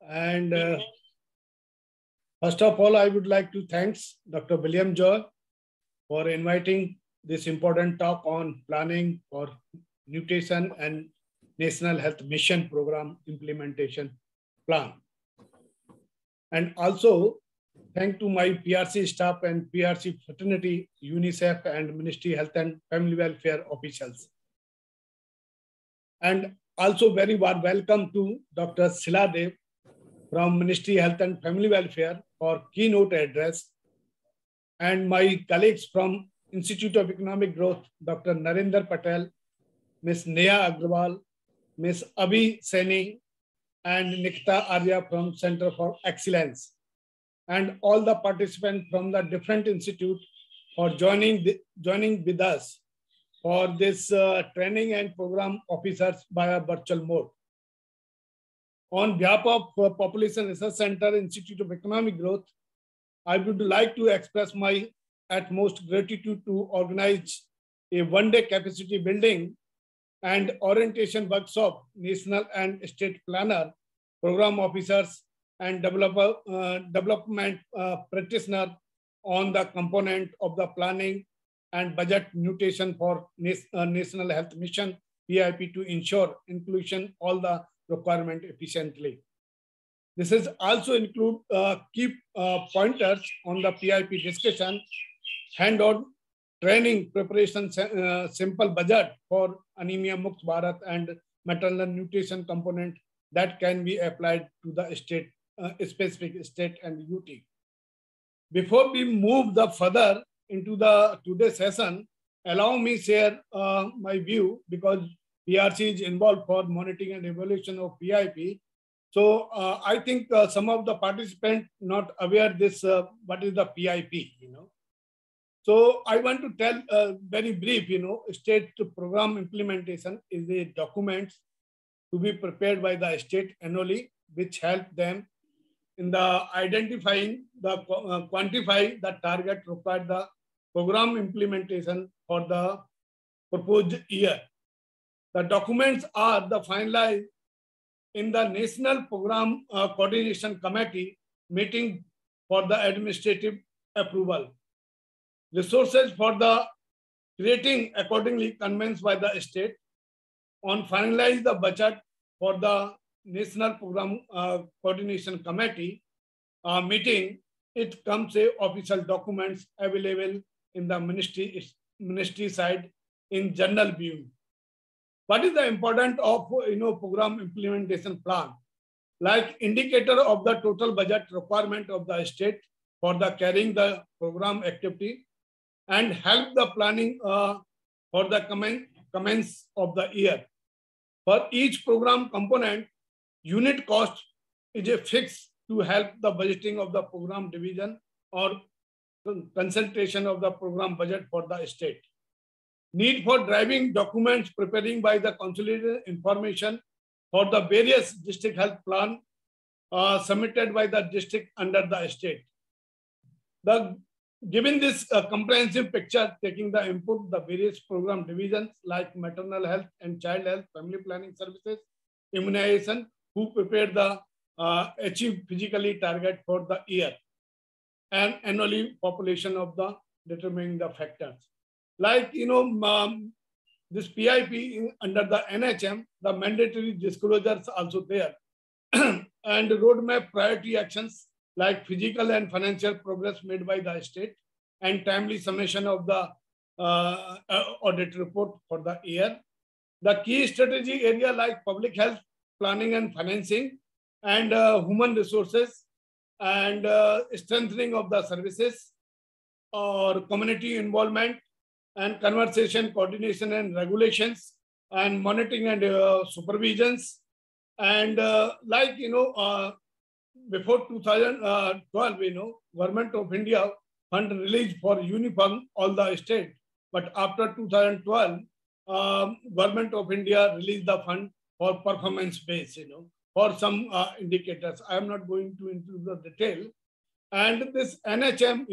And first of all, I would like to thank Dr. William Joy for inviting this important talk on planning for nutrition and National Health Mission Program Implementation Plan. And also, thank to my PRC staff and PRC fraternity, UNICEF and Ministry Health and Family Welfare officials. And also very warm welcome to Dr. Siladev from Ministry Health and Family Welfare for keynote address, and my colleagues from Institute of Economic Growth, Dr. Narendra Patel, Ms. Neha Agrawal, Ms. Abhi Saini, and Nikita Arya from Center for Excellence, and all the participants from the different institutes for joining with us for this training and program officers via virtual mode. On behalf of Population Research Center, Institute of Economic Growth, I would like to express my utmost gratitude to organize a one-day capacity building and orientation workshop, national and state planner, program officers, and development practitioner on the component of the planning and budget nutrition for National Health Mission, PIP, to ensure inclusion all the requirement efficiently. This is also include key pointers on the PIP discussion, hand-on training preparation, simple budget for Anemia Mukt Bharat and maternal nutrition component that can be applied to the state, specific state and UT. Before we move further into the today's session, allow me share my view, because PRC is involved for monitoring and evaluation of PIP. So I think some of the participants not aware this what is the PIP, So I want to tell very brief, state program implementation is a document to be prepared by the state annually, which help them in the identifying the quantify the target required the program implementation for the proposed year. The documents are the finalized in the National Program Coordination Committee meeting for the administrative approval. Resources for the creating accordingly convenes by the state. On finalize the budget for the National Program Coordination Committee meeting, it comes a official documents available in the ministry side in general view. What is the importance of program implementation plan? Like indicator of the total budget requirement of the state for the carrying the program activity, and help the planning for the commence of the year. For each program component, unit cost is a fix to help the budgeting of the program division or concentration of the program budget for the state. Need for driving documents preparing by the consolidated information for the various district health plan submitted by the district under the state. Given this comprehensive picture, taking the input, the various program divisions like maternal health and child health, family planning services, immunization, who prepare the achieve physically target for the year, and annually population of the determining the factors. Like, this PIP under the NHM, the mandatory disclosures also there, and roadmap priority actions like physical and financial progress made by the state, and timely summation of the audit report for the year. The key strategy area like public health, planning and financing, and human resources, and strengthening of the services, or community involvement, and conversation, coordination and regulations, and monitoring and supervisions. And before 2012, Government of India fund released for uniform all the state. But after 2012, Government of India released the fund for performance based, for some indicators. I am not going to into the detail. And this NHM,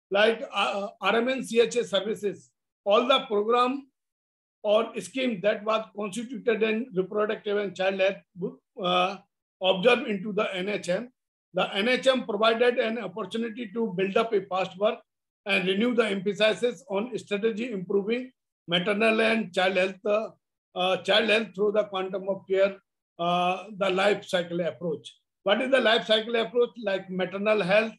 like RMN CHA services, all the program or scheme that was constituted in reproductive and child health observed into the NHM. The NHM provided an opportunity to build up a past work and renew the emphasis on strategy improving maternal and child health through the quantum of care, the life cycle approach. What is the life cycle approach? Like maternal health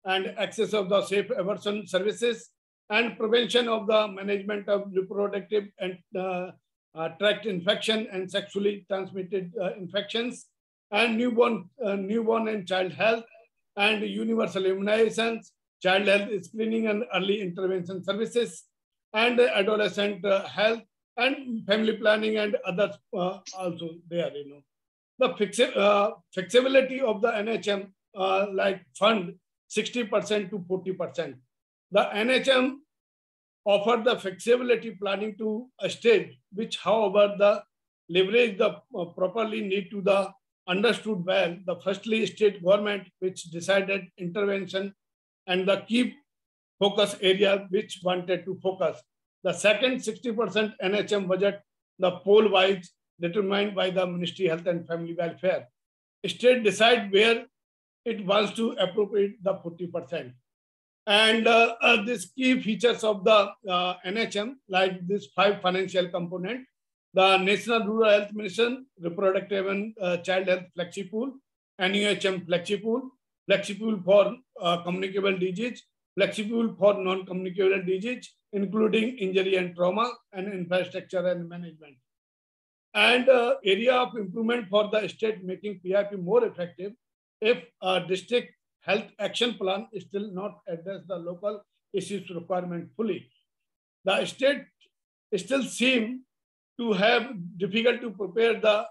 and access of the safe abortion services and prevention of the management of reproductive and tract infection and sexually transmitted infections, and newborn and child health and universal immunizations, child health screening and early intervention services, and adolescent health and family planning and others also there. The flexibility of the NHM like fund 60% to 40%. The NHM offered the flexibility planning to a state which, however, the leverage the properly need to the understood well. The firstly state government which decided intervention and the key focus area which wanted to focus. The second 60% NHM budget, the poll wise determined by the Ministry of Health and Family Welfare. State decide where it wants to appropriate the 40%. And these key features of the NHM, like this 5 financial component, the National Rural Health Mission, Reproductive and Child Health Flexi Pool, NUHM Flexi Pool, Flexi Pool for communicable disease, Flexi Pool for non-communicable disease, including injury and trauma, and infrastructure and management. And area of improvement for the state making PIP more effective if a district health action plan is still not address the local issues requirement fully. The state still seem to have difficult to prepare the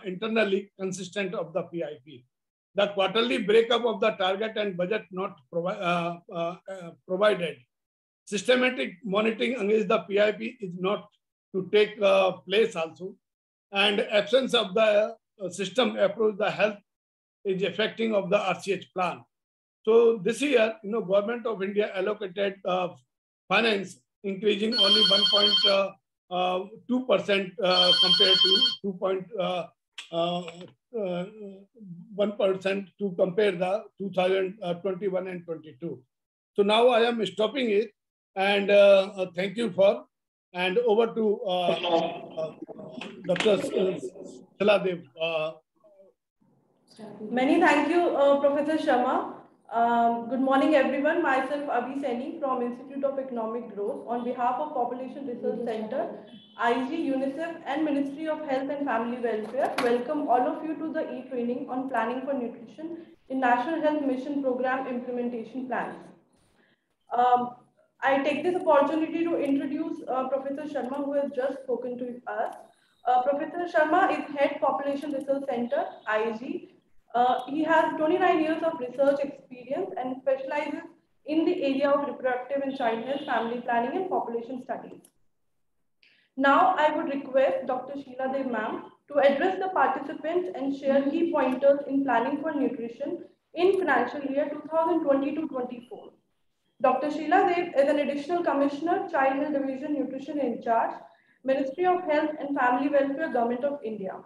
internally consistent of the PIP. The quarterly breakup of the target and budget not provided. Systematic monitoring against the PIP is not to take place also. And absence of the system approach the health is affecting of the RCH plan. So this year, Government of India allocated finance increasing only 1.2% compared to 2.1% to compare the 2021 and 22. So now I am stopping it, and thank you for, and over to Dr. Saladev. Many thank you, Professor Sharma. Good morning, everyone. Myself, Abhi Saini from Institute of Economic Growth. On behalf of Population Research Center, IG, UNICEF, and Ministry of Health and Family Welfare, welcome all of you to the e-training on planning for nutrition in National Health Mission Program Implementation Plans. I take this opportunity to introduce Professor Sharma, who has just spoken to us. Professor Sharma is Head Population Research Center, IG. He has 29 years of research experience and specializes in the area of reproductive and child health, family planning, and population studies. Now, I would request Dr. Sheila Dev ma'am to address the participants and share key pointers in planning for nutrition in financial year 2020-24. Dr. Sheila Dev is an additional commissioner, Child Health Division Nutrition in charge, Ministry of Health and Family Welfare, Government of India.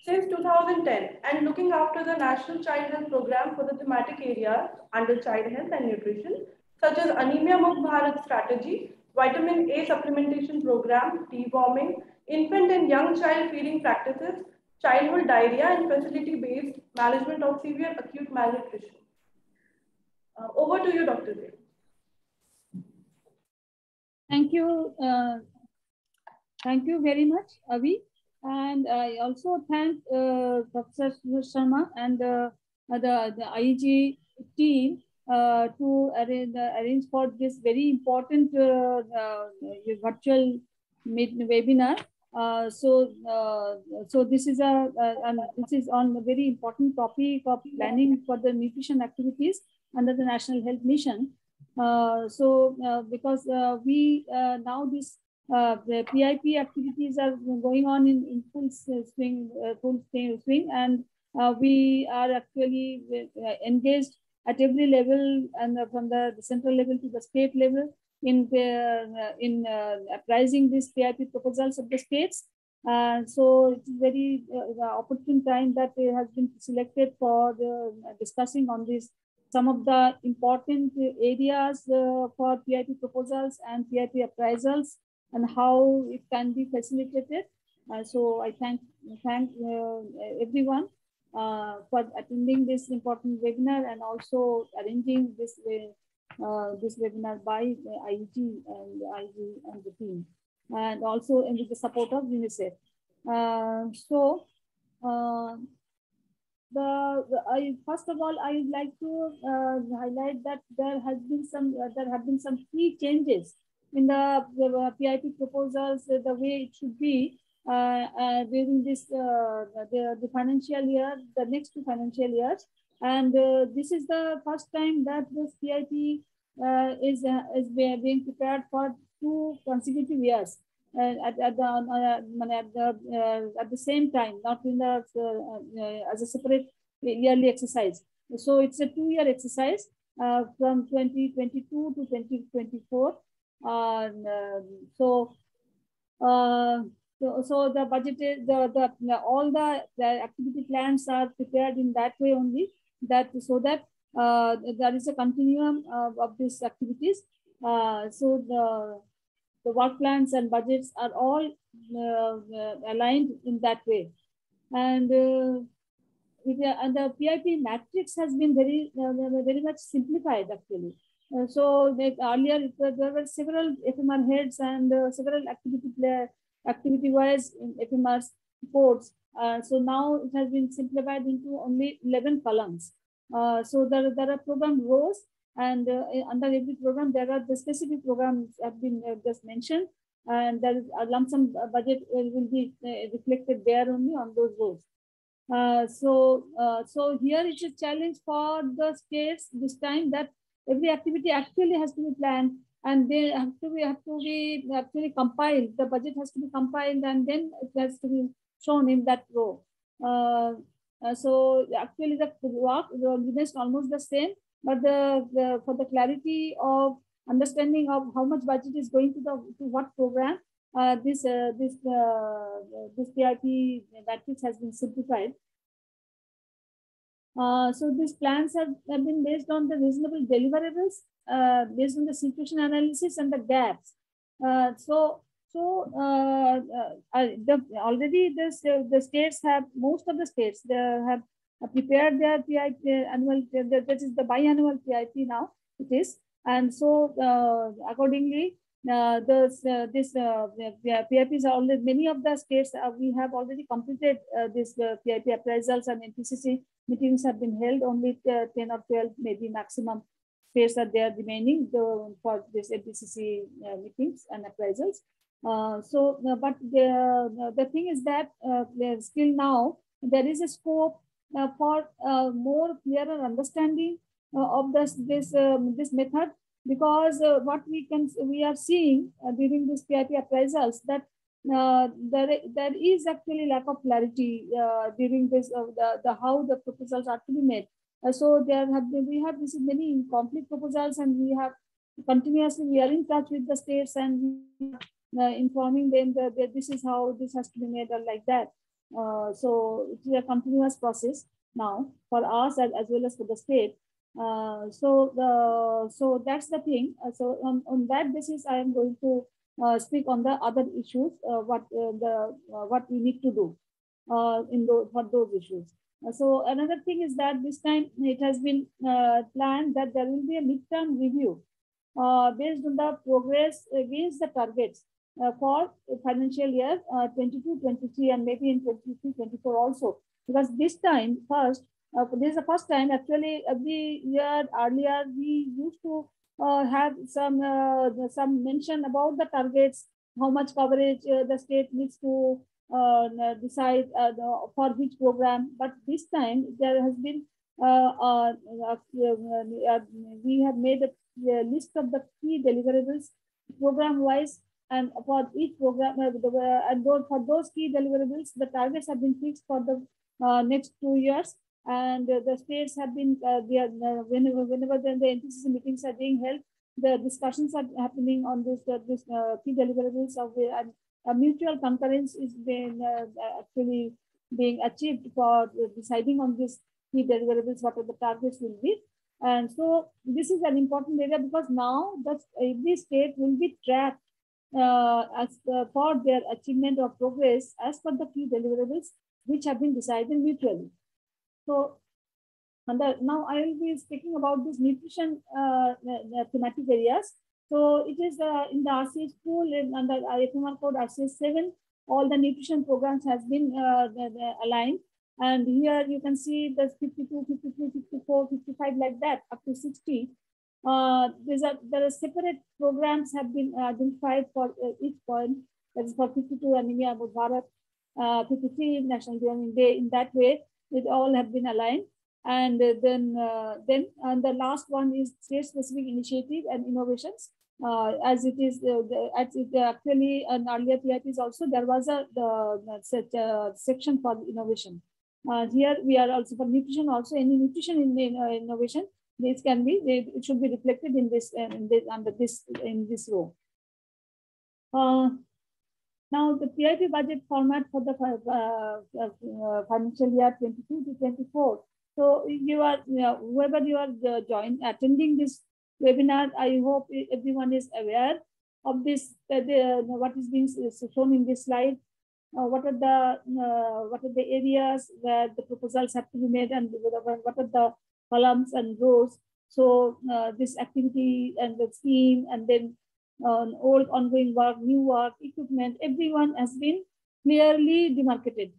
Since 2010, and looking after the National Child Health Program for the thematic areas under child health and nutrition, such as Anemia Mukt Bharat Strategy, Vitamin A Supplementation Program, deworming, infant and young child feeding practices, childhood diarrhea, and facility-based management of severe acute malnutrition. Over to you, Dr. Dev. Thank you very much, Avi. And I also thank Dr. Sharma and the IG team to arrange for this very important virtual webinar. So this is this is on a very important topic of planning for the nutrition activities under the National Health Mission. Because we now this the PIP activities are going on in full swing, and we are actually engaged at every level, and from the central level to the state level in apprising these PIP proposals of the states. So it's very opportune time that it has been selected for discussing on this some of the important areas for PIP proposals and PIP appraisals and how it can be facilitated. So I thank everyone for attending this important webinar and also arranging this webinar by the IET and the IG and the team, and also with the support of UNICEF. First of all, I would like to highlight that there have been some key changes in the PIP proposals, the way it should be during this the financial year, the next two financial years, and this is the first time that this PIP is being prepared for 2 consecutive years. At the same time, not in the as a separate yearly exercise. So it's a 2-year exercise from 2022 to 2024. So the budget is all the activity plans are prepared in that way only, that so that there is a continuum of these activities. So the work plans and budgets are all aligned in that way. And the PIP matrix has been very much simplified actually. So earlier there were several FMR heads and several activity-wise FMR reports. So now it has been simplified into only 11 columns. So there are program rows, and under every program there are the specific programs have been just mentioned, and there is a lump sum budget will be reflected there only on those rows. So here it's a challenge for the states this time, that every activity actually has to be planned, and they have to be actually compiled. The budget has to be compiled, and then it has to be shown in that row. So actually the work remains almost the same, but for the clarity of understanding of how much budget is going to what program, this PIP matrix has been simplified. So these plans have been based on the reasonable deliverables, based on the situation analysis and the gaps. Already the states have, most of the states, they have prepared their PIP annual, that is the biannual PIP now it is. And so accordingly, PIPs are already, many of the states we have already completed this PIP appraisals, and NPCC meetings have been held. Only 10 or 12 maybe maximum states are there remaining for this NPCC meetings and appraisals. But the thing is that still now there is a scope for more clearer understanding of this method, because what we are seeing during this PIP appraisals, that there is actually lack of clarity during this the how the proposals are to be made. So we have received many incomplete proposals, and we are in touch with the states, and informing them that this is how this has to be made, or like that. So it's a continuous process now for us as well as for the state. So that's the thing. So on that basis, I am going to speak on the other issues, what we need to do for those issues. So another thing is that this time it has been planned that there will be a midterm review based on the progress against the targets for financial year 22-23, and maybe in 23-24 also, because this time this is the first time actually. Every year earlier we used to have some mention about the targets, how much coverage the state needs to decide for which program. But this time there has been we have made a list of the key deliverables program wise, and for each program for those key deliverables, the targets have been fixed for the next 2 years. And the states have been whenever the NPCC meetings are being held, the discussions are happening on this key deliverables of a mutual concurrence is being actually being achieved for deciding on this key deliverables, what are the targets will be. And so this is an important area because now every state will be tracked for their achievement of progress as per the key deliverables which have been decided mutually. So now I will be speaking about this nutrition thematic areas. So it is in the RCH pool under FMR code RCH 7, all the nutrition programs has been aligned. And here you can see the 52, 53, 54, 55 like that up to 60. There are separate programs have been identified for each point. That is for 52 anemia about Bharat, 53 National Development Day. In that way, it all have been aligned. And then the last one is state-specific initiative and innovations. As it is, actually, in earlier PIPs also there was a section for innovation. Here we are also for nutrition. Also, any nutrition innovation, this can be it should be reflected in this under this in this row. Now the PIP budget format for the financial year 22 to 24. So you are whoever you are attending this webinar, I hope everyone is aware of this. What is being shown in this slide. What are the areas where the proposals have to be made, and what are the columns and rows. So this activity and the scheme, and then old ongoing work, new work, equipment, everyone has been clearly demarcated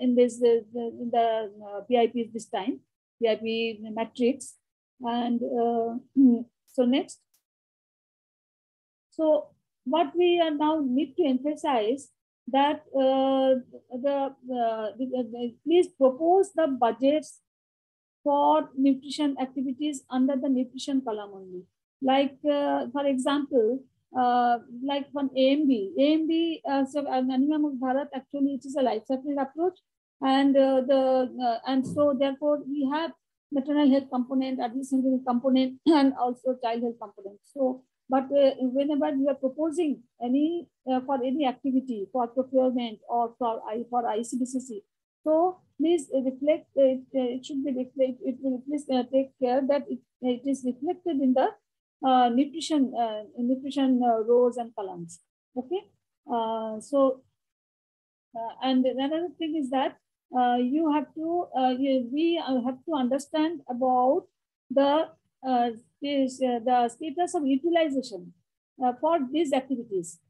in this in the PIP this time, PIP matrix. And so next. So what we are now need to emphasize that please propose the budgets for nutrition activities under the nutrition column only. Like for example, like from AMB, so Anemia Mukt Bharat, actually it is a life cycle approach, and and so therefore we have maternal health component, early century component, and also child health component. So, but whenever you are proposing any for any activity for procurement or for ICBCC, so please reflect. It should be reflect. It will please take care that it is reflected in the nutrition rows and columns. Okay. And another thing is that you have to we have to understand about the status of utilization for these activities.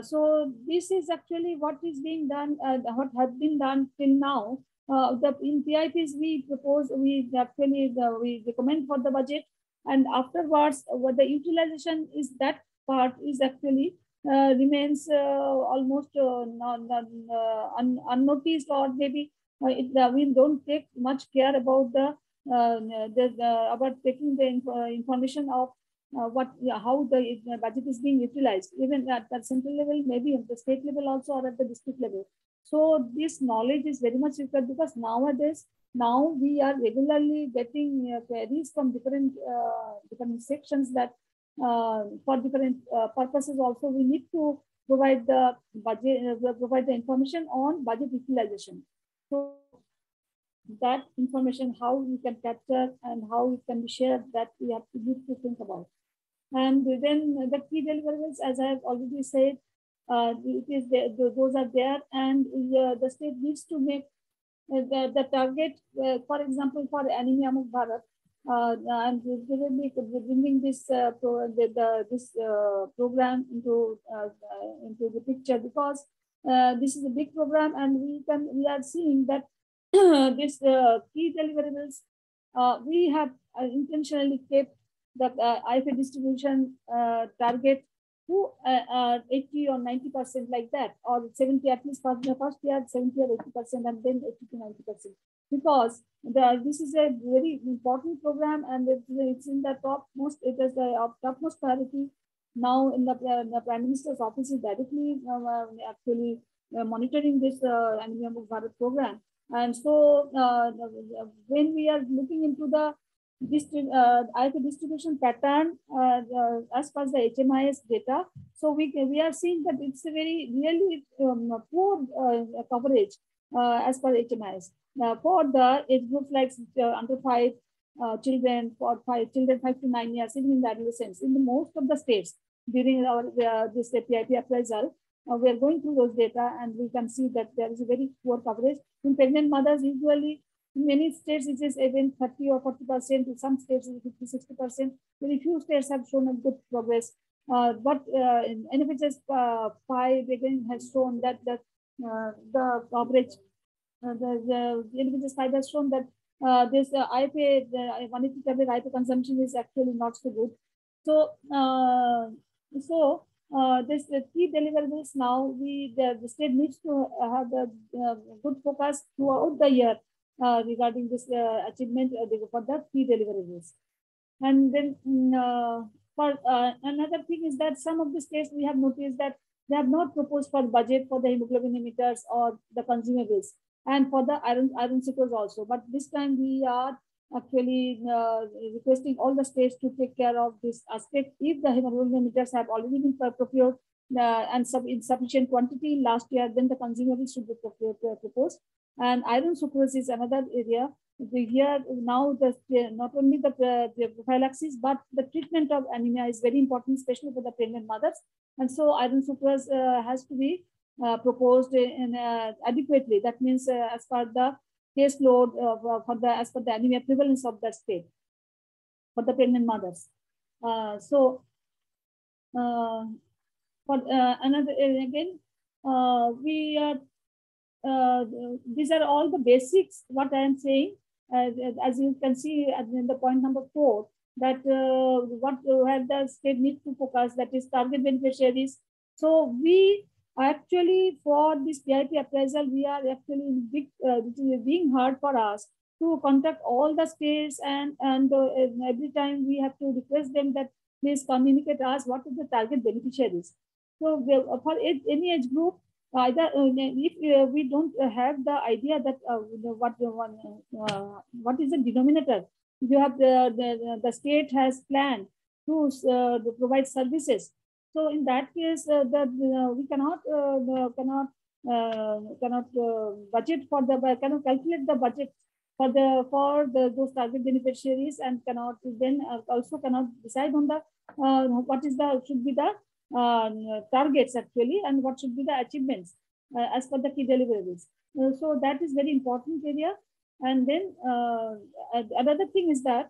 So this is actually what is being done, what has been done till now. In PIPs we propose, we actually we recommend for the budget, and afterwards what the utilization is, that part is actually remains almost unnoticed, or maybe we don't take much care about about taking the information of how the budget is being utilized, even at the central level, maybe at the state level also, or at the district level. So this knowledge is very much required, because nowadays, now we are regularly getting queries from different sections that for different purposes also we need to provide the budget, provide the information on budget utilization. So that information, how we can capture and how it can be shared, that we have to need to think about. And then the key deliverables, as I have already said, it is those are there, and the state needs to make the target. For example, for Anemia Mukt Bharat, and bringing this program into the picture, because this is a big program, and we are seeing that this key deliverables we have intentionally kept the IFA distribution target to 80 or 90% like that, or 70 at least for the first year, 70 or 80%, and then 80 to 90%, because this is a very important program, and it's in the topmost. It is the topmost priority now in the Prime Minister's office is directly actually monitoring this Anemia Mukt Bharat program. And so when we are looking into the IFA distribution pattern as per the HMIS data. So we are seeing that it's a very really poor coverage as per HMIS. For the age groups like under 5 children, for 5 to 9 years, even in the adolescents, in the most of the states during our this PIP appraisal, we are going through those data and we can see that there is a very poor coverage. In pregnant mothers, usually in many states it is even 30 or 40%. In some states it is 50-60%. Very few states have shown a good progress. But in NFHS 5 again has shown that the coverage, the NFHS 5 has shown that this IFA, the 180 tablet IFA consumption is actually not so good. So this key deliverables now the state needs to have a good focus throughout the year regarding this achievement for the key deliverables. And then for another thing is that some of the states we have noticed that they have not proposed for budget for the hemoglobin emitters or the consumables and for the iron sucrose also. But this time we are actually requesting all the states to take care of this aspect. If the hemoglobin emitters have already been procured and in sufficient quantity last year, then the consumables should be proposed. And iron sucrose is another area. Here now not only the prophylaxis but the treatment of anemia is very important, especially for the pregnant mothers. And so iron sucrose has to be proposed in adequately. That means as per the caseload as per the anemia prevalence of that state for the pregnant mothers. For another again, we are these are all the basics. What I am saying, as you can see in the point number 4, that where the state needs to focus, that is target beneficiaries. So we actually for this PIP appraisal, we are actually being hard for us to contact all the states and every time we have to request them that please communicate us what is the target beneficiaries. So for any age group, either if we don't have the idea that what is the denominator, you have the state has planned to provide services. So in that case, we cannot budget for cannot calculate the budget for those target beneficiaries and cannot then also cannot decide on the what is the should be the targets actually and what should be the achievements as per the key deliverables. So that is very important area. And then another thing is that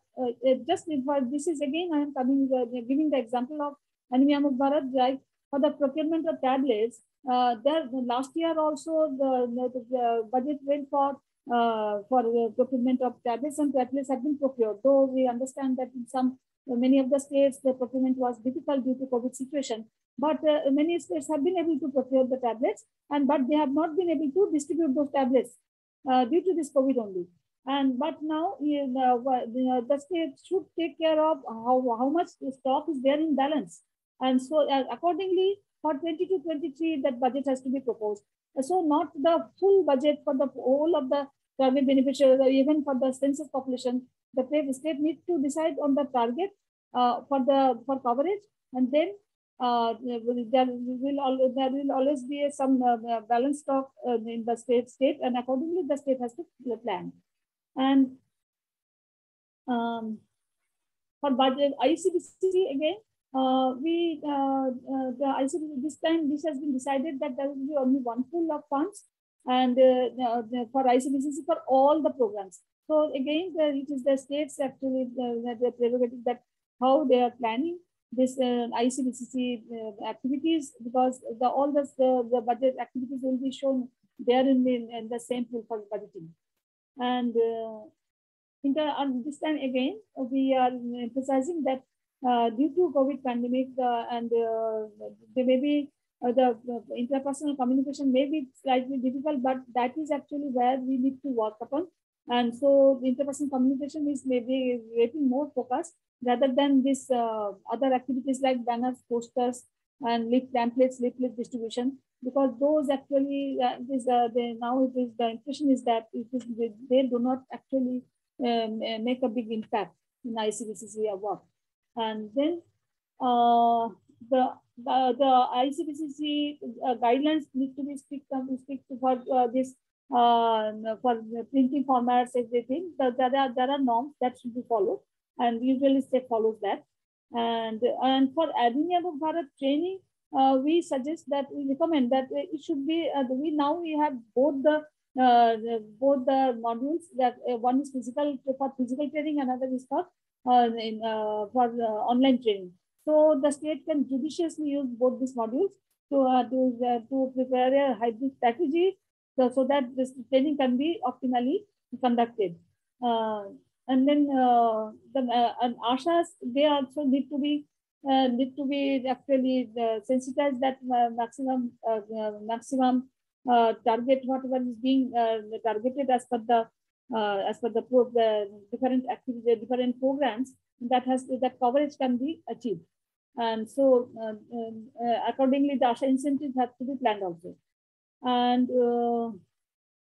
just for this is again I am coming giving the example of Anemia Mukht Bharat, like for the procurement of tablets. There last year also the budget went for procurement of tablets, and tablets have been procured. Though we understand that in many of the states the procurement was difficult due to COVID situation, but many states have been able to procure the tablets, but they have not been able to distribute those tablets due to this COVID only. But now the state should take care of how much stock is there in balance, and so accordingly for 22-23 that budget has to be proposed. So not the full budget for the whole of the target beneficiaries or even for the census population. The state needs to decide on the target for coverage, and then there will always be some balance stock in the state, and accordingly the state has to plan. And for budget ICBC again, the ICBC this time this has been decided that there will be only one pool of funds, and for ICBC for all the programs. So again, it is the states actually the prerogative that how they are planning this ICBC activities, because all the budget activities will be shown there in the same pool for budgeting. And this time again, we are emphasizing that due to COVID pandemic and there may be the interpersonal communication may be slightly difficult, but that is actually where we need to work upon. And so the interpersonal communication is maybe getting more focus rather than this other activities like banners, posters, and pamphlets, leaflet distribution, because those actually the impression is that they do not actually make a big impact. in ICBCC work. And then the ICBCC guidelines need to be strict for this for printing formats, everything. There are norms that should be followed, and usually state follows that. And for Adhiniya Bharat training, we suggest that we recommend that it should be we have both the modules that one is physical for physical training, another is for online training. So the state can judiciously use both these modules to prepare a hybrid strategy so that this training can be optimally conducted. And then and ASHAs, they also need to be actually sensitized that maximum target whatever is being targeted as per the different activities, different programs that coverage can be achieved. And so accordingly, the ASHA incentives have to be planned also. And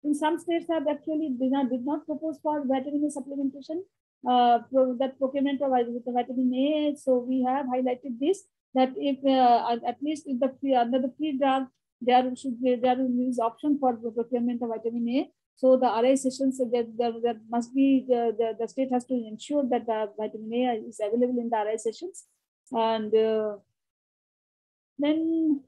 in some states have actually did not propose for vitamin A supplementation, that procurement of vitamin A. So we have highlighted this, that if at least if under the free drug, there is option for the procurement of vitamin A. So the RI sessions, there must be the state has to ensure that the vitamin A is available in the RI sessions. And then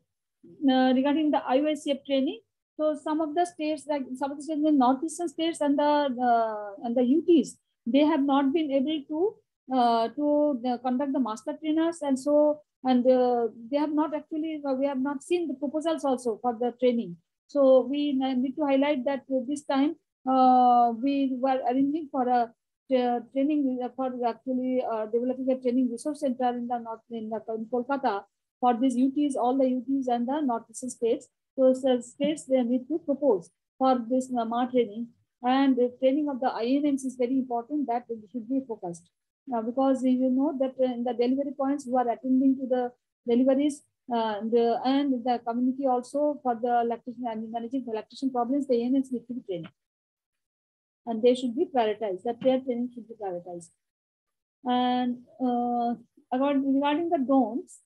regarding the IOSCF training, so some of the states, like some of the states in northeastern states and the UTs, they have not been able to conduct the master trainers, and so they have not actually we have not seen the proposals also for the training. So we need to highlight that this time we were arranging for a training for actually developing a training resource center in Kolkata for these UTs, all the UTs and the northeastern states. So states, they need to propose for this MA training, and the training of the INMs is very important, that it should be focused. Because you know that in the delivery points who are attending to the deliveries and the community also for the lactation and managing the lactation problems, the ANMs need to be trained. And they should be prioritized, that their training should be prioritized. And regarding the don'ts,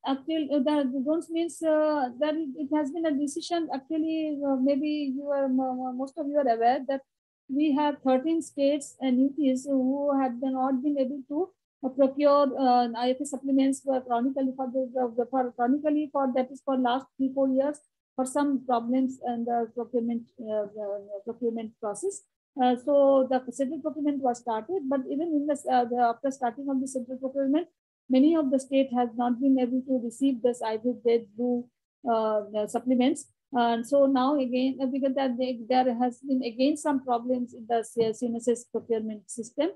actually, the don'ts means that it has been a decision. Actually, maybe most of you are aware that we have 13 states and UTs who have not been able to procure IFA supplements chronically for that is for last 3-4 years for some problems in the procurement process. So the central procurement was started, but even in after starting of the central procurement, many of the states has not been able to receive this IFA Red Blue supplements. And so now again, because there has been again some problems in the CMSS procurement system.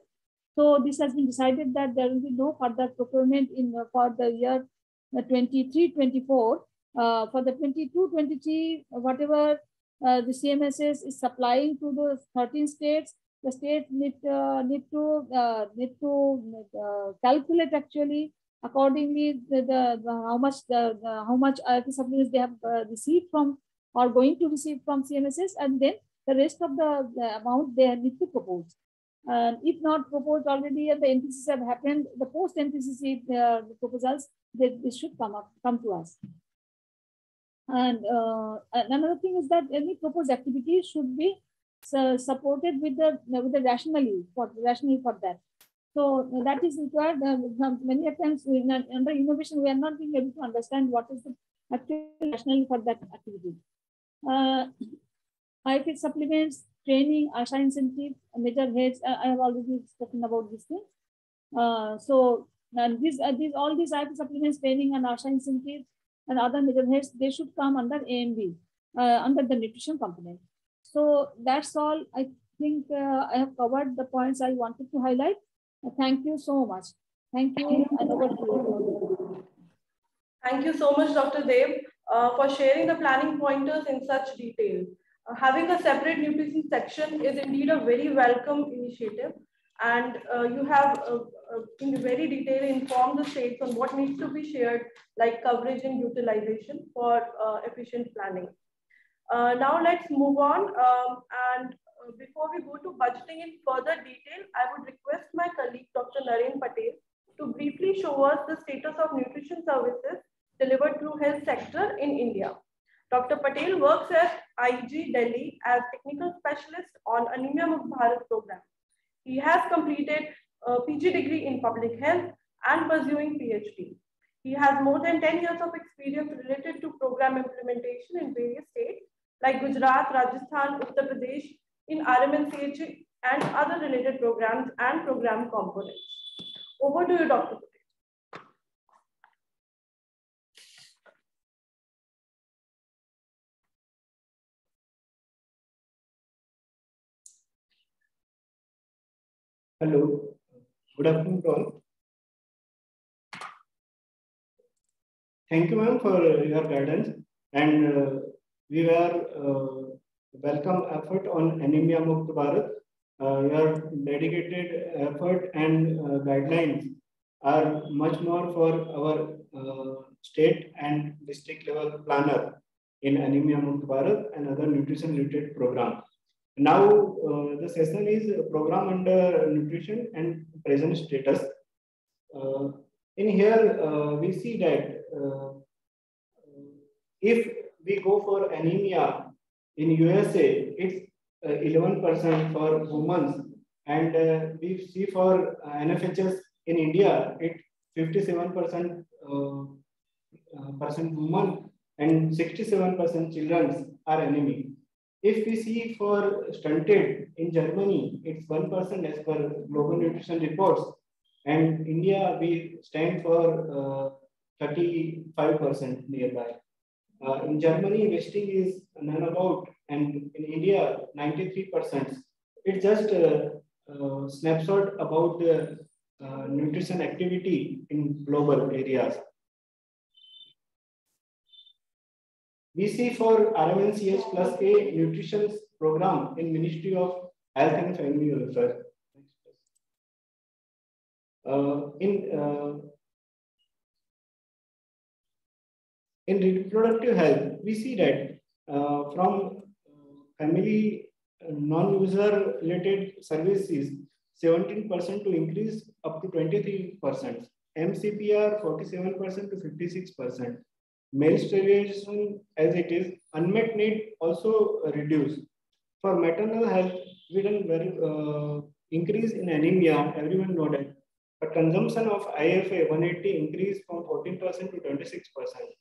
So this has been decided that there will be no further procurement for the year 23-24. For the 22-23, whatever the CMSS is supplying to the 13 states, the states need to calculate actually accordingly how much IFA supplements they have received from or going to receive from CMSS, and then the rest of the amount they need to propose. And if not proposed already and the NPCC have happened, the post NPCC proposals, they should come to us. And another thing is that any proposed activity should be supported with the rationale for that. So that is required. Many times under innovation, we are not being able to understand what is the actual rationale for that activity. IFA supplements, training, ASHA incentive, major heads. I have already spoken about this thing. So and all these IFA supplements, training, and ASHA incentives and other major heads, they should come under AMB, under the nutrition component. So that's all. I think I have covered the points I wanted to highlight. Thank you so much. Thank you, and over to you. Thank you so much, Dr. Dev, for sharing the planning pointers in such detail. Having a separate nutrition section is indeed a very welcome initiative, and you have in very detail informed the states on what needs to be shared, like coverage and utilization for efficient planning. Now let's move on, and before we go to budgeting in further detail, I would request briefly show us the status of nutrition services delivered through health sector in India. Dr. Patel works at IG Delhi as technical specialist on Anemia Mukt Bharat program. He has completed a PG degree in public health and pursuing PhD. He has more than 10 years of experience related to program implementation in various states like Gujarat, Rajasthan, Uttar Pradesh, in RMNCH and other related programs and program components. Over to you, Dr. Patel. Hello, good afternoon to all. Thank you, ma'am, for your guidance, and we were welcome effort on Anemia Mukt Bharat. Your dedicated effort and guidelines are much more for our state and district level planner in Anemia Mukt Bharat and other nutrition related programs. Now, the session is a program under nutrition and present status. In here, we see that if we go for anemia in USA, it's 11% for women, and we see for NFHS in India, it's 57% women and 67% children are anemic. If we see for stunted in Germany, it's 1% as per global nutrition reports, and India we stand for 35% nearby. In Germany, wasting is none about, and in India, 93%. It's just a snapshot about the nutrition activity in global areas. We see for RMNCH plus A nutrition program in Ministry of Health and Family Welfare. In reproductive health, we see that from family non-user related services, 17% to increase up to 23%. MCPR 47% to 56%. Male sterilization as it is, unmet need also reduced. For maternal health, we done very increase in anemia, everyone know that. But consumption of IFA 180 increased from 14% to 26%.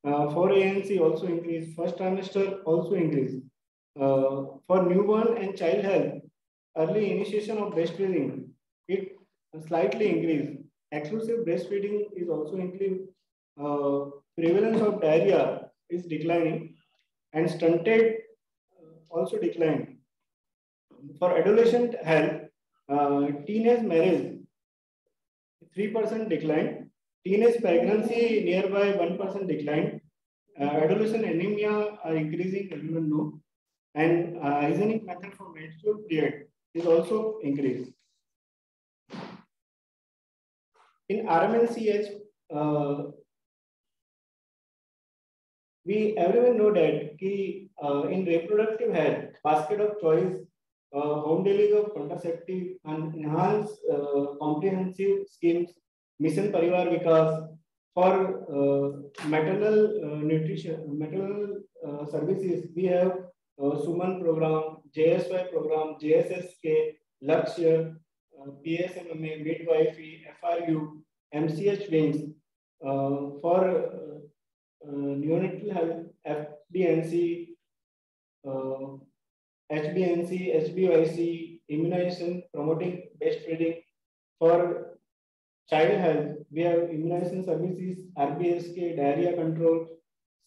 For ANC also increased, first trimester also increased. For newborn and child health, early initiation of breastfeeding, it slightly increased. Exclusive breastfeeding is also increased. Prevalence of diarrhea is declining, and stunted also declined. For adolescent health, teenage marriage 3% decline, teenage pregnancy nearby 1% decline, adolescent anemia are increasing, everyone know, and hygienic method for menstrual period is also increased. In RMNCH, we everyone know that in reproductive health, basket of choice, home delivery of contraceptive and enhanced comprehensive schemes, Mission Parivar Vikas for maternal nutrition, maternal services. We have Suman program, JSY program, JSSK, Lakshya, PSMMA, midwifery, FRU, MCH wings for neonatal health, FDNC, HBNC, HBYC, immunization, promoting breastfeeding. For child health, we have immunization services, RBSK, diarrhea control,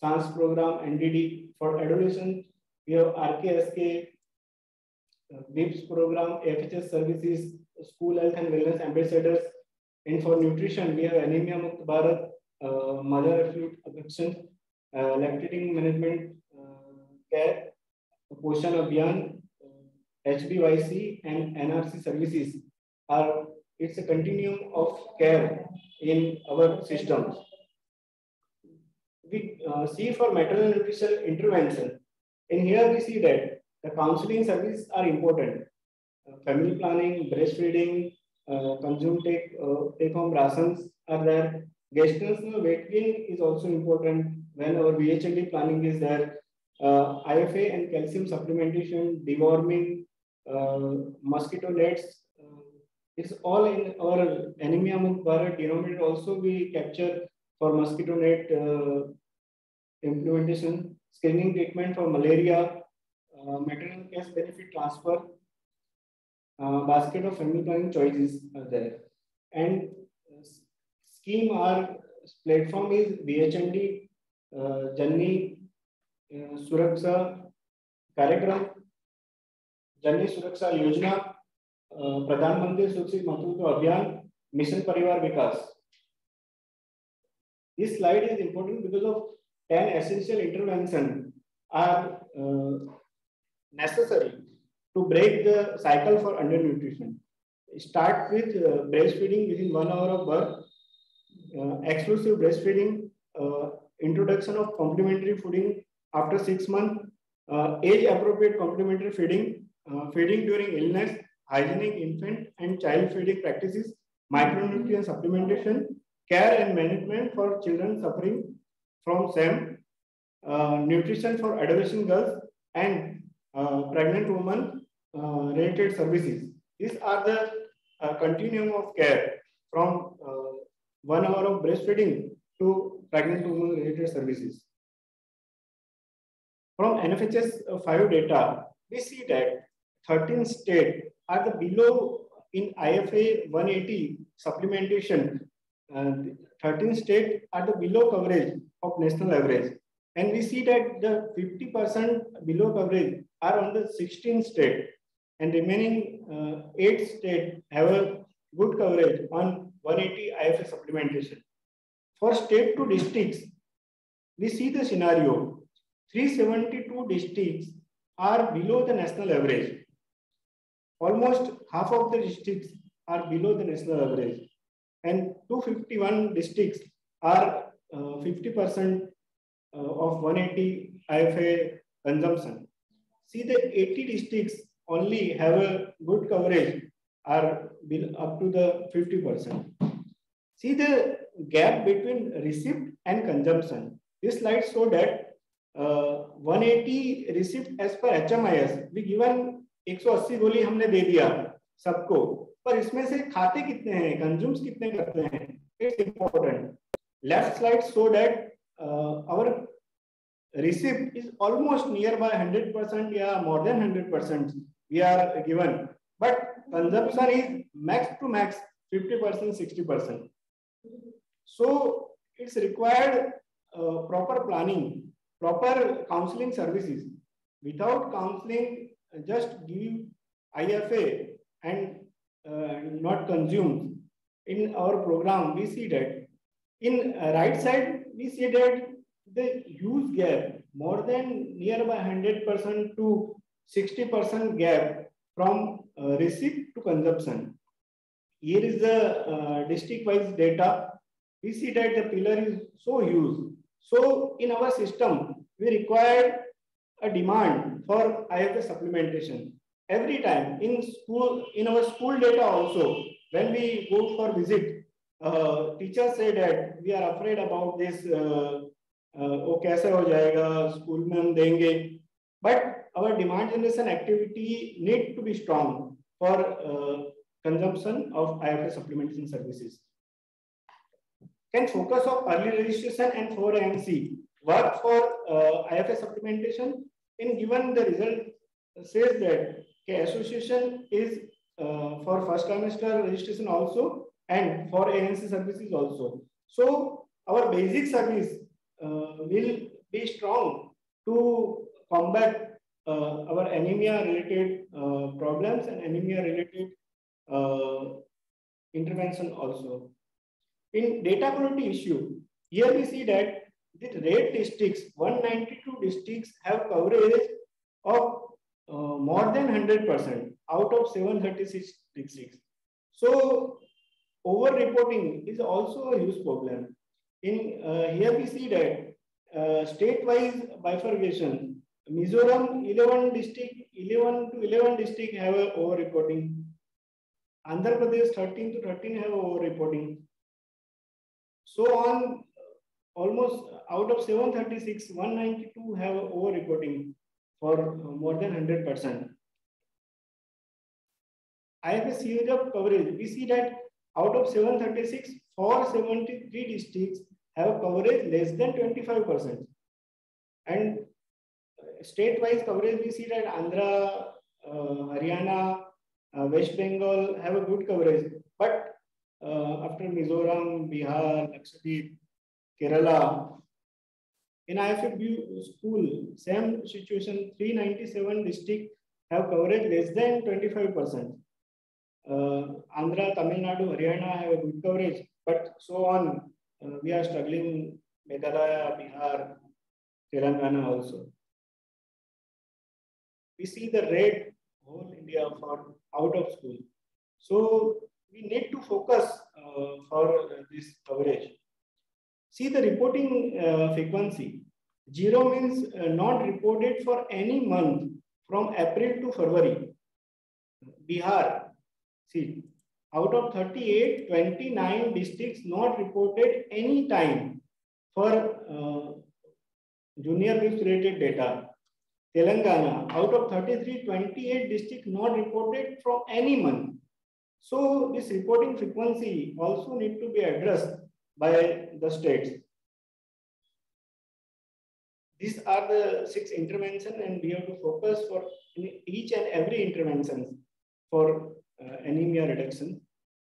SANS program, NDD. For adolescents, we have RKSK, WIPS program, FHS services, school health and wellness ambassadors. And for nutrition, we have Anemia Mukt Bharat, mother acute affection, lactating management care, Poshan Abhiyan, HBYC and NRC services are, it's a continuum of care in our systems. We see for maternal nutrition intervention. In here we see that the counseling services are important. Family planning, breastfeeding, consume take home rations, are there. Gestational weight gain is also important when our VHLD planning is there. IFA and calcium supplementation, deworming, mosquito nets. It's all in our anemia Mukh Bharat denominator. Also, we capture for mosquito net implementation, screening treatment for malaria, maternal cash benefit transfer, basket of family planning choices are there. And scheme or platform is VHND, Janni Suraksha Karyakram, Janni Suraksha Yojana, Pradhan Mantri Surakshit Matruttva Abhiyan, Mission Parivar Vikas. This slide is important because of 10 essential interventions are necessary to break the cycle for undernutrition. Start with breastfeeding within 1 hour of birth, exclusive breastfeeding, introduction of complementary feeding after 6 months, age appropriate complementary feeding, feeding during illness, hygienic infant and child feeding practices, micronutrient supplementation, care and management for children suffering from SAM, nutrition for adolescent girls and pregnant women related services. These are the continuum of care from 1 hour of breastfeeding to pregnant women related services. From NFHS 5 data, we see that 13 states are the below in IFA 180 supplementation. 13 states are the below coverage of national average. And we see that the 50% below coverage are on the 16 states and remaining 8 states have a good coverage on 180 IFA supplementation. For state to districts, we see the scenario. 372 districts are below the national average. Almost half of the districts are below the national average. And 251 districts are 50% of 180 IFA consumption. See, the 80 districts only have a good coverage, are up to the 50%. See the gap between receipt and consumption. This slide shows that 180 receipt as per HMIS, we given 180 गोली हमने दे दिया सबको, पर इसमें से खाते कितने हैं, कंज्यूम्स कितने करते हैं, it's important. Left slide show that our receipt is almost nearby 100% या more than 100% we are given, but consumption is max to max 50%, 60%. So it's required proper planning, proper counseling services. Without counseling, just give IFA and not consume. In our program, we see that. In right side, we see that the huge gap, more than nearby 100% to 60% gap from receipt to consumption. Here is the district-wise data. We see that the pillar is so huge. So in our system, we require a demand for IFA supplementation. Every time in school, in our school data also, when we go for visit, teachers say that we are afraid about this, वो कैसे हो जाएगा, school में हम देंगे. But our demand generation activity need to be strong for consumption of IFA supplementation services. Can focus of early registration and for AMC work for IFA supplementation? In given the result says that association is for first trimester registration also and for ANC services also. So our basic service will be strong to combat our anemia related problems and anemia related intervention also. In data quality issue, here we see that the red districts, 192 districts have coverage of more than 100% out of 736 districts. So over-reporting is also a huge problem. In here we see that state-wise bifurcation, Mizoram 11 to 11 district have over-reporting. Andhra Pradesh 13 to 13 have over-reporting. So on, almost out of 736, 192 have over-reporting for more than 100%. IFS series of coverage, we see that out of 736, 473 districts have coverage less than 25%. And state-wise coverage, we see that Andhra, Haryana, West Bengal have a good coverage. But after Mizoram, Bihar, Lakshadweep, Kerala, in IFF school, same situation, 397 districts have coverage less than 25%. Andhra, Tamil Nadu, Haryana have a good coverage, but so on. We are struggling, Meghalaya, Bihar, Telangana also. We see the red whole India for out of school. So we need to focus for this coverage. See the reporting frequency. 0 means not reported for any month from April to February. Bihar, see, out of 38, 29 districts not reported any time for junior whips related data. Telangana, out of 33, 28 districts not reported from any month. So this reporting frequency also need to be addressed by the states. These are the 6 interventions, and we have to focus for each and every intervention for anemia reduction.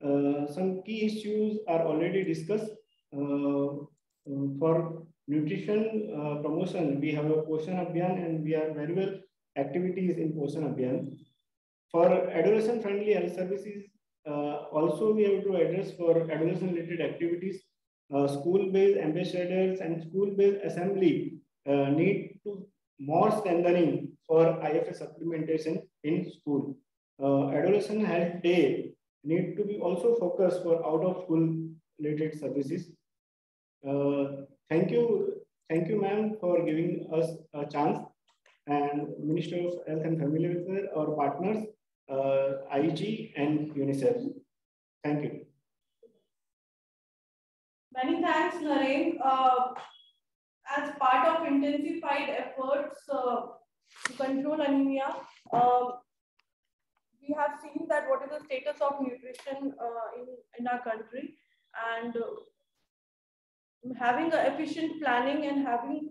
Some key issues are already discussed. For nutrition promotion, we have a Poshan Abhiyan, and we are very well activities in Poshan Abhiyan. For adolescent friendly health services, also we have to address for adolescent related activities. School-based ambassadors and school-based assembly need to more strengthening for IFS supplementation in school. Adolescent Health Day need to be also focused for out of school related services. Thank you, ma'am, for giving us a chance. And Ministry of Health and Family Welfare, our partners, IG and UNICEF. Thank you. Many thanks, Naren. As part of intensified efforts to control anemia, we have seen that what is the status of nutrition in our country, and having an efficient planning and having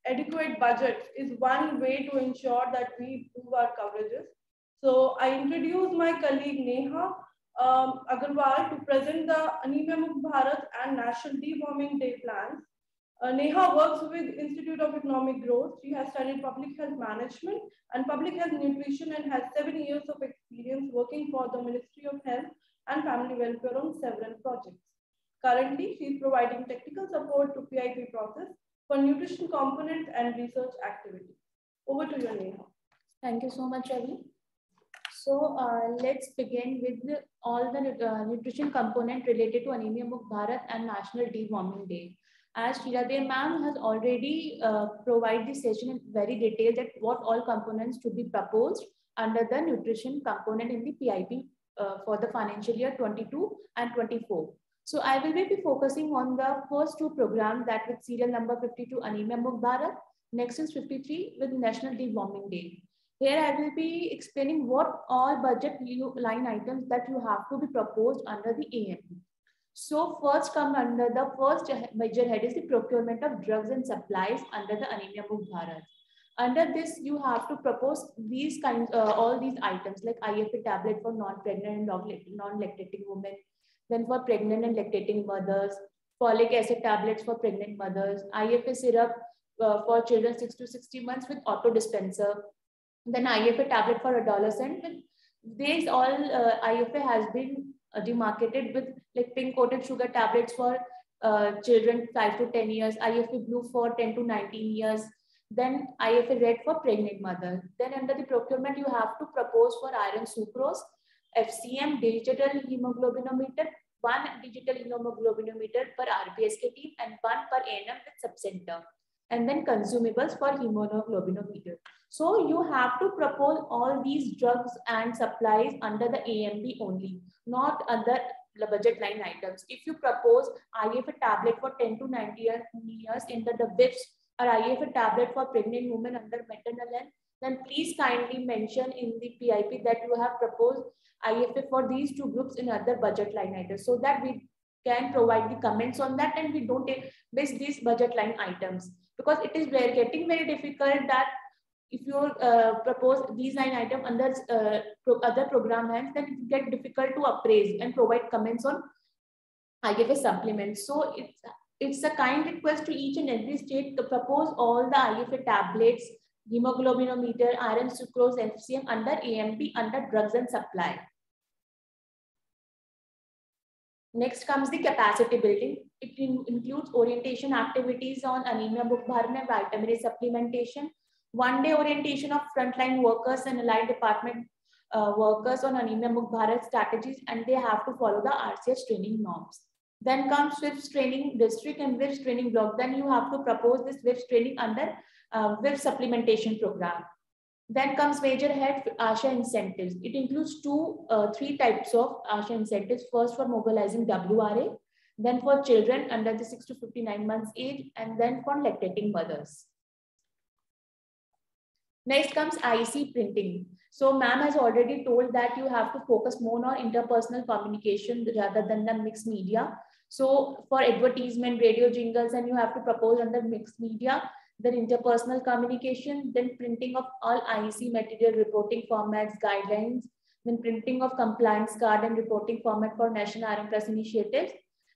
adequate budgets is one way to ensure that we improve our coverages. So I introduce my colleague Neha Agarwal to present the Anemia Mukt Bharat and National Deworming Day plans. Neha works with Institute of Economic Growth. She has studied public health management and public health nutrition and has 7 years of experience working for the Ministry of Health and Family Welfare on several projects. Currently, she is providing technical support to PIP process for nutrition components and research activities. Over to you, Neha. Thank you so much, Ravi. So let's begin with all the nutrition component related to Anemia Mukt Bharat and National Deworming Day. As Shirade ma'am has already provided the session in very detail that what all components to be proposed under the nutrition component in the PIP for the financial year 22 and 24. So I will be focusing on the first 2 programs, that with serial number 52 Anemia Mukt Bharat, next is 53 with National Deworming Day. Here I will be explaining what all budget line items that you have to be proposed under the AMB. So first come under the first major head is the procurement of drugs and supplies under the Anemia Mukt Bharat. Under this, you have to propose these kinds, all these items like IFA tablet for non-pregnant and non-lactating women, then for pregnant and lactating mothers, folic acid tablets for pregnant mothers, IFA syrup for children 6 to 60 months with auto dispenser, then IFA tablet for adolescent. These all IFA has been demarcated with like pink coated sugar tablets for children 5 to 10 years, IFA blue for 10 to 19 years, then IFA red for pregnant mothers. Then under the procurement, you have to propose for iron sucrose, FCM digital hemoglobinometer, 1 digital hemoglobinometer per RPSK team and 1 per ANM with subcenter, and then consumables for hemoglobinometer. So you have to propose all these drugs and supplies under the AMB only, not under budget line items. If you propose IFA tablet for 10 to 90 years under the WIPS or IFA tablet for pregnant women under maternal health, then please kindly mention in the PIP that you have proposed IFA for these two groups in other budget line items, so that we can provide the comments on that and we don't miss these budget line items, because it is getting very difficult that if you propose these line item under other program hands, then it get difficult to appraise and provide comments on IFA supplements. So it's a kind request to each and every state to propose all the IFA tablets, hemoglobinometer, iron sucrose, FCM under AMB under drugs and supply. Next comes the capacity building. It includes orientation activities on anemia book bharan and vitamin A supplementation, one-day orientation of frontline workers and allied department workers on anemia book bharan strategies, and they have to follow the RCS training norms. Then comes WIPS training district and WIPS training block. Then you have to propose this WIPS training under WIPS supplementation program. Then comes major head ASHA incentives. It includes three types of ASHA incentives. First for mobilizing WRA, then for children under the 6 to 59 months age, and then for lactating mothers. Next comes IC printing. So ma'am has already told that you have to focus more on interpersonal communication rather than the mixed media. So for advertisement, radio jingles, and you have to propose under mixed media, then interpersonal communication, then printing of all IEC material reporting formats, guidelines, then printing of compliance card and reporting format for National RM Plus initiatives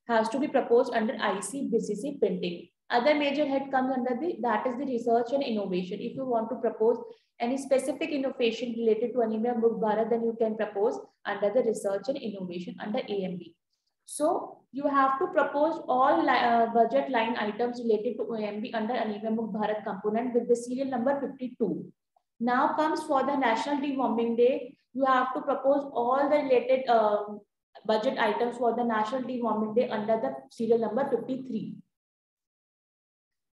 has to be proposed under IEC BCC printing. Other major head comes under that is the research and innovation. If you want to propose any specific innovation related to anemia book bharat, then you can propose under the research and innovation under AMB. So you have to propose all budget line items related to AMB under Anemia Mukht Bharat component with the serial number 52. Now comes for the National Deworming Day. You have to propose all the related budget items for the National Deworming Day under the serial number 53,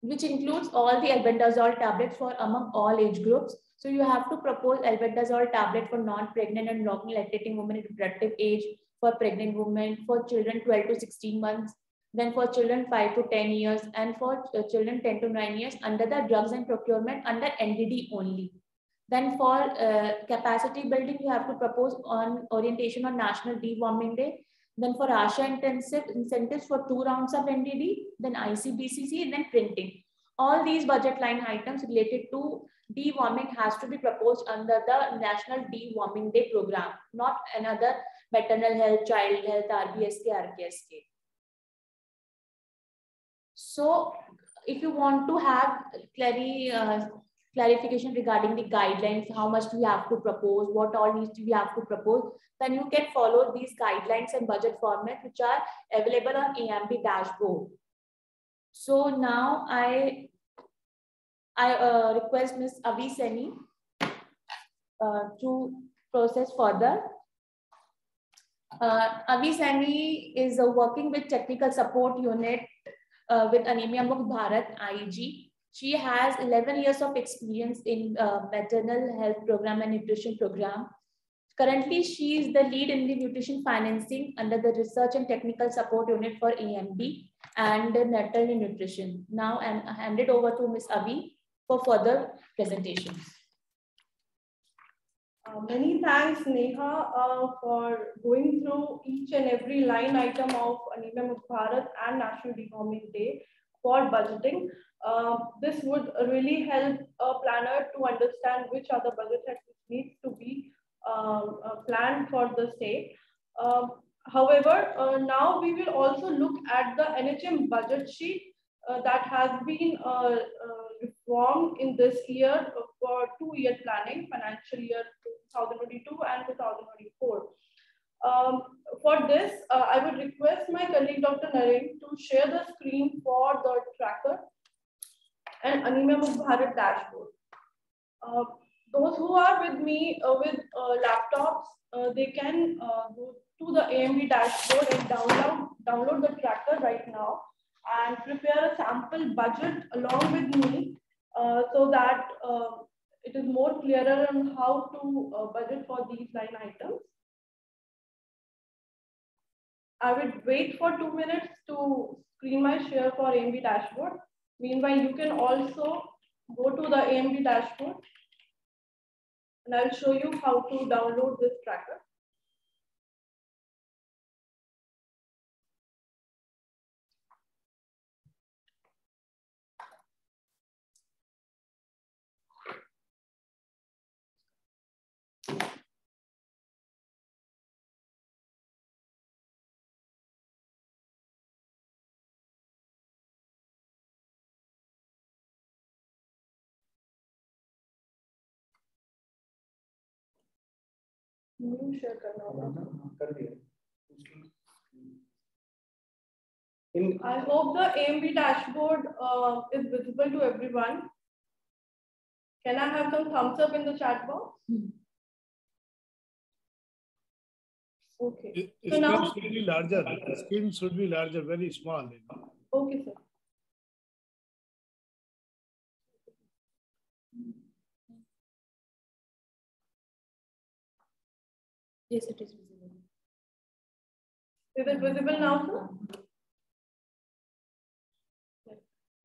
which includes all the albendazole tablets for among all age groups. So you have to propose albendazole tablet for non-pregnant and long-lactating women in reproductive age, for pregnant women, for children 12 to 16 months, then for children 5 to 10 years, and for children 10 to 9 years under the drugs and procurement under NDD only. Then for capacity building, you have to propose on orientation on National Deworming Day. Then for ASHA intensive incentives for 2 rounds of NDD, then ICBCC, and then printing. All these budget line items related to deworming has to be proposed under the National Deworming Day program, not another maternal health, child health, RBSK, RKSK. So if you want to have clarification regarding the guidelines, how much we have to propose, what all needs to we have to propose, then you can follow these guidelines and budget formats which are available on AMB dashboard. So now I request Ms. Avi Seni to process further. Avi Seni is working with technical support unit with Anemia Mukht Bharat IG. She has 11 years of experience in maternal health program and nutrition program. Currently, she is the lead in the nutrition financing under the research and technical support unit for AMB and maternal nutrition. Now I'm handed over to Ms. Avi for further presentations. Many thanks, Neha, for going through each and every line item of Anemia Mukht Bharat and National Deworming Day for budgeting. This would really help a planner to understand which are the budget that needs to be planned for the state. However, now we will also look at the NHM budget sheet that has been reformed in this year for 2-year planning, financial year 2022 and 2024. For this, I would request my colleague Dr. Naren to share the screen for the tracker and Anemia Mukht Bharat dashboard. Those who are with me with laptops, they can go to the AMB dashboard and download the tracker right now and prepare a sample budget along with me so that it is more clearer on how to budget for these line items. I will wait for 2 minutes to screen my share for AMB dashboard. Meanwhile, you can also go to the AMB dashboard and I'll show you how to download this tracker. New share करना होगा. कर दिया. I hope the AMB dashboard is visible to everyone. Can I have some thumbs up in the chat box? Okay. So Screen now, should be larger. Screen should be larger, very small. okay, sir. Yes, it is visible. Is it visible now, sir?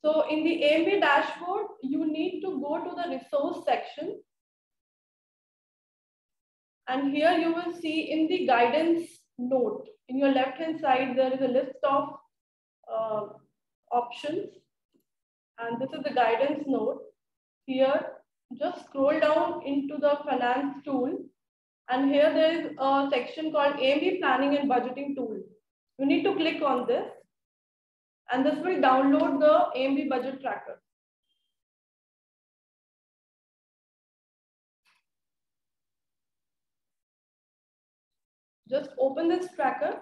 So in the AMB dashboard, you need to go to the resource section. And here you will see in the guidance note, in your left-hand side, there is a list of options. And this is the guidance note. Here, just scroll down into the finance tool. And here there is a section called AMB planning and budgeting tool. You need to click on this. And this will download the AMB budget tracker. Just open this tracker.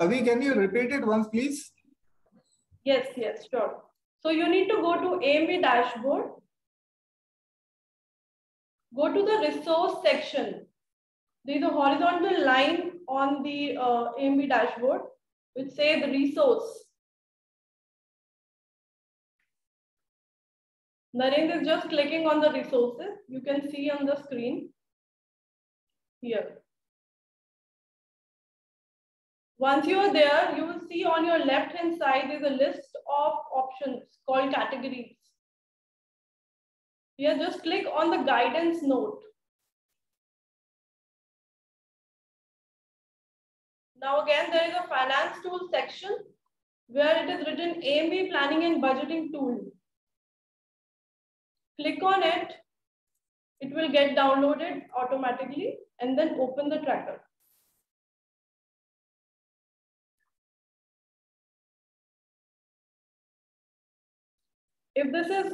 Avi, can you repeat it once, please? Yes, sure. So you need to go to AMB dashboard. Go to the resource section. There is a horizontal line on the AMB dashboard which says the resource. Narendra is just clicking on the resources. You can see on the screen here. Once you are there, you will see on your left hand side is a list of options called categories. Here, just click on the guidance note. Now again, there is a finance tool section where it is written AMB planning and budgeting tool. Click on it. It will get downloaded automatically and then open the tracker. If this is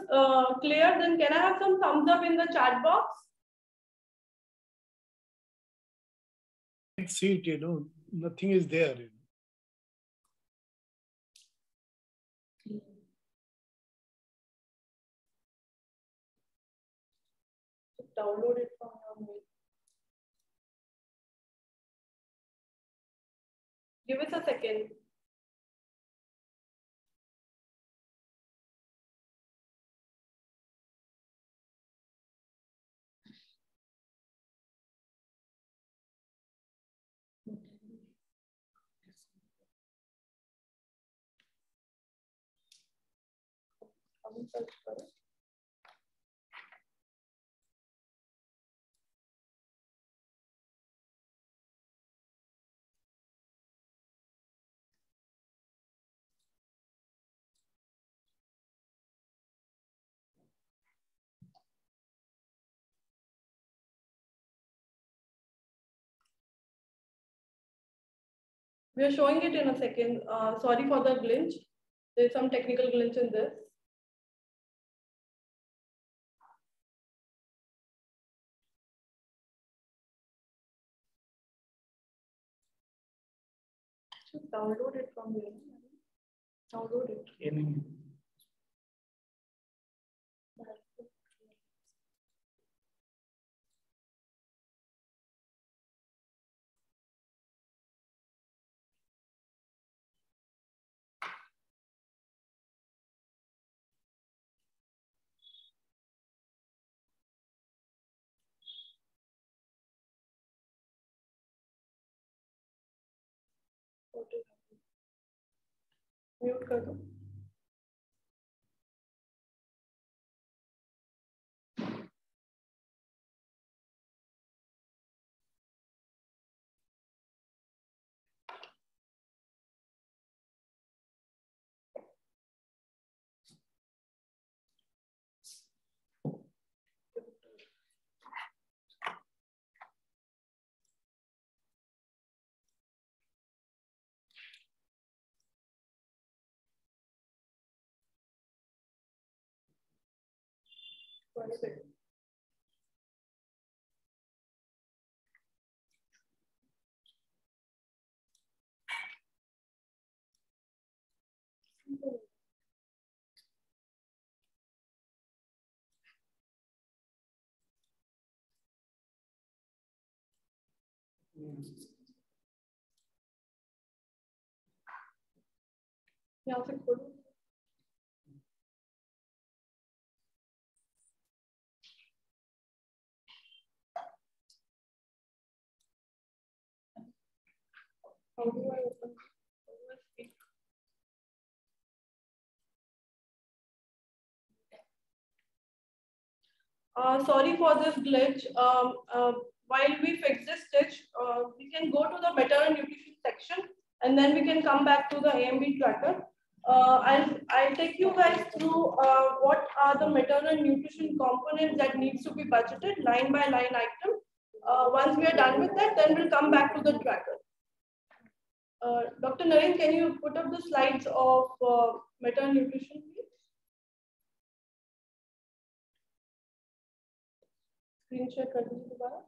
clear, then can I have some thumbs up in the chat box? See it, nothing is there. Download it from your mail. Give us a second. Search for it. We are showing it in a second. Sorry for the glitch. There's some technical glitch in this. Just download it from here. Download it. Mute कर दो। यहाँ से खोलो। How do I open? How do I speak? Sorry for this glitch. While we fix this glitch, we can go to the maternal nutrition section and then we can come back to the AMB tracker. I'll take you guys through what are the maternal nutrition components that needs to be budgeted line by line item. Once we are done with that, then we'll come back to the tracker. Dr. Naren, can you put up the slides of maternal nutrition, please? Screen share कर दीजिए दोबारा.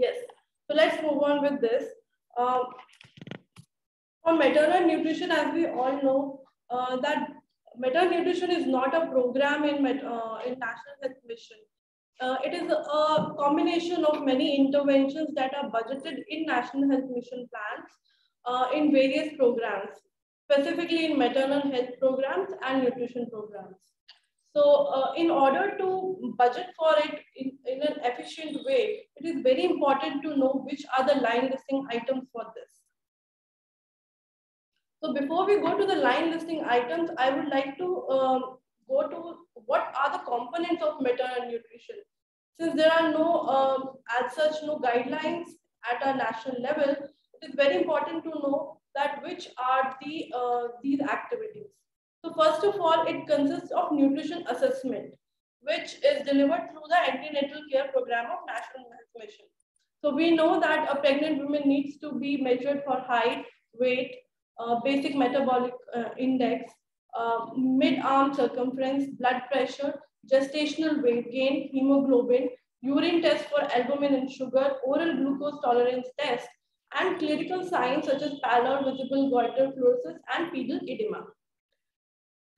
Yes, so let's move on with this. For maternal nutrition, as we all know, that maternal nutrition is not a program in National Health Mission. It is a combination of many interventions that are budgeted in National Health Mission plans in various programs, specifically in maternal health programs and nutrition programs. So in order to budget for it in an efficient way, it is very important to know which are the line listing items for this. So before we go to the line listing items, I would like to go to what are the components of maternal nutrition. Since there are no, as such, no guidelines at a national level, it is very important to know that which are these activities. So first of all, it consists of nutrition assessment, which is delivered through the antenatal care program of National Health Mission. So we know that a pregnant woman needs to be measured for height, weight, basic metabolic index, mid-arm circumference, blood pressure, gestational weight gain, hemoglobin, urine test for albumin and sugar, oral glucose tolerance test, and clinical signs such as pallor, visible goiter, fluorosis, and pedal edema.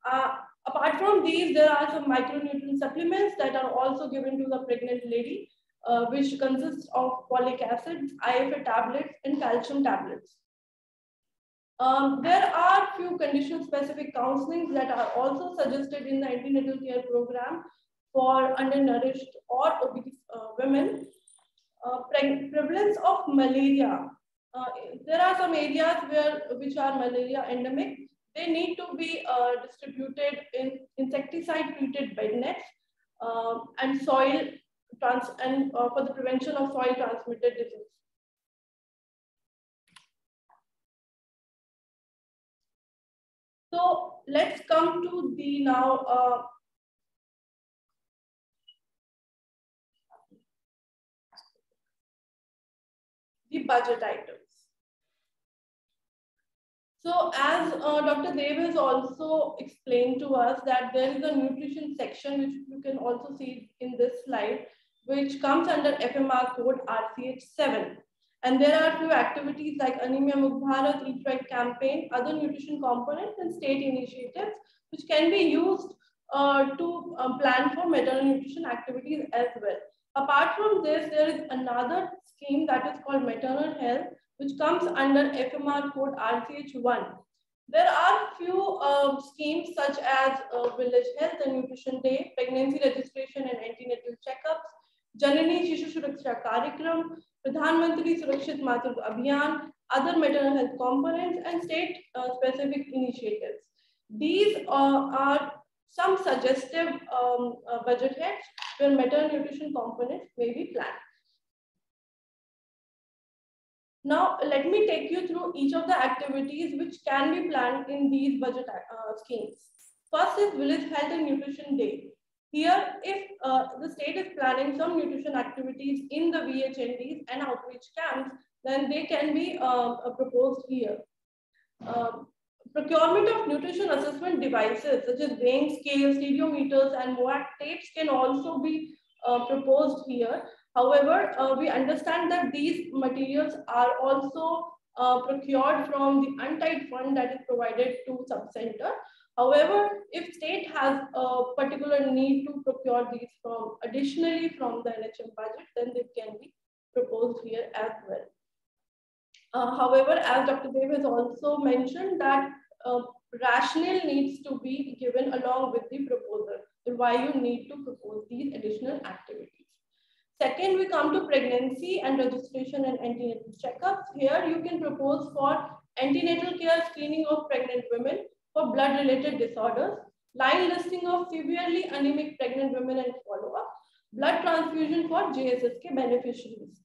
Apart from these, there are some micronutrient supplements that are also given to the pregnant lady, which consists of folic acid, IFA tablets, and calcium tablets. There are few condition-specific counselings that are also suggested in the antenatal care program for undernourished or obese women. Prevalence of malaria. There are some areas which are malaria endemic. They need to be distributed in insecticide-treated bed nets and soil for the prevention of soil-transmitted disease. So let's come to the now the budget items. So as Dr. Dev has also explained to us that there is a nutrition section, which you can also see in this slide, which comes under FMR code RCH7. And there are few activities like Anemia Mukt Bharat, Eat Right campaign, other nutrition components and state initiatives, which can be used to plan for maternal nutrition activities as well. Apart from this, there is another scheme that is called Maternal Health, which comes under FMR code RCH1. There are few schemes such as Village Health and Nutrition Day, Pregnancy Registration and Antenatal Checkups, Janani Shishu Suraksha Karikram, Pradhan Mantri Surakshit Matritva Abhiyan, other maternal health components and state specific initiatives. These are some suggestive budget heads where maternal nutrition components may be planned. Now, let me take you through each of the activities which can be planned in these budget schemes. First is Village Health and Nutrition Day. Here, if the state is planning some nutrition activities in the VHNDs and outreach camps, then they can be proposed here. Procurement of nutrition assessment devices such as weighing scales, stadiometers, and MOAC tapes can also be proposed here. However, we understand that these materials are also procured from the untied fund that is provided to subcenter. However, if state has a particular need to procure these from additionally from the NHM budget, then they can be proposed here as well. However, as Dr. Dev has also mentioned that rationale needs to be given along with the proposal, why you need to propose these additional activities. Second, we come to pregnancy and registration and antenatal checkups. Here you can propose for antenatal care screening of pregnant women for blood-related disorders, line listing of severely anemic pregnant women and follow-up, blood transfusion for JSSK beneficiaries.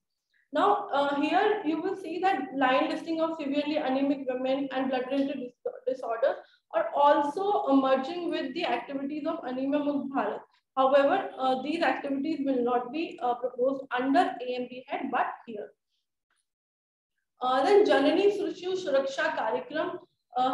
Now, here you will see that line listing of severely anemic women and blood-related disorders are also merging with the activities of Anemia Mukt Bharat. However, these activities will not be proposed under AMB head, but here. Then Janani Shishu Suraksha Karikram.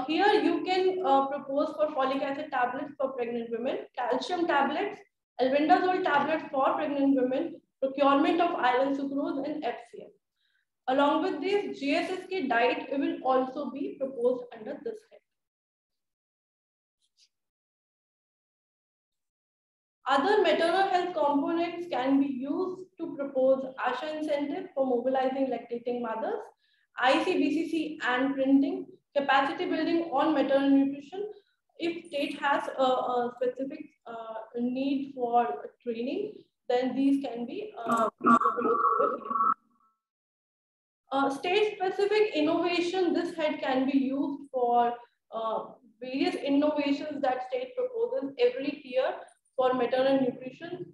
Here you can propose for folic acid tablets for pregnant women, calcium tablets, albendazole tablets for pregnant women, procurement of iron sucrose and FCM. Along with this, GSSK diet will also be proposed under this head. Other maternal health components can be used to propose ASHA incentive for mobilizing lactating mothers, ICBCC and printing, capacity building on maternal nutrition. If state has a specific need for training, then these can be proposed over here. State-specific innovation, this head can be used for various innovations that state proposes every year for maternal nutrition.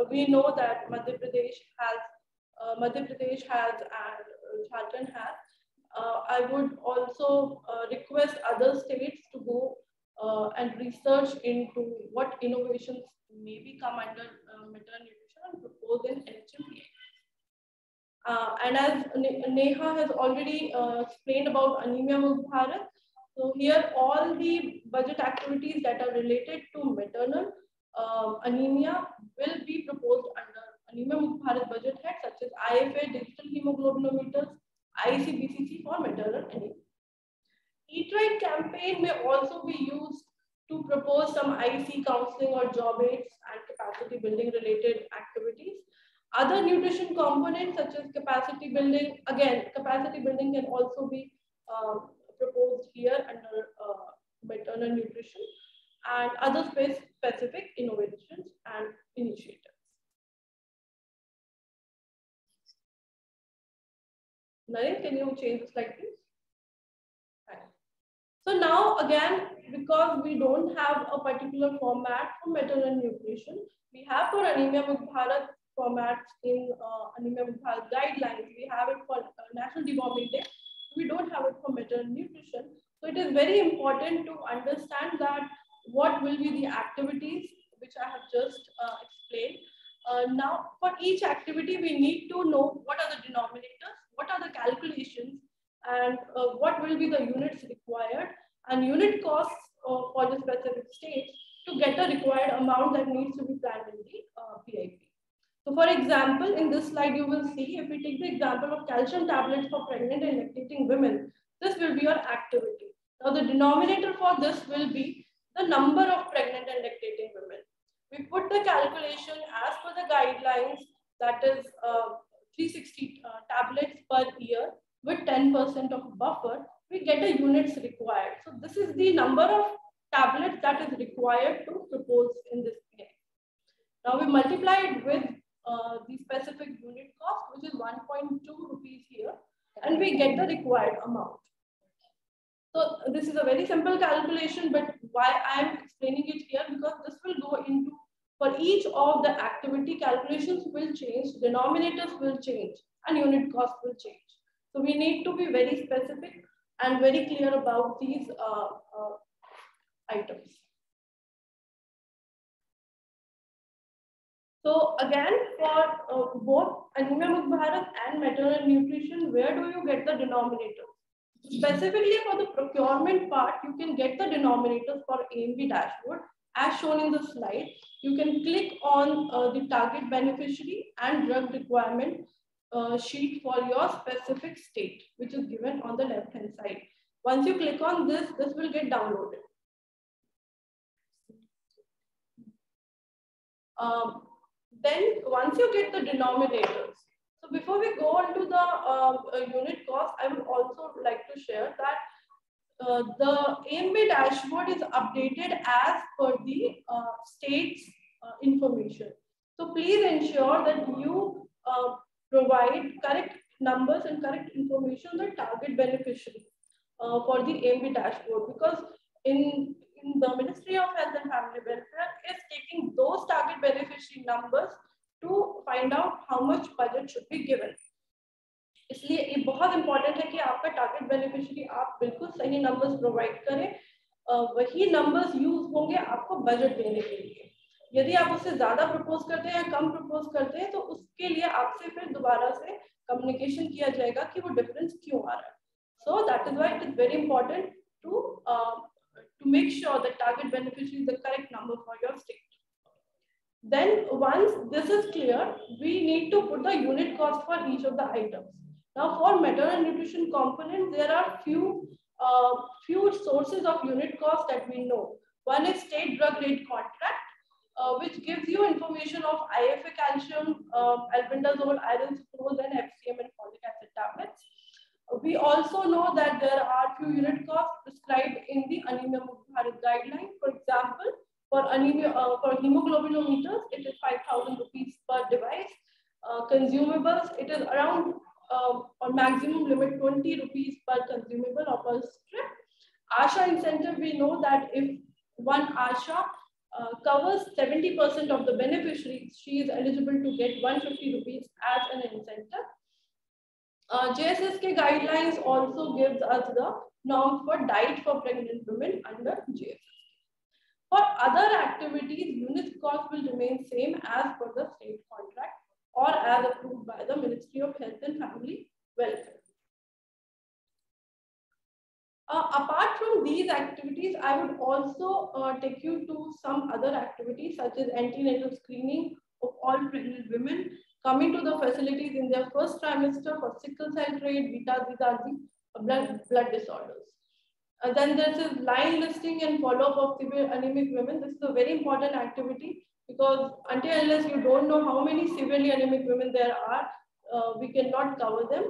We know that Madhya Pradesh has and Jharkhand has. I would also request other states to go and research into what innovations may be come under maternal nutrition and propose in NHMPA. And as Neha has already explained about Anemia Mukt Bharat, so here all the budget activities that are related to maternal anemia will be proposed under Anemia Mukt Bharat budget head, such as IFA, digital hemoglobinometers, ICBCC for maternal anemia. Eat Right campaign may also be used to propose some IC counseling or job aids and capacity building related activities. Other nutrition components such as capacity building, again, capacity building can also be proposed here under maternal nutrition and other specific innovations and initiatives. Naren, can you change the slide, please? Right. So now again, because we don't have a particular format for maternal nutrition, we have for Anemia Mukt Bharat formats in Anemia Mukt Bharat guidelines. We have it for National Deworming Day. We don't have it for maternal nutrition. So it is very important to understand that what will be the activities which I have just explained. Now, for each activity, we need to know what are the denominators, what are are the calculations and what will be the units required and unit costs for the specific state to get a required amount that needs to be planned in the PIP. So for example, in this slide, you will see, if we take the example of calcium tablets for pregnant and lactating women, this will be your activity. Now the denominator for this will be the number of pregnant and lactating women. We put the calculation as per the guidelines, that is 360 tablets per year with 10% of buffer, we get a units required. So this is the number of tablets that is required to propose in this PIP. Now we multiply it with the specific unit cost, which is 1.2 rupees here, and we get the required amount. So this is a very simple calculation, but why I am explaining it here, because this will go into, for each of the activity, calculations will change, denominators will change, and unit cost will change. So we need to be very specific and very clear about these items. So again, for both Anemia Mukt Bharat and maternal nutrition, where do you get the denominator? Specifically for the procurement part, you can get the denominators for AMB dashboard as shown in the slide. You can click on the target beneficiary and drug requirement sheet for your specific state, which is given on the left hand side. Once you click on this, this will get downloaded. Then once you get the denominators, so before we go on to the unit cost, I would also like to share that the AMB dashboard is updated as per the state's information. So please ensure that you provide correct numbers and correct information on the target beneficiary for the AMB dashboard, because in the Ministry of Health and Family Welfare is taking those target beneficiary numbers to find out how much budget should be given. इसलिए ये बहुत important है कि आपका target beneficiary आप बिल्कुल सही numbers provide करें, वही numbers use होंगे आपको budget देने के लिए. यदि आप उससे ज़्यादा propose करते हैं या कम propose करते हैं तो उसके लिए आपसे फिर दोबारा से communication किया जाएगा कि वो difference क्यों आ रहा है. So that is why it is very important to make sure the target beneficiary is the correct number for your state. Then once this is clear, we need to put the unit cost for each of the items. Now for maternal nutrition component, there are few sources of unit cost that we know. One is state drug rate contract, which gives you information of IFA calcium, albendazole, iron sucrose, and FCM and folic acid tablets. We also know that there are few unit costs prescribed in the Anemia Mukt Bharat guideline. For example, for anemia, for hemoglobinometers, it is 5,000 rupees per device. Consumables, it is around or maximum limit 20 rupees per consumable or per strip. ASHA incentive, we know that if one ASHA covers 70% of the beneficiaries, she is eligible to get 150 rupees as an incentive. JSSK guidelines also gives us the norms for diet for pregnant women under JSSK. For other activities, unit cost will remain same as per the state contract or as approved by the Ministry of Health and Family Welfare. Apart from these activities, I would also take you to some other activities such as antenatal screening of all pregnant women, coming to the facilities in their first trimester for sickle cell trait, beta, these are the blood disorders. Then there is line listing and follow-up of severe anemic women. This is a very important activity because until unless you don't know how many severely anemic women there are, we cannot cover them.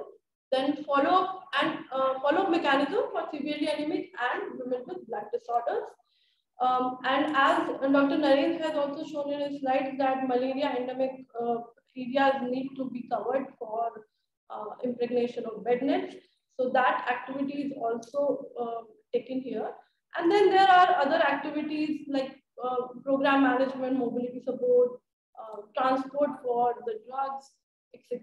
Then follow-up and follow-up mechanism for severely anemic and women with blood disorders. And as Dr. Narendra has also shown in his slides that malaria endemic areas need to be covered for impregnation of bed nets. So that activity is also taken here. And then there are other activities like program management, mobility support, transport for the drugs, etc.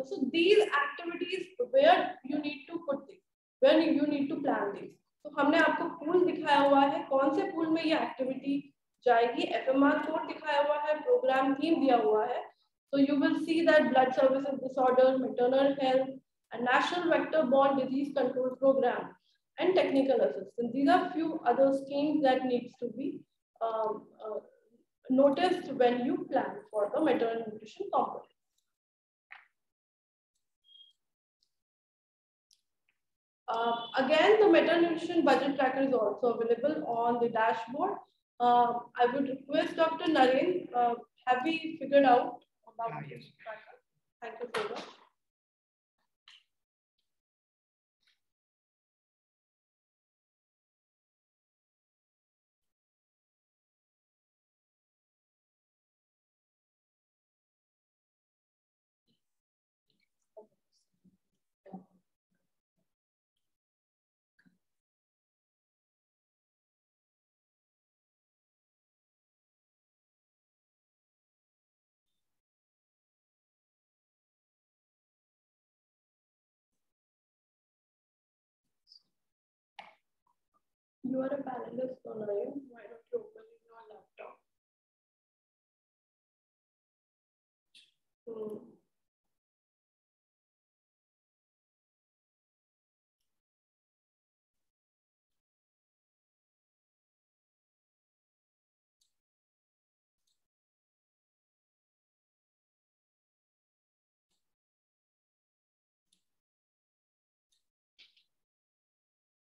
So these activities where you need to put these, where you need to plan these. तो हमने आपको pool दिखाया हुआ है, कौन से pool में ये एक्टिविटी जाएगी, FMR कोड दिखाया हुआ है, प्रोग्राम थीम दिया हुआ है. So you will see that blood services disorder, maternal health, a national vector-borne disease control program, and technical assistance. These are few other schemes that needs to be noticed when you plan for the maternal nutrition component. Again, the maternal nutrition budget tracker is also available on the dashboard. I would request Dr. Naren, have we figured out about this tracker? Thank you so much. You are a panelist, Naren. Why don't you open your laptop?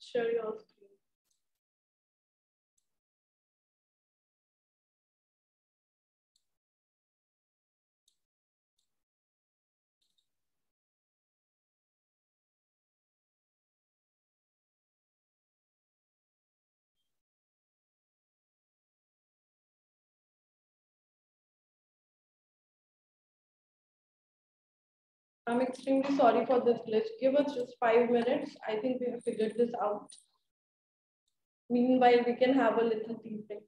Share your screen. I'm extremely sorry for this glitch. Give us just 5 minutes. I think we have figured this out. Meanwhile, we can have a little tea break.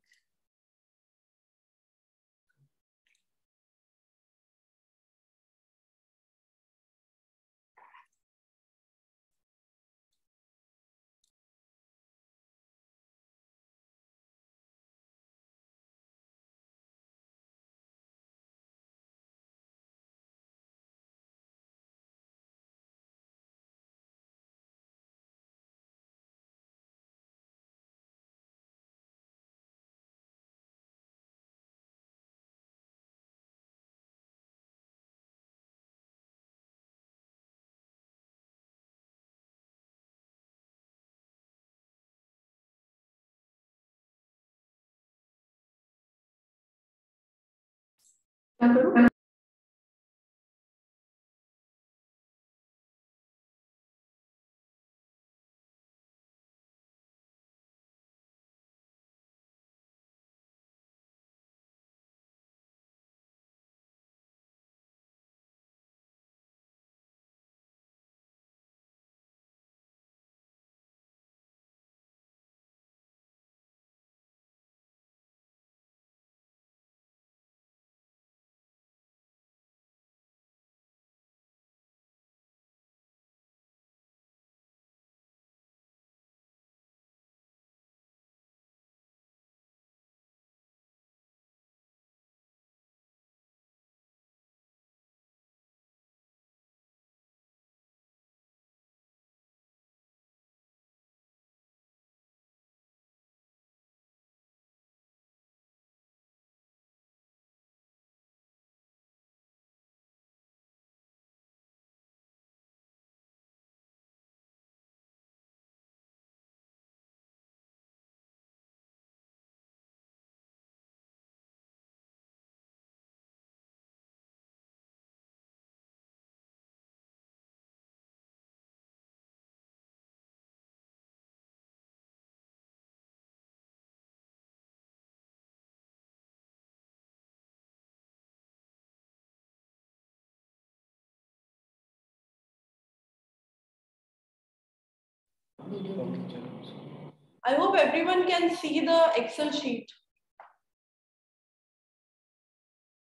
I hope everyone can see the Excel sheet.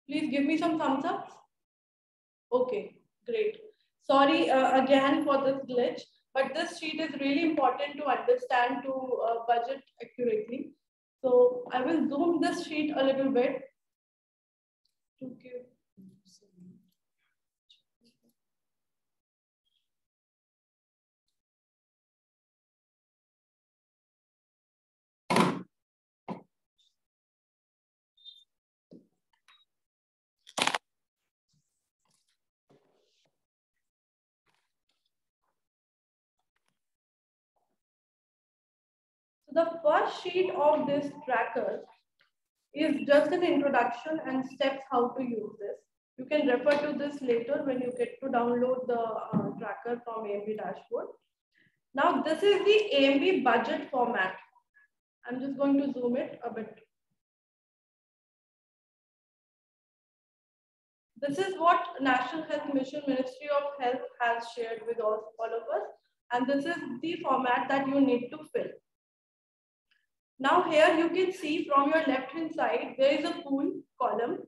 Please give me some thumbs up. Okay, great. Sorry again for this glitch, but this sheet is really important to understand to budget accurately. So I will zoom this sheet a little bit to give. The first sheet of this tracker is just an introduction and steps how to use this. You can refer to this later when you get to download the tracker from AMB dashboard. Now this is the AMB budget format. I'm just going to zoom it a bit. This is what National Health Mission Ministry of Health has shared with all of us, and this is the format that you need to fill. Now here you can see from your left hand side, there is a pool column,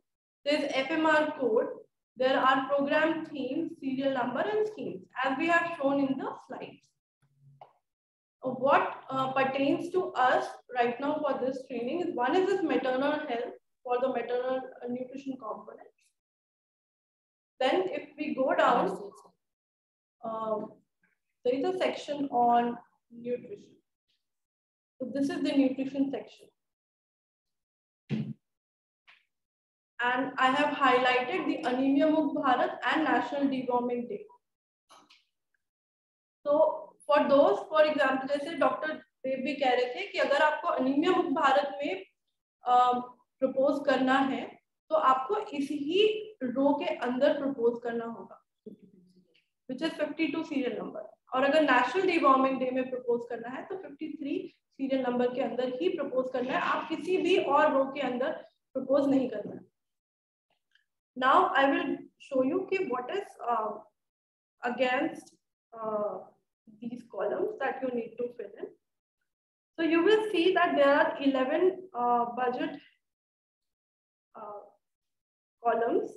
there is FMR code, there are program themes, serial number and schemes, as we have shown in the slides. What pertains to us right now for this training is, one is this maternal health for the maternal nutrition components. Then if we go down, there is a section on nutrition. So this is the nutrition section. And I have highlighted the Anemia Mukt Bharat and National Deworming Day. So for those, for example, जैसे doctor देव भी कह रहे थे कि अगर आपको anaemia मुक्त भारत में प्रपोज करना है तो आपको इसी ही रो के अंदर प्रपोज करना होगा, which is 52 सीरियल नंबर, और अगर नेशनल डिवॉर्मिंग डे में प्रपोज करना है तो 53 सीरियल नंबर के अंदर ही प्रपोज करना है, आप किसी भी और रो के अंदर प्रपोज नहीं करना है. Now I will show you कि what is against these columns that you need to fill in. So you will see that there are 11 budget columns.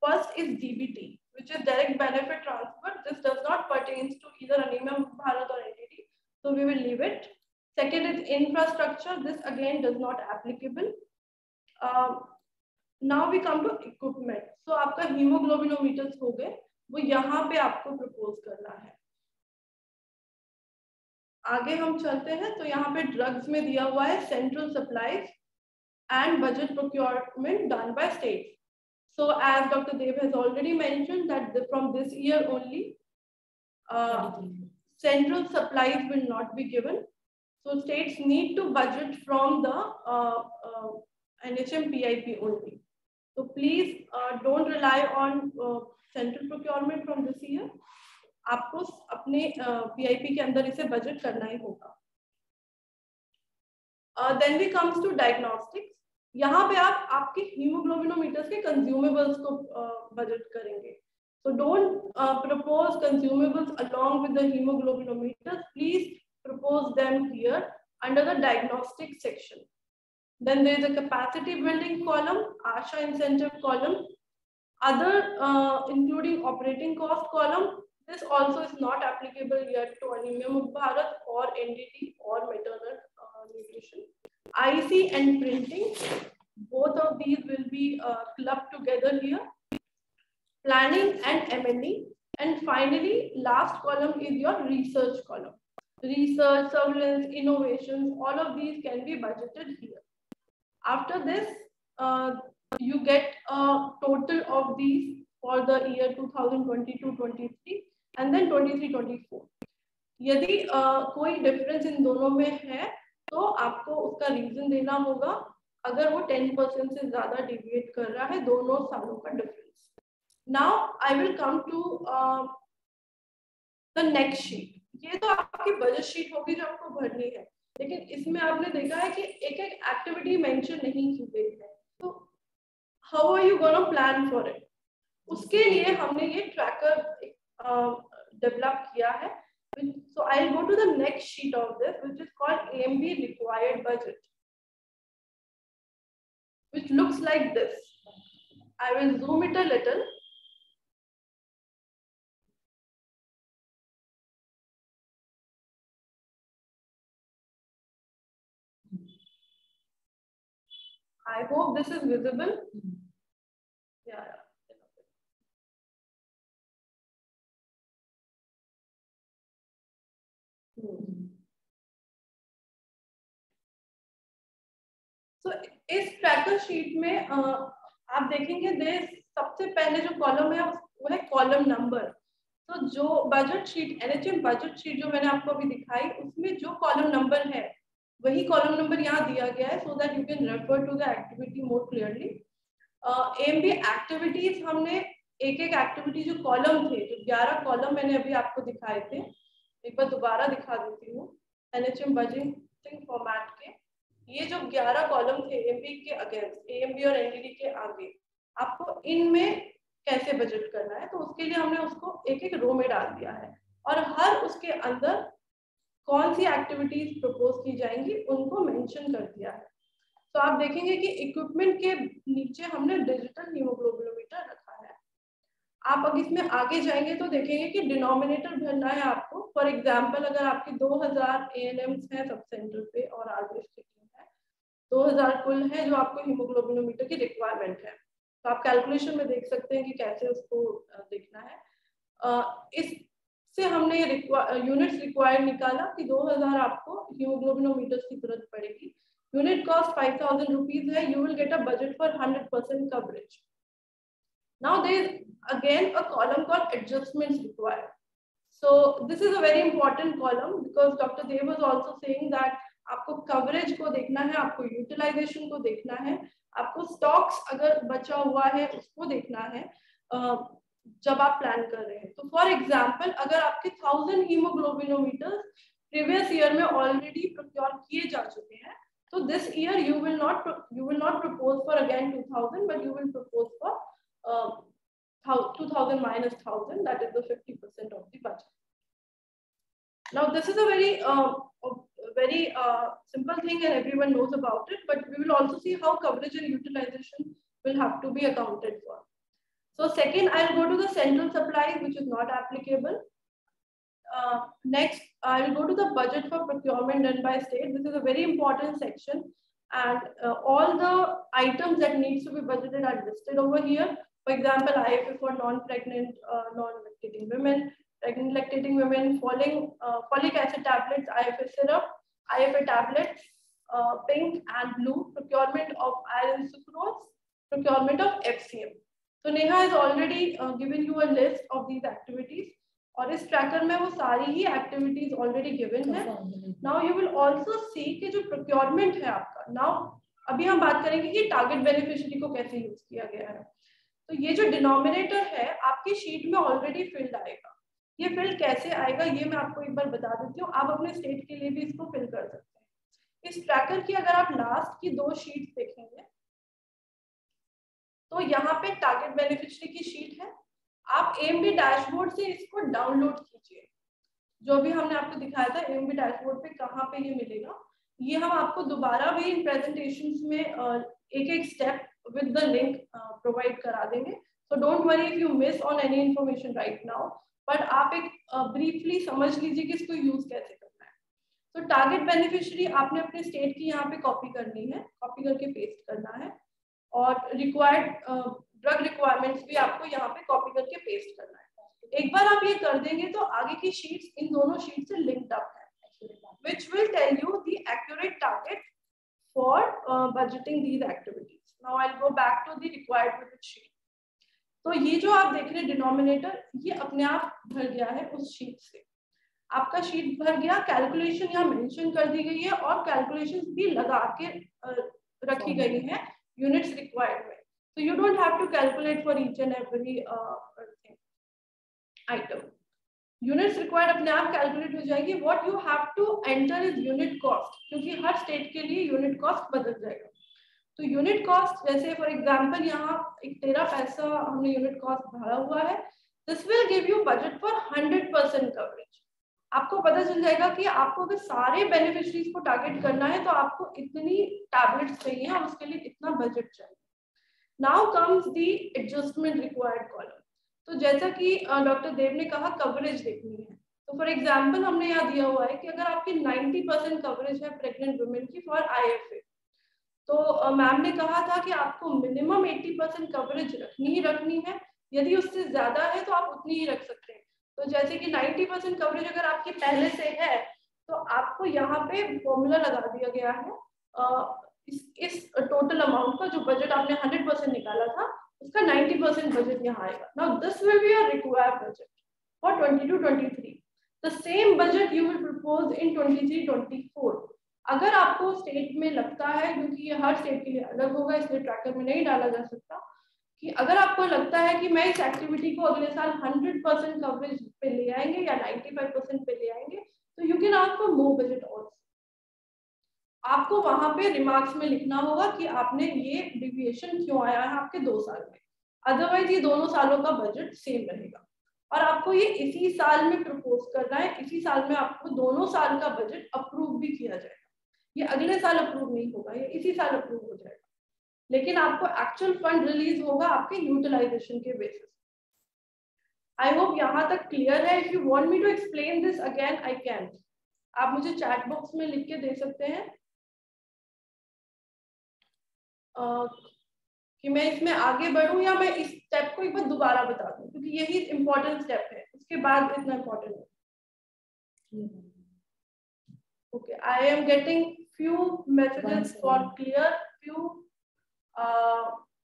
First is DBT, which is direct benefit transfer. This does not pertain to either Anemia Mukt Bharat or NTT, so we will leave it. Second is infrastructure. This again does not applicable. Now we come to equipment. So आपका hemoglobinometers हो गए, वो यहाँ पे आपको propose करना है. आगे हम चलते हैं तो यहाँ पे ड्रग्स में दिया हुआ है central supplies and budget procurement done by state. So as Dr. Dev has already mentioned that from this year only, central supplies will not be given. So states need to budget from the NHM PIP only. So please don't rely on central procurement from this year. आपको अपने PIP के अंदर इसे budget करना ही होगा. Then we comes to diagnostics. यहाँ पे आप आपके हीमोग्लोबिनोमीटर्स के कंज्यूमेबल्स को बजट करेंगे. So don't propose consumables along with the hemoglobinometers. Please propose them here under the diagnostic section. Then there is a capacity building column, ASHA incentive column, other including operating cost column. This also is not applicable yet to Anemia Mukt Bharat or NDT or maternal nutrition. IC and printing, both of these will be clubbed together here. Planning and M&E. And finally, last column is your research column. Research, surveillance, innovations, all of these can be budgeted here. After this, you get a total of these for the year 2022-23 and then 23-24. यदि कोई difference in दोनों में है तो आपको उसका reason देना होगा, अगर वो 10% से ज्यादा डिविएट कर रहा है दोनों सालों का difference. Now I will come to the next sheet. ये तो आपकी बजट शीट होगी जो आपको भरनी है, लेकिन इसमें आपने देखा है कि एक एक एक्टिविटी मेंशन नहीं की गई है. तो how are you gonna plan for it? उसके लिए हमने ये ट्रैकर डेवलप किया है. So I'll go to the next sheet of this, which is called AMB required budget, which looks like this. I will zoom it a little. I hope this is visible. Yeah. So इस tracker sheet में आप देखेंगे सबसे पहले जो column है वो है कॉलम नंबर. तो जो budget sheet NHM budget sheet जो मैंने आपको अभी दिखाई उसमें जो कॉलम नंबर है वही कॉलम नंबर यहाँ दिया गया है, so that you can refer to the activity more clearly. AMB activities, हमने एक एक एक्टिविटी जो कॉलम थे, जो 11 कॉलम मैंने अभी आपको दिखाए थे, एक बार दोबारा दिखा देती हूँ। NHM बजटिंग फॉर्मेट के ये जो 11 कॉलम थे AMB के अगेंस्ट, AMB और NDD के आगे, आपको इनमें कैसे बजट करना है, तो उसके लिए हमने उसको एक एक रो में डाल दिया है और हर उसके अंदर कौन सी एक्टिविटीज प्रपोज की जाएंगी उनको मेंशन कर दिया है। तो आप देखेंगे कि इक्विपमेंट के नीचे हमने डिजिटल हीमोग्लोबिनोमीटर रखा है। आप अगर इसमें आगे जाएंगे तो देखेंगे कि डिनोमिनेटर भरना है आपको। फॉर एग्जांपल अगर आपके 2000 ANMs हैं सब सेंटर पे और आरबीएस की टीम है, 2000 कुल है जो आपको हीमोग्लोबिनोमीटर की रिक्वायरमेंट है, तो आप कैलकुलेशन में देख सकते हैं कि कैसे उसको देखना है। इससे हमने यूनिट्स रिक्वायर्ड निकाला कि 2000 आपको हीमोग्लोबिनोमीटर्स की जरूरत पड़ेगी। यूनिट कॉस्ट 5000 रुपीज है। You will get a budget for 100% coverage. Now there is again a column called adjustments required. So this is a very important column because Dr. Dev was also saying that आपको coverage को देखना है, आपको utilisation को देखना है, आपको stocks अगर बचा हुआ है उसको देखना है जब आप प्लान कर रहे हैं। तो फॉर एग्जांपल अगर आपके 1000 हीमोग्लोबिनोमीटर्स प्रीवियस ईयर में ऑलरेडी प्रोक्योर किए जा चुके हैं, तो this year you will not propose for again 2000, but you will propose for 2000 minus 1000, that is the 50% of the budget. Now this is a very simple thing and everyone knows about it, but we will also see how coverage and utilization will have to be accounted for. So second, I'll go to the central supplies, which is not applicable. Next, I'll go to the budget for procurement done by state. This is a very important section, and all the items that needs to be budgeted are listed over here. For example, IFA for non-pregnant, non-lactating women, pregnant lactating women, folic acid tablets, IFA syrup, IFA tablets, pink and blue, procurement of iron sucrose, procurement of FCM. So Neha has already given you a list of these activities. और इस tracker में वो सारी ही activities already given है। Now you will also सी कि जो procurement है आपका, नाउ अभी हम बात करेंगे कि टारगेट बेनिफिशियरी को कैसे यूज किया गया है। तो ये जो डिनोमिनेटर है आपकी शीट में ऑलरेडी फिल्ड आएगा। ये फिल कैसे आएगा ये मैं आपको एक बार बता देती हूँ। आप अपने स्टेट के लिए भी इसको फिल कर सकते हैं। इस ट्रैकर की अगर आप लास्ट की 2 शीट्स देखेंगे तो यहाँ पे टारगेट बेनिफिशियरी की शीट है। आप AMB डैशबोर्ड से इसको डाउनलोड कीजिए। जो भी हमने आपको दिखाया था AMB डैशबोर्ड पे कहाँ पे ये मिलेगा, ये हम आपको दोबारा भी इन प्रेजेंटेशंस में एक एक step with the link provide करा देंगे। So don't worry if you miss on any information right now, but आप एक ब्रीफली समझ लीजिए कि इसको यूज कैसे करना है। तो टारगेट बेनिफिशियरी आपने अपने स्टेट की यहाँ पे कॉपी करनी है, कॉपी करके पेस्ट करना है, और रिक्वायर्ड ड्रग रिक्वायरमेंट्स भी आपको यहाँ पे कॉपी करके पेस्ट करना है। एक बार आप ये कर देंगे तो आगे की शीट्स इन दोनों शीट से लिंक्ड अप है, which will tell you the accurate target for budgeting these activities. Now I'll go back to the required budget sheet. तो ये जो आप देख रहे हैं डिनोमिनेटर, ये अपने आप भर गया है उस शीट से। आपका शीट भर गया, कैलकुलेशन यहाँ मेंशन कर दी गई है और कैलकुलेशंस भी लगा के रखी गई हैं यूनिट्स रिक्वायर्ड में। So you don't have to calculate for each and every item. Units required अपने आप कैलकुलेट हो जाएगी। What you have to enter is unit cost, क्योंकि हर स्टेट के लिए यूनिट कॉस्ट बदल जाएगा। तो यूनिट कॉस्ट जैसे फॉर एग्जांपल यहाँ 13 पैसा हमने यूनिट कॉस्ट भरा हुआ है। This will give you budget for 100% coverage. आपको पता चल जाएगा कि आपको अगर सारे बेनिफिशरीज को टारगेट करना है तो आपको इतनी टैबलेट्स चाहिए और उसके लिए इतना बजट चाहिए। Now comes the adjustment required column. तो जैसा कि डॉक्टर देव ने कहा कवरेज देखनी है, तो फॉर एग्जांपल हमने यहाँ दिया हुआ है कि अगर आपकी 90% कवरेज है प्रेग्नेंट वुमेन की फॉर IFA, तो मैम ने कहा था कि आपको मिनिमम 80% कवरेज रखनी है। यदि उससे ज्यादा है तो आप उतनी ही रख सकते हैं। तो जैसे कि 90% कवरेज अगर आपकी पहले से है तो आपको यहाँ पे फॉर्मूला लगा दिया गया है। इस टोटल अमाउंट का जो बजट आपने 100% निकाला था उसका 90% बजट यहाँ आएगा। Now this will be a required budget for 22-23। The same budget you will propose in 23-24। अगर आपको स्टेट में लगता है, क्योंकि ये हर स्टेट के लिए अलग होगा इसलिए ट्रैकर में नहीं डाला जा सकता, कि अगर आपको लगता है कि मैं इस एक्टिविटी को अगले साल 100% कवरेज पे ले आएंगे या 95% पे ले आएंगे, तो you can ask for more budget also. आपको वहां पे रिमार्क्स में लिखना होगा कि आपने ये डिविएशन क्यों आया है आपके 2 साल में, अदरवाइज ये दोनों सालों का बजट सेम रहेगा। और आपको ये इसी साल में प्रपोज करना है, इसी साल में आपको दोनों साल का बजट अप्रूव भी किया जाएगा। ये अगले साल अप्रूव नहीं होगा, ये इसी साल अप्रूव हो जाएगा, लेकिन आपको एक्चुअल फंड रिलीज होगा आपके यूटिलाइजेशन के बेसिस। आई होप यहाँ तक क्लियर है। If you want me to explain this again I can, आप मुझे चैट बॉक्स में लिख के दे सकते हैं कि मैं इसमें आगे बढ़ूं या मैं इस स्टेप को एक बार दोबारा बता दूं, क्योंकि यही इंपॉर्टेंट स्टेप है, उसके बाद इतना इंपॉर्टेंट है। Okay, I am getting few messages for clear, few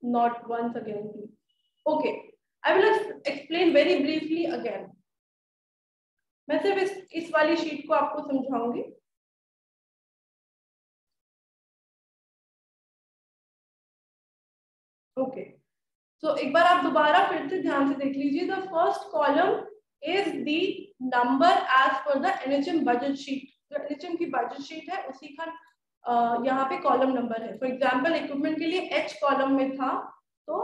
not once again please. Okay, I will explain very briefly again. मैं सिर्फ इस वाली शीट को आपको समझाऊंगी। ओके, तो एक बार आप दोबारा फिर से ध्यान से देख लीजिए। The first column is the number as per the NHM budget sheet. जो एनएचएम की बजट शीट है उसी का यहाँ पे कॉलम नंबर है। फॉर एग्जांपल इक्विपमेंट के लिए एच कॉलम में था तो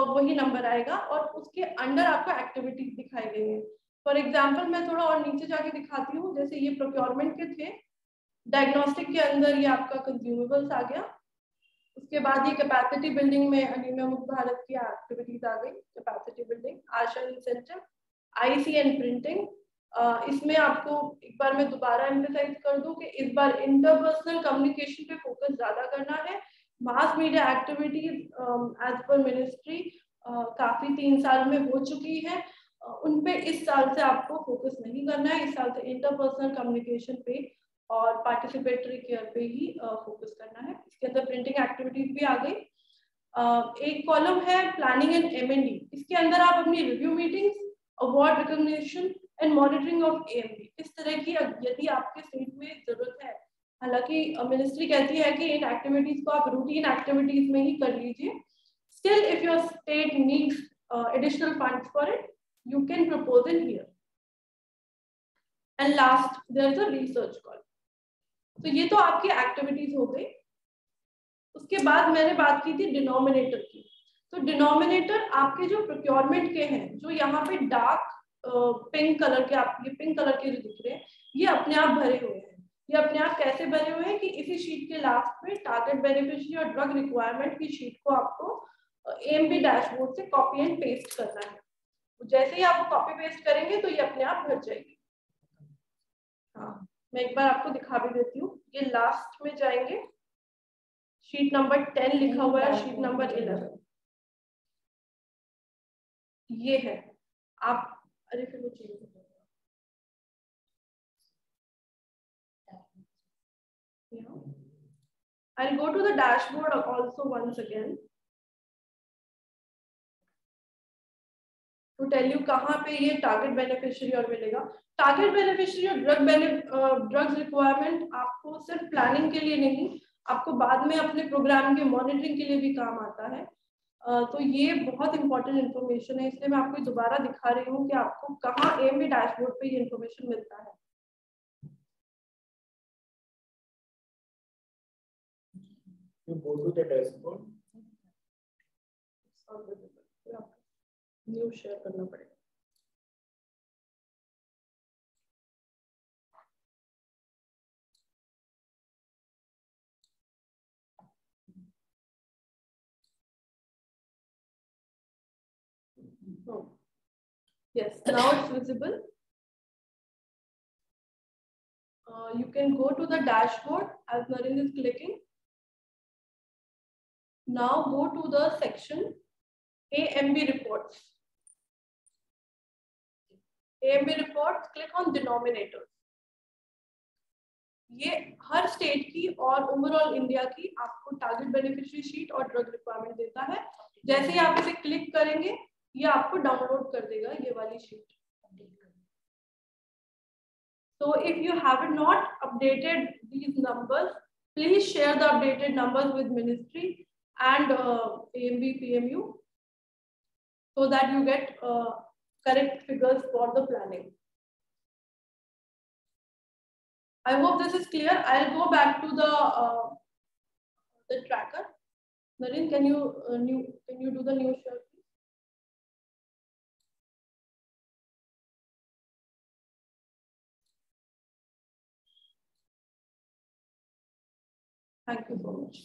वही नंबर आएगा और उसके अंडर आपको एक्टिविटीज दिखाई गई है। फॉर एग्जांपल मैं थोड़ा और नीचे जाके दिखाती हूँ, जैसे ये प्रोक्योरमेंट के थे, डायग्नोस्टिक के अंदर ये आपका कंज्यूमेबल्स आ गया, उसके बाद ये कैपेसिटी बिल्डिंग में एनीमिया मुक्त भारत की एक्टिविटीज आ गई, capacity building, Asha incentive, IC and printing. इसमें आपको एक बार मैं दोबारा एम्फेसाइज कर दूं कि इस बार इंटरपर्सनल कम्युनिकेशन पे फोकस ज्यादा करना है। Mass media activities as per ministry काफी 3 साल में हो चुकी है, उन पे इस साल से आपको फोकस नहीं करना है। इस साल से इंटरपर्सनल कम्युनिकेशन पे और पार्टिसिपेटरी केयर पे ही फोकस करना है। इसके अंदर प्रिंटिंग एक्टिविटीज भी आ गई। एक कॉलम है प्लानिंग एंड एमएनडी, इसके अंदर आप अपनी review meetings, award recognition and monitoring of AMB, इस तरह की यदि आपके स्टेट में जरूरत है, हालांकि मिनिस्ट्री कहती है कि इन एक्टिविटीज को आप रूटीन एक्टिविटीज में ही कर लीजिए, still if your state needs additional funds for it you can propose in here. And last there is a research call. तो ये तो आपकी एक्टिविटीज हो गई। उसके बाद मैंने बात की थी डिनोमिनेटर की। तो डिनोमिनेटर आपके जो प्रोक्योरमेंट के हैं, जो यहाँ पे डार्क पिंक कलर के, आप ये पिंक कलर के जो दिख रहे हैं, ये अपने आप भरे हुए हैं। ये अपने आप कैसे भरे हुए हैं कि इसी शीट के लास्ट में टारगेट बेनिफिशियरी और ड्रग रिक्वायरमेंट की शीट को आपको एएमबी डैशबोर्ड से कॉपी एंड पेस्ट करना है। जैसे ही आप कॉपी पेस्ट करेंगे तो ये अपने आप भर जाएगी। हाँ, मैं एक बार आपको दिखा भी देती हूँ। ये लास्ट में जाएंगे, शीट नंबर 10 लिखा हुआ है, शीट नंबर 11 ये है। आप अरे फिर वो change I'll go to the dashboard also once again to tell you कहाँ पे ये टारगेट बेनिफिशियरी और मिलेगा। टारगेट बेनिफिशियरी और ड्रग्स रिक्वायरमेंट आपको सिर्फ प्लानिंग के लिए नहीं, आपको बाद में अपने प्रोग्राम के मॉनिटरिंग के लिए भी काम आता है। तो ये बहुत इंपॉर्टेंट इन्फॉर्मेशन है, इसलिए मैं आपको दोबारा दिखा रही हूँ कि आपको कहाँ एएमबी डैशबोर्ड पे ये इन्फॉर्मेशन मिलता है। You go to the dashboard. New share करना पड़ेगा। Oh. Yes, now it's visible. You can go to the dashboard as Naren is clicking. Now go to the section AMB reports. AMB reports, click on denominators. ये हर state की और overall India की आपको target beneficiary sheet और drug requirement देता है। जैसे ही आप इसे क्लिक करेंगे ये आपको डाउनलोड कर देगा ये वाली sheet. So if you have not updated these numbers, please share the updated numbers with Ministry and AMB PMU so that you get correct figures for the planning. I hope this is clear. I'll go back to the tracker. Naren, can you do the new share, please? Thank you so much.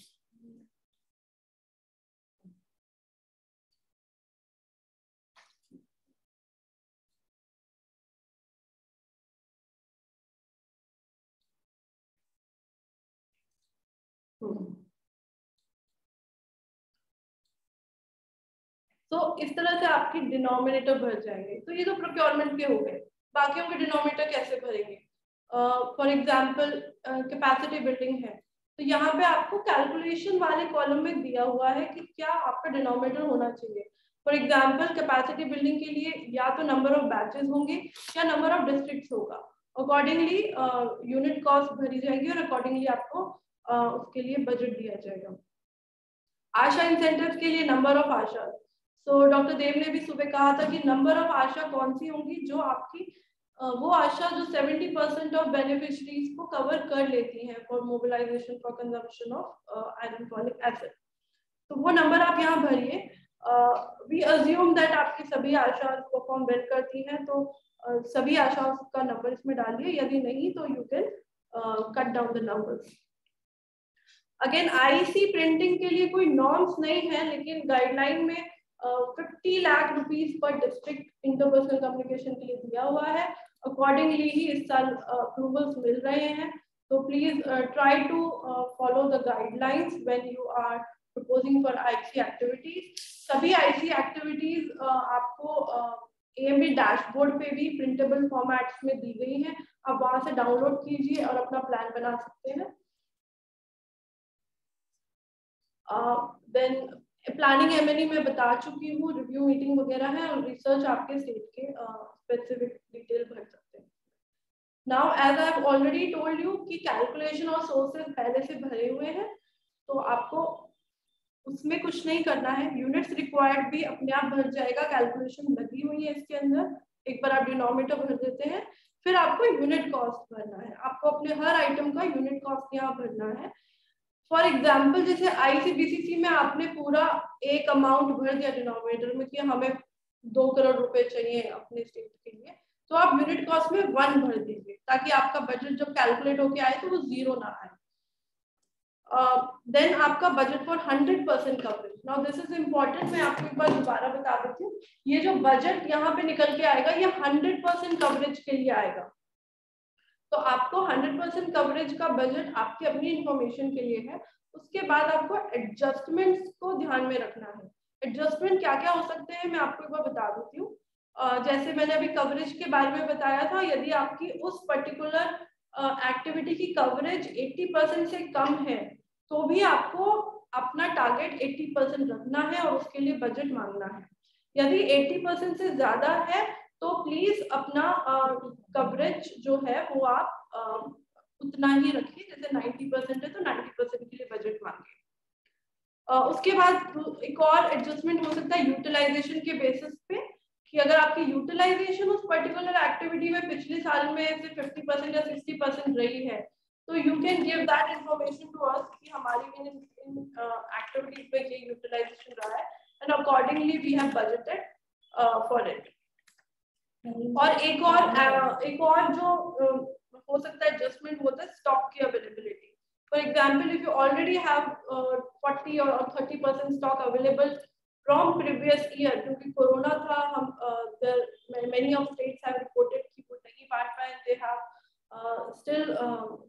तो इस तरह से आपकी denominator भर जाएंगे। तो ये तो प्रोक्योरमेंट के हो गए, बाकियों के डिनोमिनेटर कैसे भरेंगे? फॉर एग्जांपल कैपेसिटी बिल्डिंग है, तो यहाँ पे आपको कैलकुलेशन वाले कॉलम में दिया हुआ है कि क्या आपका डिनोमिनेटर होना चाहिए। फॉर एग्जांपल कैपेसिटी बिल्डिंग के लिए या तो नंबर ऑफ बैचेस होंगे या नंबर ऑफ डिस्ट्रिक्ट्स होगा। अकॉर्डिंगली यूनिट कॉस्ट भरी जाएगी और अकॉर्डिंगली आपको उसके लिए बजट दिया जाएगा। आशा इंसेंटिव के लिए नंबर ऑफ आशा, तो डॉक्टर देव ने भी सुबह कहा था कि नंबर ऑफ आशा कौन सी होंगी, जो आपकी वो आशा जो 70% ऑफ बेनिफिशरीज को कवर कर लेती हैं for mobilisation for consumption of iron folic acid. तो वो नंबर आप यहाँ भरिए। वी अज्यूम दैट आपकी सभी आशा परफॉर्म वेल करती हैं, तो सभी आशा का नंबर इसमें डालिए, यदि नहीं तो you can cut down the numbers. Again IC printing के लिए कोई नॉर्म्स नहीं है, लेकिन गाइडलाइन में 50 लाख रुपीस पर डिस्ट्रिक्ट इंटरपर्सनल कम्युनिकेशन के लिए दिया हुआ है। अकॉर्डिंगली ही इस साल अप्रूवल्स मिल रहे हैं, तो please try to follow the guidelines when you are proposing for IC activities. सभी आईसी एक्टिविटीज आपको AMB डैशबोर्ड पे भी प्रिंटेबल फॉर्मेट्स में दी गई हैं, आप वहां से डाउनलोड कीजिए और अपना प्लान बना सकते हैं। देन प्लानिंग एमएनई में बता चुकी हूँ, रिव्यू मीटिंग वगैरह है और रिसर्च आपके स्टेट के स्पेसिफिक डिटेल भर सकते हैं। Now as I have already told you कि कैलकुलेशन और सोर्सेज पहले से भरे हुए हैं, तो आपको उसमें कुछ नहीं करना है। यूनिट्स रिक्वायर्ड भी अपने आप भर जाएगा, कैलकुलेशन लगी हुई है इसके अंदर। एक बार आप डिनोमिनेटर भर देते हैं, फिर आपको यूनिट कॉस्ट भरना है। आपको अपने हर आइटम का यूनिट कॉस्ट यहाँ भरना है। फॉर एग्जाम्पल जैसे ICBCC में आपने पूरा एक अमाउंट भर दिया डिनोमिनेटर में कि हमें 2 करोड़ रुपए चाहिए अपने स्टेट के लिए, तो आप यूनिट कॉस्ट में 1 भर दीजिए ताकि आपका बजट जब कैलकुलेट होके आए तो वो 0 ना आए। देन आपका budget for 100% coverage. Now this is important, मैं आपको एक बार दोबारा बता देती हूँ। ये जो बजट यहाँ पे निकल के आएगा ये 100% कवरेज के लिए आएगा। तो आपको 100% कवरेज का बजट आपकी अपनी इंफॉर्मेशन के लिए है। उसके बाद आपको एडजस्टमेंट्स को ध्यान में रखना है। एडजस्टमेंट क्या क्या हो सकते हैं मैं आपको एक बार बता देती हूँ। जैसे मैंने अभी कवरेज के बारे में बताया था, यदि आपकी उस पर्टिकुलर एक्टिविटी की कवरेज 80% से कम है तो भी आपको अपना टारगेट 80% रखना है और उसके लिए बजट मांगना है। यदि 80% से ज्यादा है तो प्लीज अपना कवरेज जो है वो आप उतना ही रखिए। जैसे 90% है तो 90% के लिए बजट मांगे। उसके बाद एक और एडजस्टमेंट हो सकता है यूटिलाइजेशन के बेसिस पे, कि अगर आपकी यूटिलाइजेशन उस पर्टिकुलर एक्टिविटी में पिछले साल में से 50% या 60% रही है तो you can give that information to us कि हमारी इन एक्टिविटीज पे ये यूटिलाइजेशन रहा है and accordingly we have budgeted for it. और एक और जो हो सकता है एडजस्टमेंट होता है स्टॉक की availability. For example if you already have 40 और 30% stock available from previous year, क्योंकि कोरोना था, हम many of states have reported कि वो नहीं बांट पाए, they have still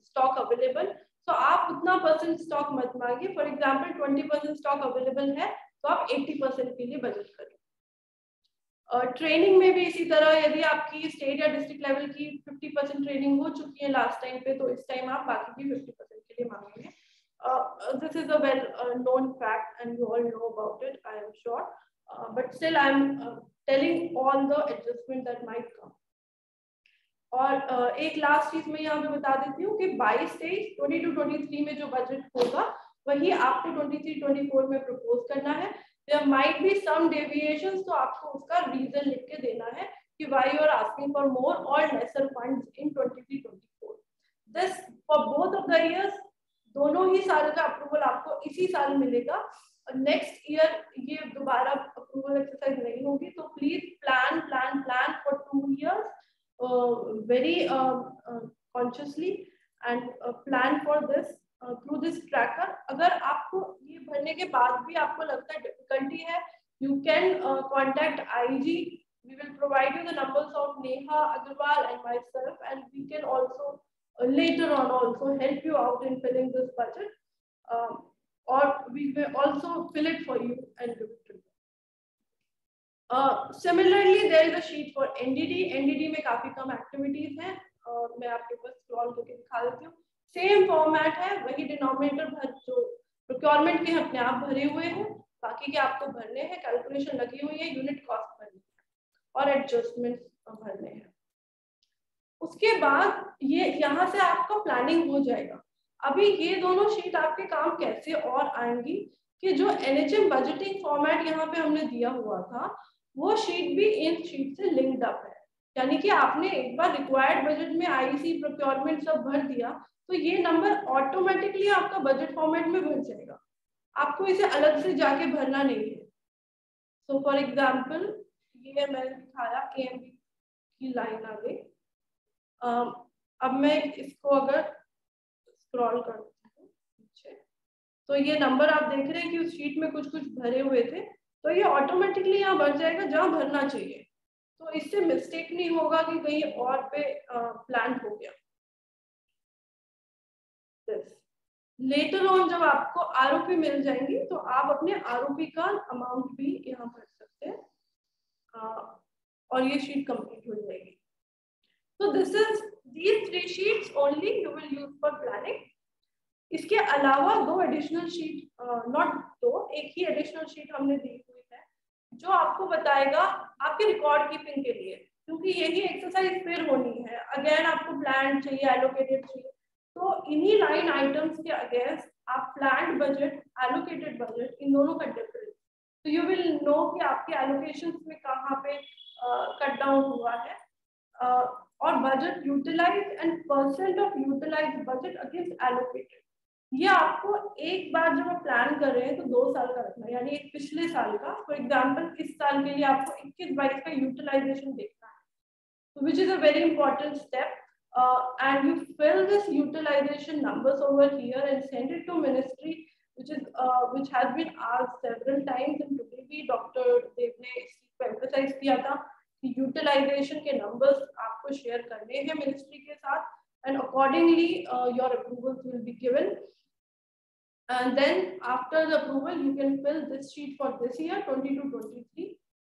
stock available, तो आप उतना परसेंट स्टॉक मत मांगिए। फॉर एग्जांपल 20% स्टॉक अवेलेबल है तो आप 80% के लिए बजट करें। ट्रेनिंग में भी इसी तरह, यदि आपकी स्टेट या डिस्ट्रिक्ट लेवल की 50% ट्रेनिंग हो चुकी है लास्ट टाइम पे, तो इस टाइम आप बाकी की 50% के लिए मांगेंगे। This is a well known fact and you all know about it, I am sure, but still I am telling all the adjustment that might come. और एक लास्ट चीज मैं यहाँ पे बता देती हूँ कि 22-23, 22-23 में जो बजट होगा वही आपको 23-24 में प्रपोज करना है। There might be some deviations, तो आपको उसका रीजन लिख के देना है कि why you are asking for more और lesser funds in 23-24। This for both of the years, दोनों ही साल का अप्रूवल आपको इसी साल मिलेगा। नेक्स्ट ईयर ये दोबारा अप्रूवल एक्सरसाइज नहीं होगी, तो please plan plan plan for 2 years very consciously and plan for this through this tracker. अगर आपको ये भरने के बाद भी आपको लगता है डिफिकल्टी है, you can contact IG. We will provide you the numbers of Neha Agarwal and myself, and we can also later on also help you out in filling this budget, or we will also fill it for you and give it to you. Similarly, there is a sheet for NDD. NDD में काफी कम activities हैं, मैं आपके पास scroll करके दिखा देती हूँ। Same format है, वही डिनोमिनेटर भर जो प्रोक्योरमेंट के अपने आप भरे हुए हैं, बाकी के आपको भरने हैं, कैलकुलेशन लगी हुई है, यूनिट कॉस्ट भरनी है और एडजस्टमेंट भरने हैं। उसके बाद ये यहाँ से आपका प्लानिंग हो जाएगा। अभी ये दोनों शीट आपके काम कैसे और आएंगी कि जो NHM बजटिंग फॉर्मेट यहाँ पे हमने दिया हुआ था, वो शीट भी इन शीट से लिंक्ड अप है। यानी कि आपने एक बार रिक्वायर्ड बजट में IC प्रोक्योरमेंट सब भर दिया, तो ये नंबर ऑटोमेटिकली आपका बजट फॉर्मेट में भर जाएगा, आपको इसे अलग से जाके भरना नहीं है। सो फॉर एग्जाम्पल ये मैंने दिखाया AMB की लाइन आ गई। अब मैं इसको अगर स्क्रॉल करती हूँ नीचे, तो ये नंबर आप देख रहे हैं कि उस शीट में कुछ कुछ भरे हुए थे, तो ये ऑटोमेटिकली यहाँ भर जाएगा जहाँ भरना चाहिए, तो इससे मिस्टेक नहीं होगा कि कहीं और पे प्लान हो गया। लेटर ऑन जब आपको आरओपी मिल जाएंगी तो आप अपने आरओपी का अमाउंट भी यहाँ भर सकते हैं, और ये शीट कंप्लीट हो जाएगी। So this is these 3 sheets only you will use for planning. इसके अलावा 2 एडिशनल शीट, नॉट 2, एक ही एडिशनल शीट हमने दी हुई है जो आपको बताएगा आपके रिकॉर्ड कीपिंग के लिए, क्योंकि यही एक्सरसाइज फिर होनी है। अगेन आपको प्लान चाहिए, एलोकेटेड चाहिए, तो इन्हीं लाइन आइटम्स के अगेंस्ट आप प्लान्ड बजट, एलोकेटेड बजट, इन दोनों का डिफरेंस, तो यू विल नो कि आपके एलोकेशंस में कहाँ पे कट डाउन हुआ है, और budget utilise and percent of utilise budget against allocated. ये आपको एक बार जब आप प्लान कर रहे हैं तो 2 साल का रखना है, यानी एक पिछले साल का, फॉर एग्जांपल इस साल के लिए आपको 21-22 का यूटिलाइजेशन देखना है, so which is a very important step, and you fill this utilization numbers over here and send it to ministry, which has been asked several times, and today भी doctor देव ने इस चीज को एम्फसाइज किया था कि यूटिलाइजेशन के numbers आपको शेयर करने हैं मिनिस्ट्री के साथ, and accordingly your approvals will be given, and then after the approval you can fill this sheet for this year 22-23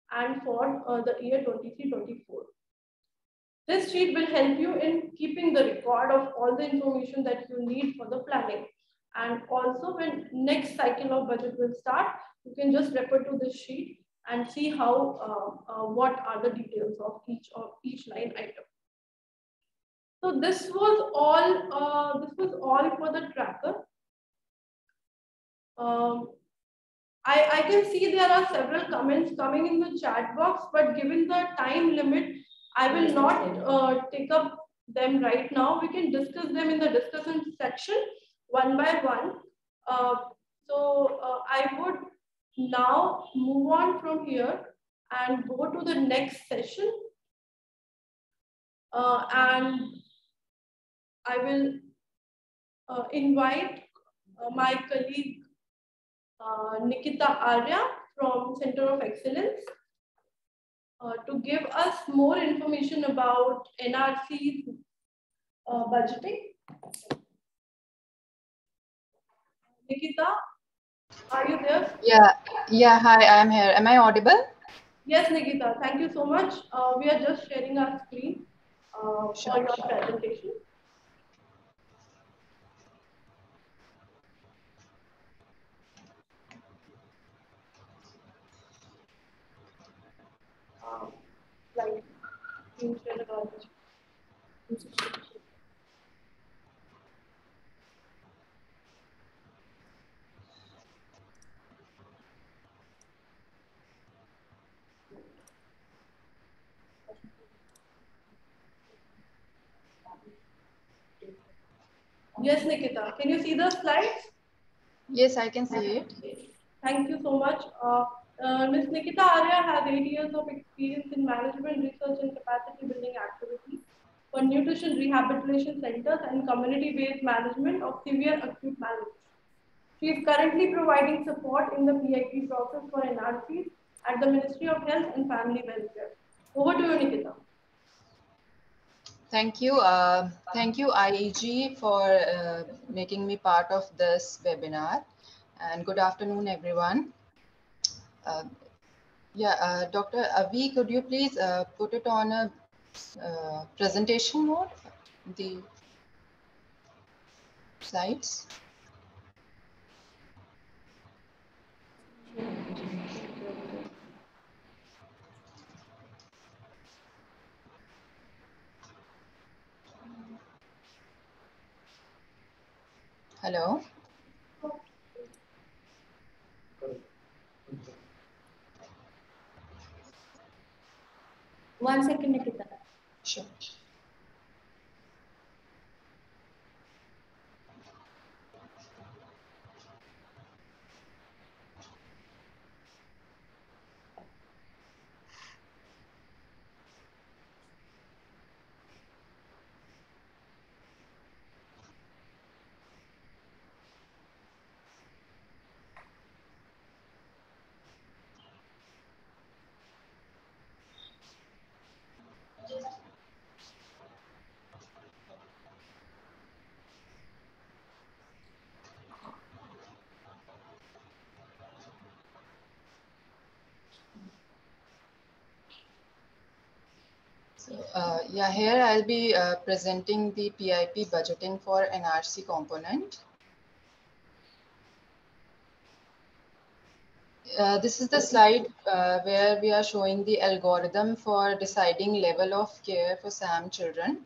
and for the year 23-24. This sheet will help you in keeping the record of all the information that you need for the planning, and also when next cycle of budget will start, you can just refer to this sheet and see how what are the details of each line item. So this was all for the tracker. I can see there are several comments coming in the chat box, but given the time limit, I will not take up them right now. We can discuss them in the discussion section one by one. I would now move on from here and go to the next session. And I will invite my colleague Nikita Arya from Center of Excellence to give us more information about NRC budgeting. Nikita, are you there? Yeah, hi, I'm here. Am I audible? Yes, Nikita, thank you so much. We are just sharing our screen for your presentation. Like, screen share about it. Yes, Nikita. Can you see the slides? Yes, I can see it. Thank you so much. Ms. Nikita Arya has 8 years of experience in management, research, and capacity building activities for nutrition rehabilitation centers and community-based management of severe acute malnutrition. She is currently providing support in the PIP process for NRCs at the Ministry of Health and Family Welfare. Over to you, Nikita. Thank you. Thank you, IEG, for making me part of this webinar. And good afternoon, everyone. Dr. Avi, could you please put it on a presentation mode, the slides? Hello? One second, Nikita. Sure. Here I'll be presenting the PIP budgeting for NRC component. This is the slide where we are showing the algorithm for deciding level of care for SAM children.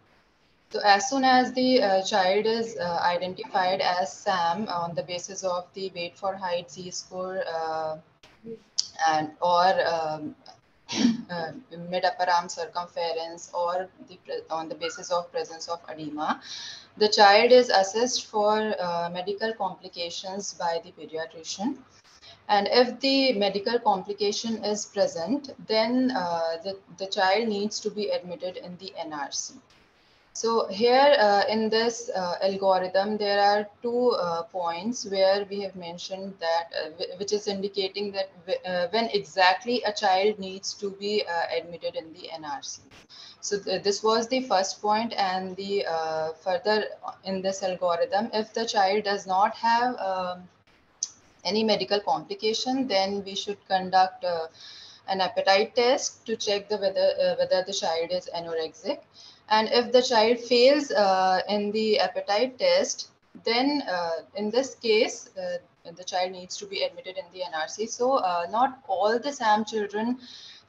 So as soon as the child is identified as SAM on the basis of the weight for height, Z-score, and or mid upper arm circumference, or on the basis of presence of edema, the child is assessed for medical complications by the pediatrician. And if the medical complication is present, then the child needs to be admitted in the NRC. So here in this algorithm, there are two points where we have mentioned that, which is indicating that when exactly a child needs to be admitted in the NRC. So this was the first point, and the further in this algorithm, if the child does not have any medical complication, then we should conduct an appetite test to check the whether the child is anorexic. And if the child fails in the appetite test, then in this case, the child needs to be admitted in the NRC. So not all the SAM children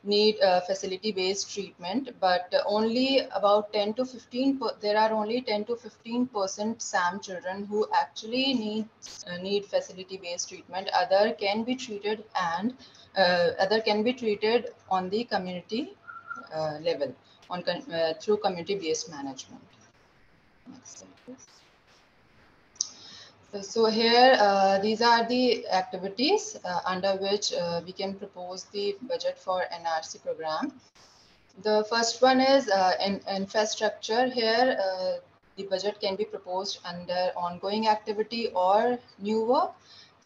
need facility-based treatment, but only about 10 to 15. There are only 10 to 15% SAM children who actually need facility-based treatment. Other can be treated, and other can be treated on the community level through community-based management. Next slide, please. So here, these are the activities under which we can propose the budget for NRC program. The first one is in infrastructure. Here, the budget can be proposed under ongoing activity or new work.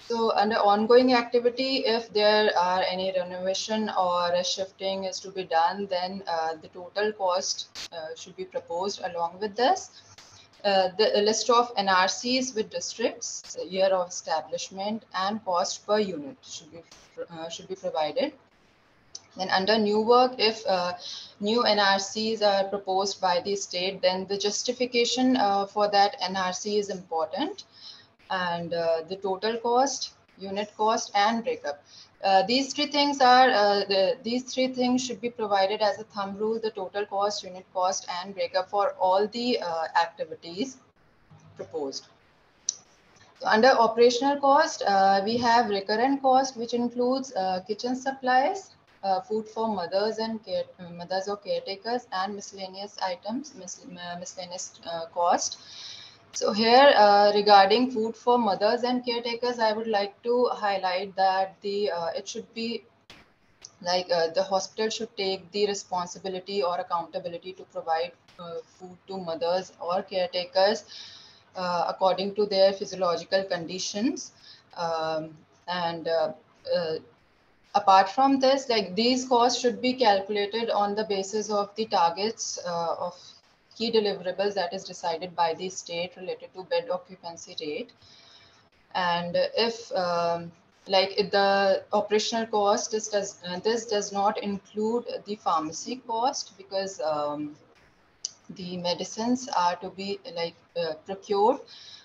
So under ongoing activity, if there are any renovation or a shifting is to be done, then the total cost should be proposed along with this. The list of NRCs with districts, year of establishment, and cost per unit should be provided. Then under new work, if new NRCs are proposed by the state, then the justification for that NRC is important, and the total cost unit cost, and breakup. These three things should be provided as a thumb rule: the total cost, unit cost, and breakup for all the activities proposed. So under operational cost, we have recurrent cost, which includes kitchen supplies, food for mothers or caretakers, and miscellaneous items, miscellaneous cost. So here, regarding food for mothers and caretakers, I would like to highlight that it should be like the hospital should take the responsibility or accountability to provide food to mothers or caretakers according to their physiological conditions. And apart from this, like these costs should be calculated on the basis of the targets of key deliverables that is decided by the state related to bed occupancy rate. And if like the operational cost, this does not include the pharmacy cost, because the medicines are to be like procured.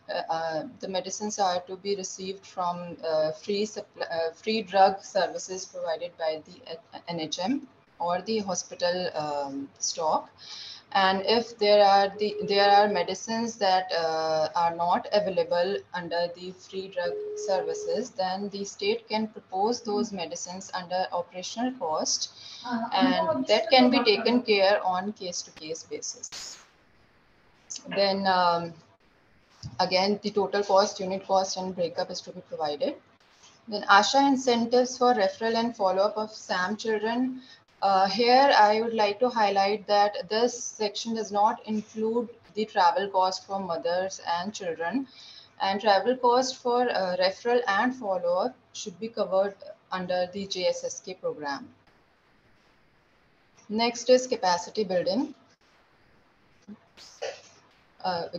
The medicines are to be received from free drug services provided by the NHM or the hospital stock. And if there are medicines that are not available under the free drug services, then the state can propose those medicines under operational cost, and that can be taken care on case-to-case basis. Then again, the total cost, unit cost, and breakup is to be provided. Then ASHA incentives for referral and follow-up of SAM children. Here, I would like to highlight that this section does not include the travel cost for mothers and children, and travel cost for referral and follow-up should be covered under the JSSK program. Next is capacity building.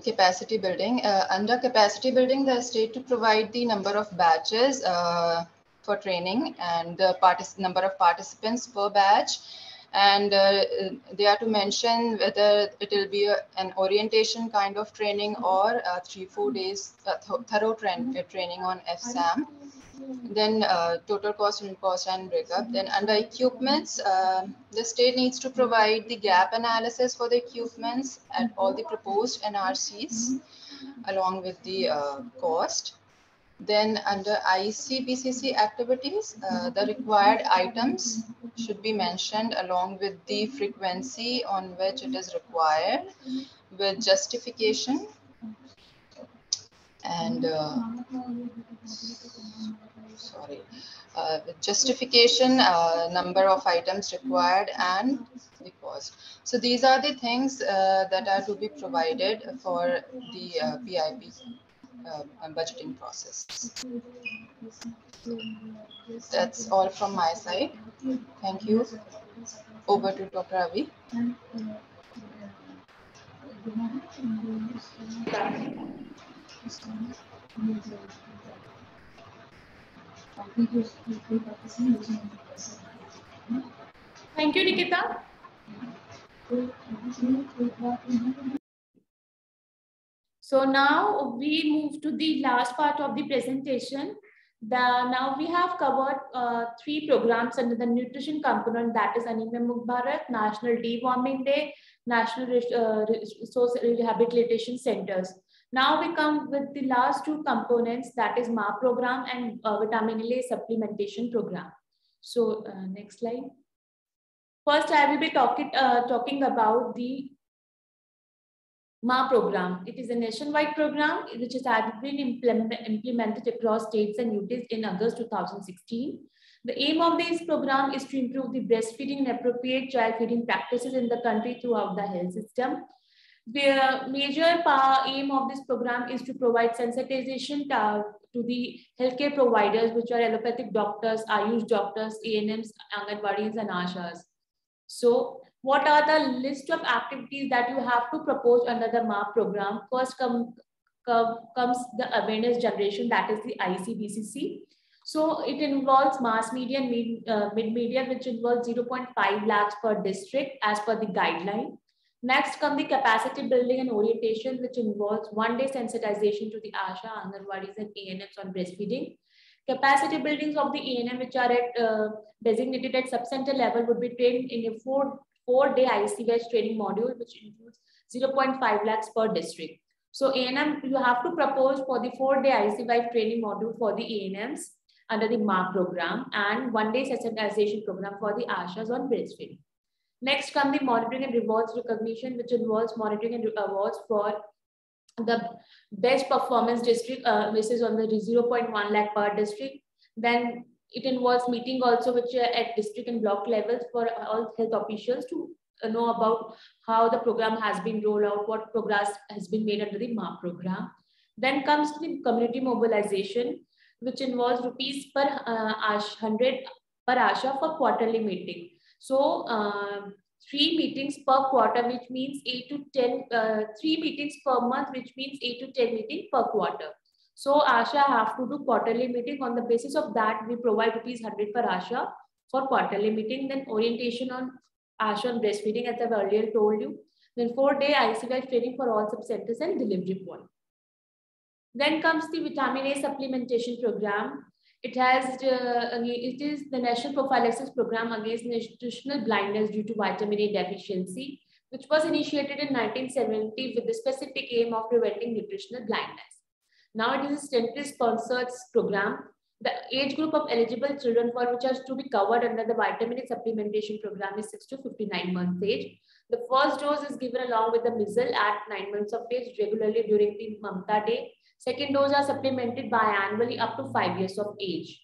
Capacity building. Under capacity building, the state to provide the number of batches for training and the number of participants per batch, and they are to mention whether it will be an orientation kind of training or 3-4 days thorough training on FSAM. Then total cost, unit cost, and breakup. Then under equipments, the state needs to provide the gap analysis for the equipments at all the proposed NRCs along with the cost. Then under ICBCC activities, the required items should be mentioned along with the frequency on which it is required with justification. And justification, number of items required, and the cost. So these are the things that are to be provided for the PIP budgeting process. That's all from my side. Thank you. Over to Dr. Avi. Thank you, Nikita. So now we move to the last part of the presentation. Now we have covered 3 programs under the nutrition component, that is Anemia Mukt Bharat, National Deworming Day, National Resource Rehabilitation Centers. Now we come with the last 2 components, that is MA program and Vitamin A supplementation program. So next slide. First, I will be talking about the MA program. It is a nationwide program which has been implemented across states and UTs in August 2016. The aim of this program is to improve the breastfeeding and appropriate child feeding practices in the country throughout the health system. The major aim of this program is to provide sensitization to the healthcare providers, which are allopathic doctors, Ayush doctors, ANMs, Anganwadis, and Ashas. So what are the list of activities that you have to propose under the MA program? First comes the awareness generation, that is the ICBCC. So it involves mass media and mid-media, which involves 0.5 lakhs per district as per the guideline. Next comes the capacity building and orientation, which involves 1-day sensitization to the ASHA, Anganwadis, and ANMs on breastfeeding. Capacity buildings of the ANM, which are designated at sub-center level, would be trained in a four-day IC-based training module, which includes 0.5 lakhs per district. So ANM, you have to propose for the 4-day IC-based training module for the ANMs under the MARC program and 1-day sensitization program for the ASHAs on breastfeeding. Next come the monitoring and rewards recognition, which involves monitoring and awards for the best performance district, which is on the 0.1 lakh per district. Then it involves meeting also, which are at district and block levels for all health officials to know about how the program has been rolled out, what progress has been made under the MARC program. Then comes the community mobilization, which involves rupees per 100 per ASHA for quarterly meeting. So 3 meetings per quarter, which means 8 to 10, 3 meetings per month, which means 8 to 10 meetings per quarter. So ASHA have to do quarterly meeting. On the basis of that, we provide rupees 100 per ASHA for quarterly meeting. Then orientation on ASHA on breastfeeding, as I've earlier told you. Then 4-day ICY training for all sub-centers and delivery point. Then comes the vitamin A supplementation program. It is the National Prophylaxis Program against nutritional blindness due to vitamin A deficiency, which was initiated in 1970 with the specific aim of preventing nutritional blindness. Now it is a centrally sponsored program. The age group of eligible children for which are to be covered under the vitamin A supplementation program is 6 to 59 months age. The first dose is given along with the measles at 9 months of age regularly during the Mamta Day. Second dose are supplemented biannually up to 5 years of age.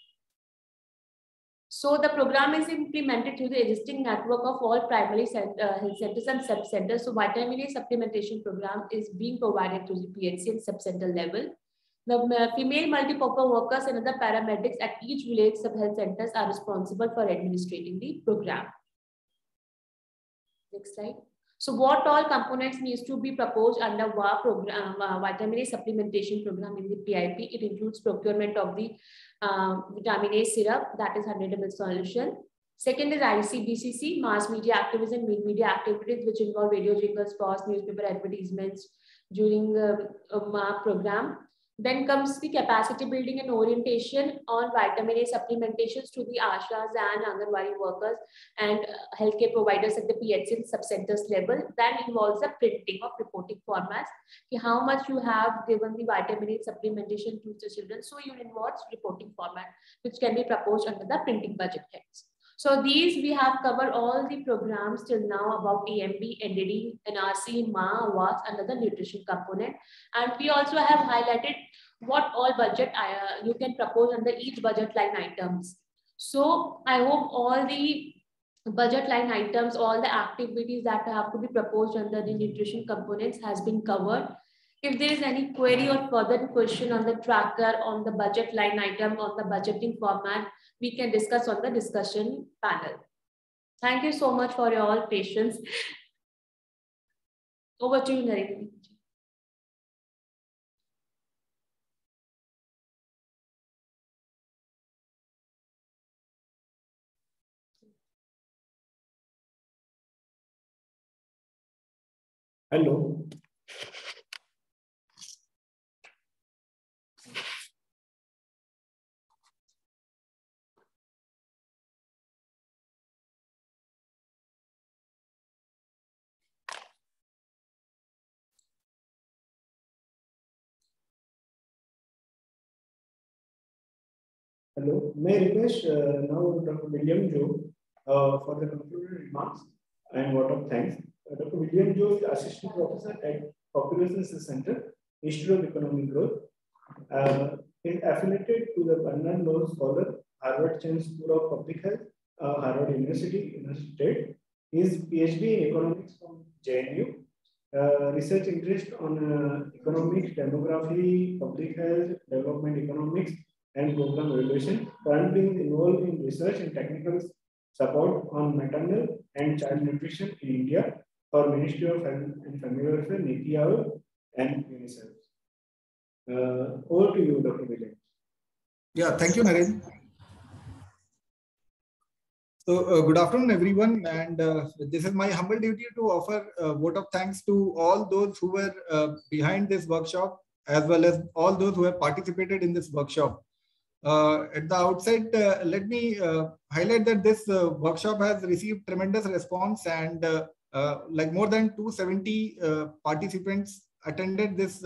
So the program is implemented through the existing network of all primary health centers and sub-centers. So vitamin A supplementation program is being provided through the PHC and sub-center level. The female multi-purpose workers and other paramedics at each village sub-health centers are responsible for administrating the program. Next slide. So what all components needs to be proposed under VA program, vitamin A supplementation program in the PIP? It includes procurement of the vitamin A syrup, that is 100 ml solution. Second is ICBCC, mass media activism, media activities, which involve radio jingles, spots, newspaper advertisements during the MARC program. Then comes the capacity building and orientation on vitamin A supplementations to the ASHAs and Anganwadi workers and healthcare providers at the PHC and sub-centers level. That involves the printing of reporting formats. How much you have given the vitamin A supplementation to the children. So you involves reporting format, which can be proposed under the printing budget heads. So these we have covered all the programs till now about AMB, NDD, NRC, MA, WAS under the nutrition component. And we also have highlighted what all budget you can propose under each budget line items. So I hope all the budget line items, all the activities that have to be proposed under the nutrition components has been covered. If there is any query or further question on the tracker, on the budget line item, on the budgeting format, we can discuss on the discussion panel. Thank you so much for your all patience. Over to you, Narendra. Hello. Hello. May I request now Dr. William Joe for the concluding remarks and word of thanks. Dr. William Joe is Assistant Professor at Population Center, Institute of Economic Growth. He is affiliated to the Bernard Law Scholar, Harvard Chan School of Public Health, Harvard University, United States. He is PhD in Economics from JNU. Research interest on economics, demography, public health, development economics, and program evaluation. Currently involved in research and technical support on maternal and child nutrition in India for Ministry of Health and Family Welfare, NITI Aayog, and UNICEF. Over to you, Dr. William. Yeah, thank you, Naren. So, good afternoon, everyone. And this is my humble duty to offer a vote of thanks to all those who were behind this workshop, as well as all those who have participated in this workshop. At the outset, let me highlight that this workshop has received tremendous response, and like more than 270 participants attended this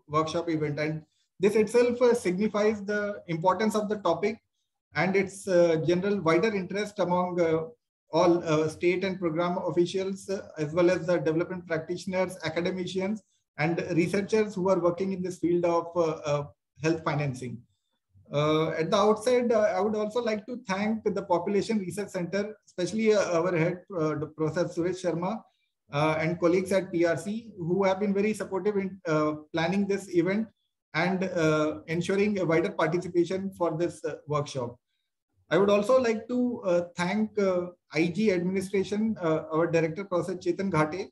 workshop event, and this itself signifies the importance of the topic and its general wider interest among all state and program officials, as well as the development practitioners, academicians, and researchers who are working in this field of health financing. At the outset, I would also like to thank the Population Research Center, especially our head, Professor Suresh Sharma, and colleagues at PRC, who have been very supportive in planning this event and ensuring a wider participation for this workshop. I would also like to thank IG administration, our director, Professor Chetan Ghate,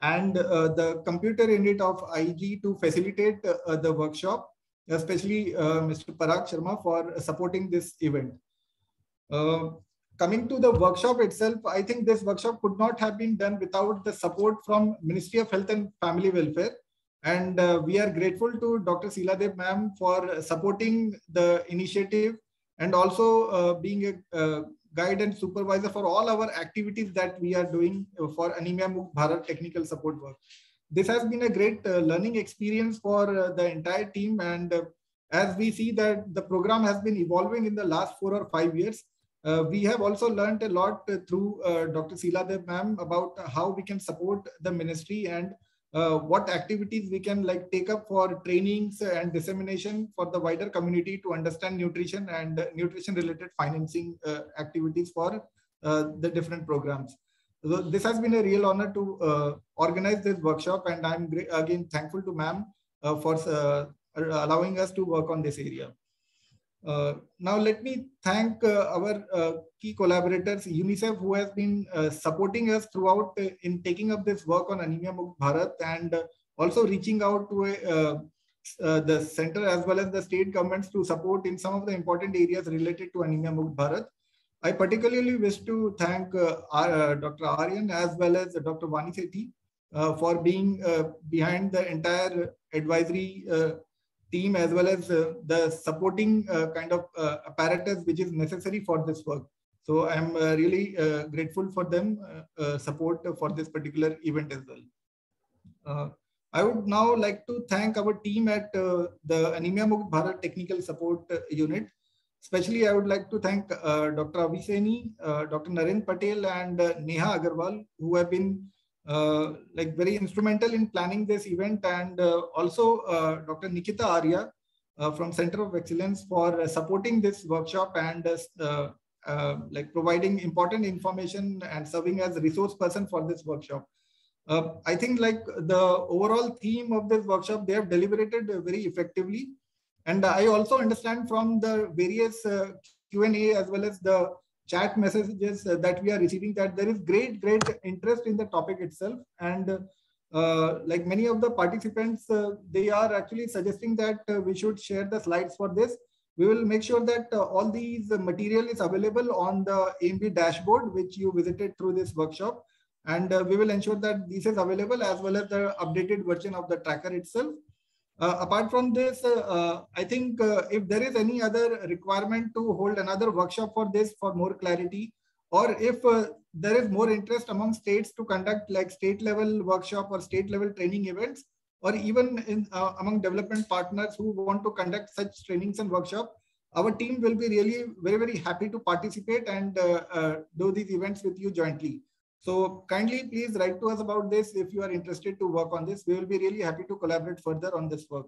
and the computer unit of IG to facilitate the workshop, especially Mr. Parag Sharma for supporting this event. Coming to the workshop itself, I think this workshop could not have been done without the support from Ministry of Health and Family Welfare. And we are grateful to Dr. Sheila Dev ma'am for supporting the initiative and also being a guide and supervisor for all our activities that we are doing for Anemia Mukt Bharat technical support work. This has been a great learning experience for the entire team, and as we see that the program has been evolving in the last 4 or 5 years, we have also learned a lot through Dr. Sheila Dev ma'am about how we can support the ministry and what activities we can like take up for trainings and dissemination for the wider community to understand nutrition and nutrition related financing activities for the different programs. So this has been a real honor to organize this workshop, and I'm again thankful to ma'am for allowing us to work on this area. Now let me thank our key collaborators, UNICEF, who has been supporting us throughout in taking up this work on Anemia Mukt Bharat, and also reaching out to the center as well as the state governments to support in some of the important areas related to Anemia Mukt Bharat. I particularly wish to thank Dr. Aryan as well as Dr. Vani Sethi for being behind the entire advisory team, as well as the supporting kind of apparatus which is necessary for this work. So I'm really grateful for them support for this particular event as well. I would now like to thank our team at the Anemia Mukt Bharat Technical Support Unit. Especially, I would like to thank Dr. Aviseni, Dr. Naren Patel, and Neha Agarwal, who have been like very instrumental in planning this event, and also Dr. Nikita Arya from Center of Excellence for supporting this workshop and like providing important information and serving as a resource person for this workshop. I think like the overall theme of this workshop, they have deliberated very effectively. And I also understand from the various Q&A as well as the chat messages that we are receiving that there is great interest in the topic itself. And like many of the participants, they are actually suggesting that we should share the slides for this. We will make sure that all these material is available on the AMB dashboard, which you visited through this workshop. And we will ensure that this is available as well as the updated version of the tracker itself. Apart from this, I think if there is any other requirement to hold another workshop for this for more clarity, or if there is more interest among states to conduct like state level workshop or state level training events, or even in among development partners who want to conduct such trainings and workshop, our team will be really very happy to participate and do these events with you jointly. So kindly please write to us about this if you are interested to work on this. We will be really happy to collaborate further on this work.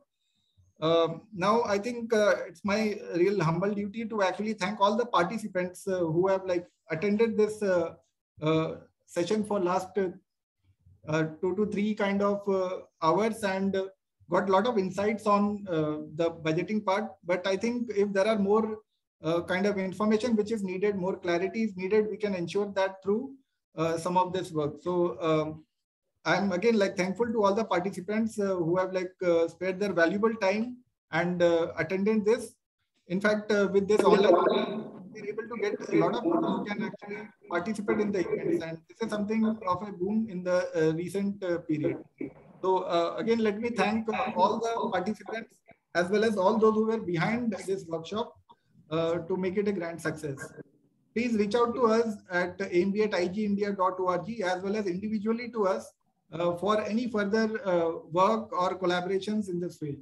Now I think it's my real humble duty to actually thank all the participants who have like attended this session for last 2 to 3 kind of hours and got a lot of insights on the budgeting part. But I think if there are more kind of information which is needed, more clarity is needed, we can ensure that through some of this work. So I'm again like thankful to all the participants who have like spared their valuable time and attended this. In fact, with this online, we're able to get a lot of people who can actually participate in the events, and this is something of a boom in the recent period. So again, let me thank all the participants as well as all those who were behind this workshop to make it a grand success. Please reach out to us at amb@igindia.org as well as individually to us for any further work or collaborations in this field.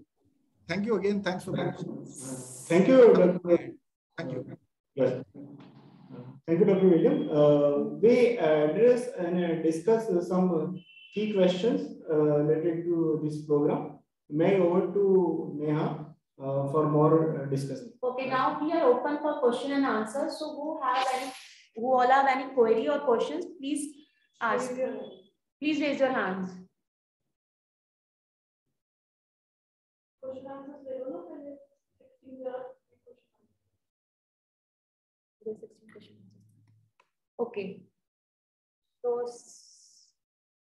Thank you again. Thanks for that. Thank you, Dr. Thank you. Yes. Thank you, Dr. William. We address and discuss some key questions related to this program. May over to Neha for more discussion. Okay, now we are open for question and answer. So who all have any query or questions, please ask. Please raise your hands. Okay. So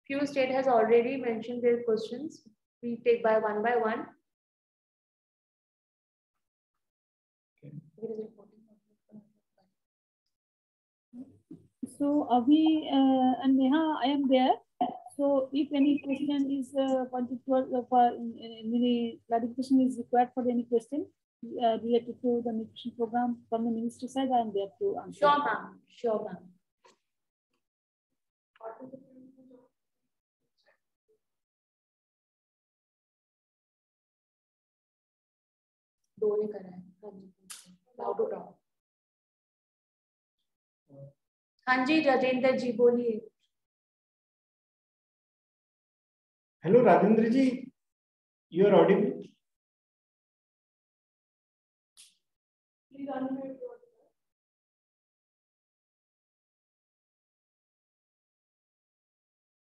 few state has already mentioned their questions. We take by one. So Avi and Neha, I am there. So if any question is any clarification is required for any question related to the nutrition program from the ministry side, I am there to answer. Sure, ma'am. Sure, ma'am. हाँ जी राजेंद्र जी बोलिए. Hello, Rajendra ji, you are audible. Please unmute.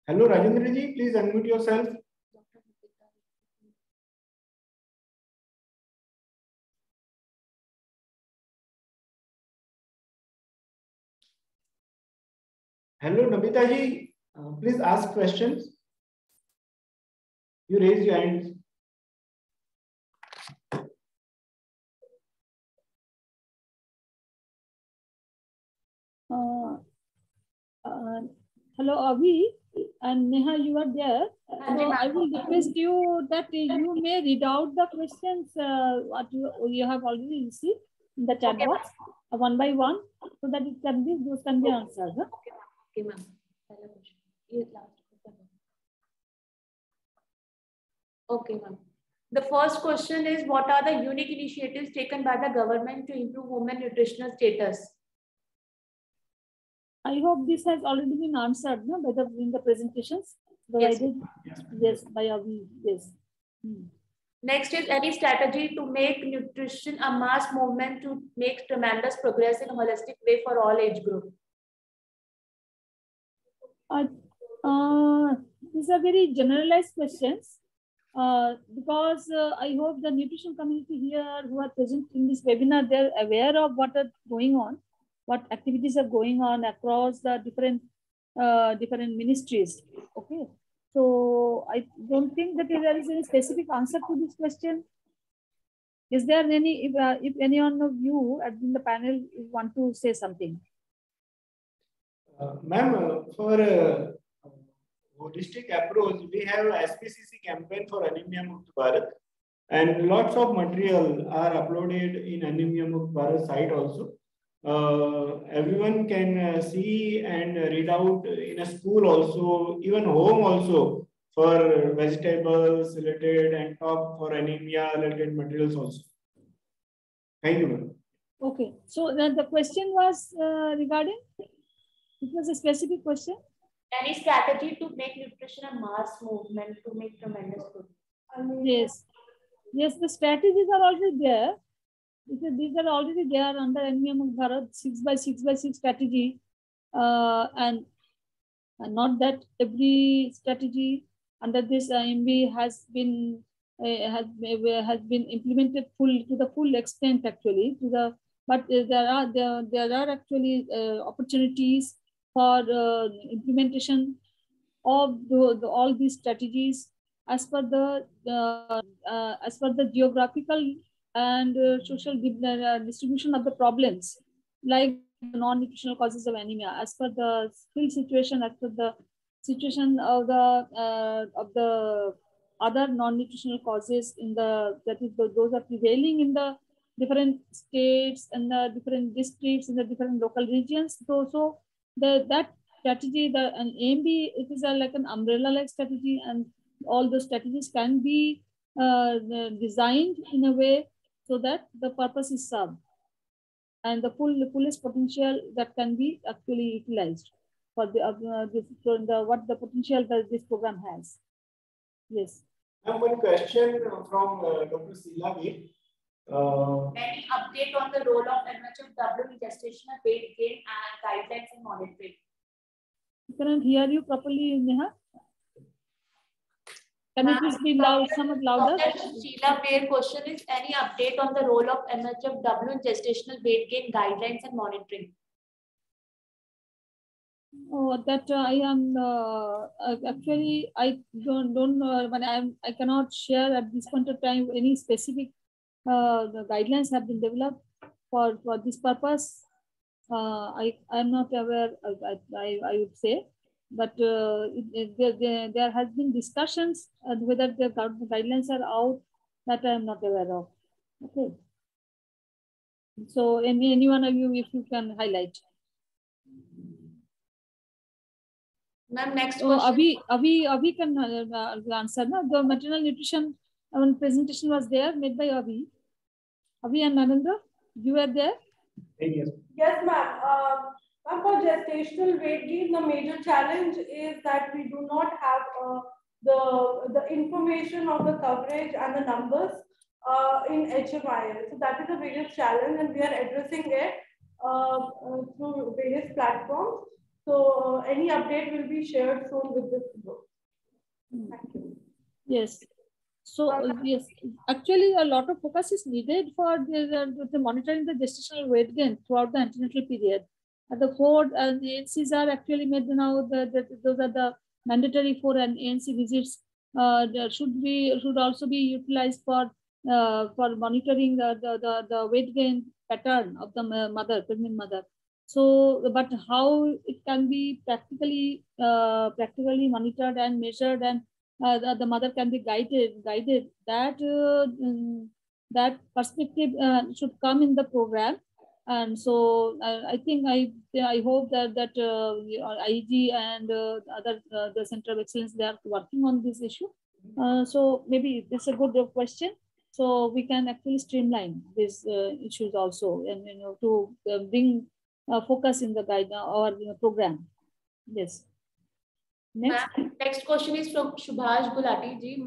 Hello, Rajendra ji, please unmute yourself. Hello, Nabita ji, please ask questions. You raise your hands. Hello, Avi and Neha, you are there. So I will request you that you may read out the questions what you have already received in the chat box one by one, so that it can be those can be answered. Huh? Okay, ma'am. Okay, ma'am. The first question is, what are the unique initiatives taken by the government to improve women nutritional status? I hope this has already been answered, no, in the presentations provided. Yes, by Avi. Yes. Next is any strategy to make nutrition a mass movement to make tremendous progress in a holistic way for all age groups. These are very generalized questions because I hope the nutrition community here who are present in this webinar, they're aware of what are going on, what activities are going on across the different ministries. Okay. So I don't think that there is any specific answer to this question. Is there any, if any one of you in the panel want to say something? Ma'am, for holistic approach, we have SPCC campaign for Anemia Mukt Bharat, and lots of material are uploaded in Anemia Mukt Bharat site also. Everyone can see and read out in a school also, even home also, for vegetables related and talk for anemia related materials also. Thank you, ma'am. Okay, so then the question was regarding, it was a specific question. Any strategy to make nutrition a mass movement to make tremendous progress? Yes, yes, the strategies are already there. These are already there under Anemia Mukt Bharat 6x6x6 strategy, and not that every strategy under this AMB has been implemented to the full extent actually. But there are actually opportunities for implementation of all these strategies as per the geographical and social distribution of the problems, like non-nutritional causes of anemia, as per the skill situation, as per the situation of the other non-nutritional causes in those are prevailing in the different states and the different districts in the different local regions. So that strategy, an AMB, it is like an umbrella-like strategy, and all the strategies can be designed in a way so that the purpose is served and the fullest potential that can be actually utilized for what the potential that this program has. Yes. I have one question from Dr. Sheila Deep. Any update on the role of MHFW in gestational weight gain and guidelines and monitoring? I cannot hear you properly, Neha. Can you please be loud, somewhat louder? Sheila, their question is, any update on the role of MHFW in gestational weight gain guidelines and monitoring? Oh, that I am actually I don't know when I cannot share at this point of time any specific the guidelines have been developed for this purpose. I am not aware. I would say, but there has been discussions whether the guidelines are out, that I am not aware of. Okay. So any one of you, if you can highlight. Ma'am, next question. Avi can answer. No? The maternal nutrition presentation was there made by Avi. Avi and Narendra, you were there? Yes. Yes, ma'am. For gestational weight gain, the major challenge is that we do not have the information of the coverage and the numbers in HMIL. So that is a biggest challenge, and we are addressing it through various platforms. So any update will be shared soon with this group. Thank you. Yes. So yes, actually a lot of focus is needed for the monitoring the gestational weight gain throughout the antenatal period. At the 4 ANCs are actually made now. Those are the mandatory 4 ANC visits. Should also be utilized for monitoring the weight gain pattern of the pregnant mother. So, but how it can be practically monitored and measured, and the mother can be guided. That perspective should come in the program, and so I think I hope that IG and other the Center of Excellence, they are working on this issue. So maybe this is a good question. So we can actually streamline these issues also, and to bring focus in the guide or program. Yes. Next question is from Subhash Gulati ji.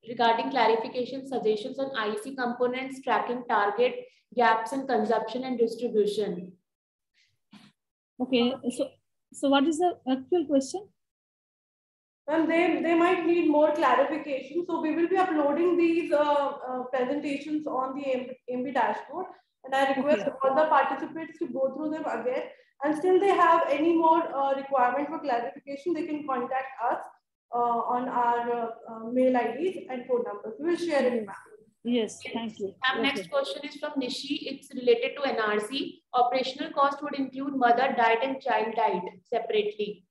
Regarding clarification suggestions on IC components, tracking target, gaps in consumption and distribution. Okay, so what is the actual question? And they might need more clarification. So we will be uploading these presentations on the AMB dashboard. And I request all the participants to go through them again. And still they have any more requirement for clarification, they can contact us on our mail IDs and phone numbers. We will share it back. Yes, thank you. Next question is from Nishi. It's related to NRC. Operational cost would include mother diet and child diet separately.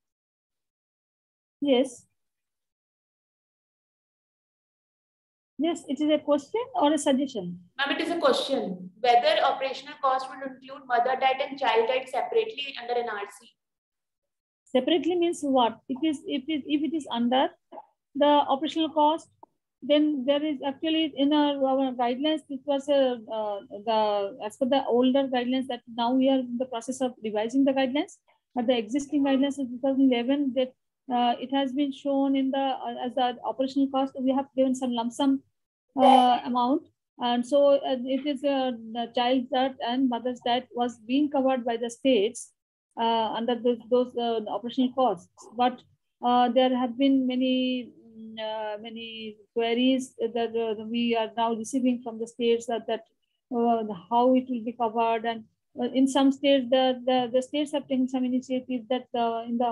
Yes. Yes, it is a question or a suggestion? Ma'am, it is a question. Whether operational cost would include mother diet and child diet separately under NRC. Separately means what? If it is under the operational cost, then there is actually in our guidelines, it was as per the older guidelines that now we are in the process of revising the guidelines. But the existing guidelines of 2011, that it has been shown in the as the operational cost. We have given some lump sum amount, and so it is the child's diet and mother's diet was being covered by the states under those operational costs. But there have been many queries that we are now receiving from the states that how it will be covered, and in some states the states have taken some initiatives that in the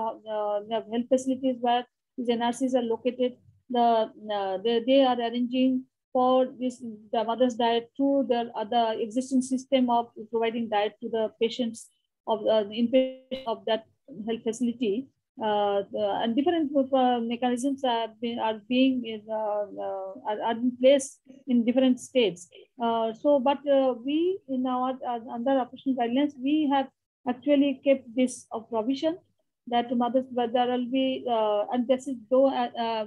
health facilities where these NRCs are located, they are arranging for the mother's diet through the other existing system of providing diet to the patients of the inpatient of that health facility. and different mechanisms are in place in different states. But we in our under operational guidelines, we have actually kept this provision that mothers, but there will be, and this is though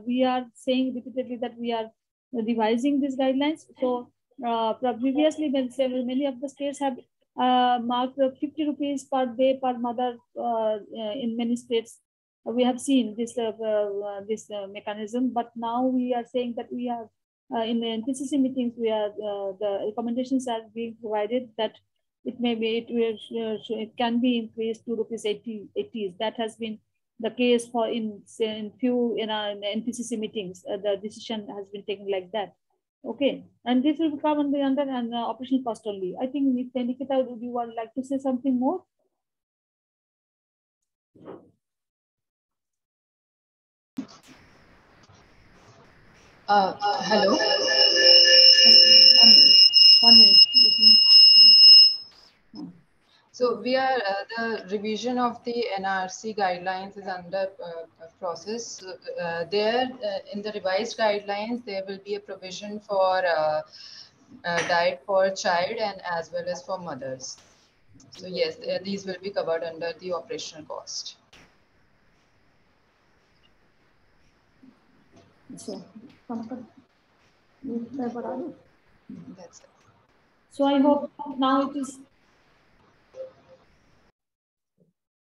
we are saying repeatedly that we are revising these guidelines. So previously, many of the states have marked 50 rupees per day per mother in many states. We have seen this mechanism, but now we are saying that we are in the NPCC meetings, we are the recommendations are being provided that it may be it can be increased to rupees 80. That has been the case for in few in our NPCC meetings. The decision has been taken like that. Okay, and this will come under an operational cost only. I think Nikita, would you like to say something more? Hello. 1 minute. So we are the revision of the NRC guidelines is under process. There in the revised guidelines, there will be a provision for diet for child and as well as for mothers. So yes, these will be covered under the operational cost. So, that's it. So I hope now it is.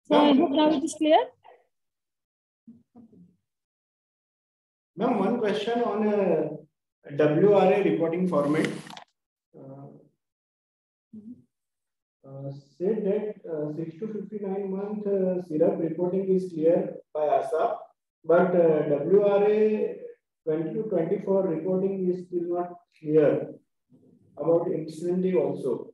So I hope now it is clear. Ma'am, one question on WRA reporting format. Said that 6 to 59 month syrup reporting is clear by ASA, but WRA 20 to 24 reporting is still not clear about incentive also.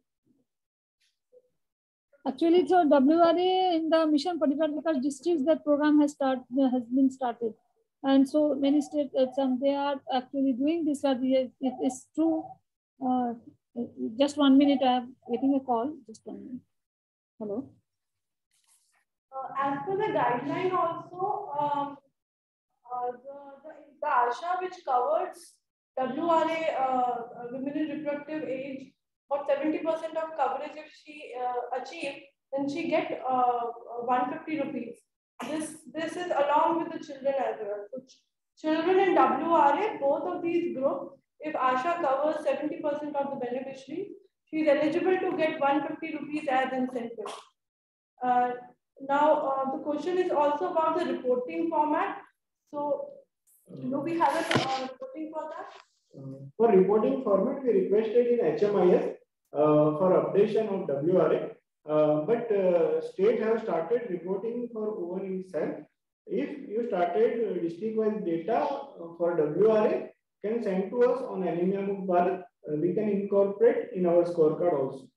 Actually, so WRA in the Mission Particular because districts, that program has been started, and so many states they are actually doing this. It is true. Just 1 minute, I am getting a call. Just 1 minute. Hello. As per the guideline, also the ASHA which covers WRA women in reproductive age, about 70% of coverage if she achieves, then she get 150 rupees. This is along with the children as well. So children in WRA, both of these groups, if ASHA covers 70% of the beneficiaries, she is eligible to get 150 rupees as incentive. Now the question is also about the reporting format. So do we have a reporting for that? For reporting format, we requested in HMIS for updation of WRA, but state have started reporting for ovarian itself. If you started district-wise data for WRA, can send to us on Anemia Mukt Bharat. We can incorporate in our scorecard also.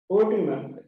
Over to you, ma'am.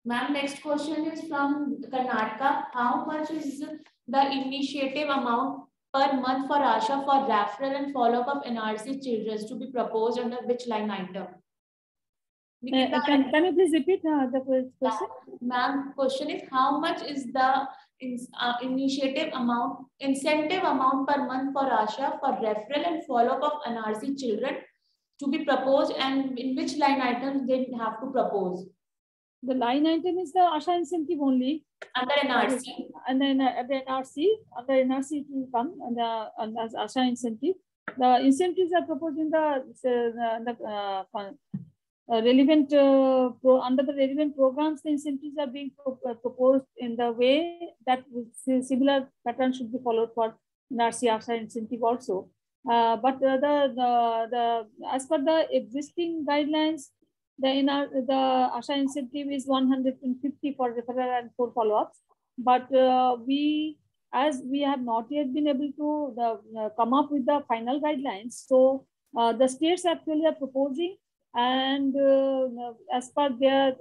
Ma'am, next question is from Karnataka. How much is the initiative amount per month for ASHA for referral and follow-up of NRC children to be proposed under which line item? Can you please repeat the question? Ma'am, question is how much is the initiative amount, incentive amount per month for ASHA for referral and follow-up of NRC children to be proposed, and in which line items they have to propose? The line item is the ASHA incentive only. Under NRC. And then at the NRC, under NRC it will come and as ASHA incentive. The incentives are proposed in the relevant under the relevant programs. The incentives are being proposed in the way that similar pattern should be followed for NRC ASHA incentive also. But as per the existing guidelines, the ASHA incentive is 150 for referral and 4 follow-ups. But as we have not yet been able to come up with the final guidelines, so the states actually are proposing, and as per their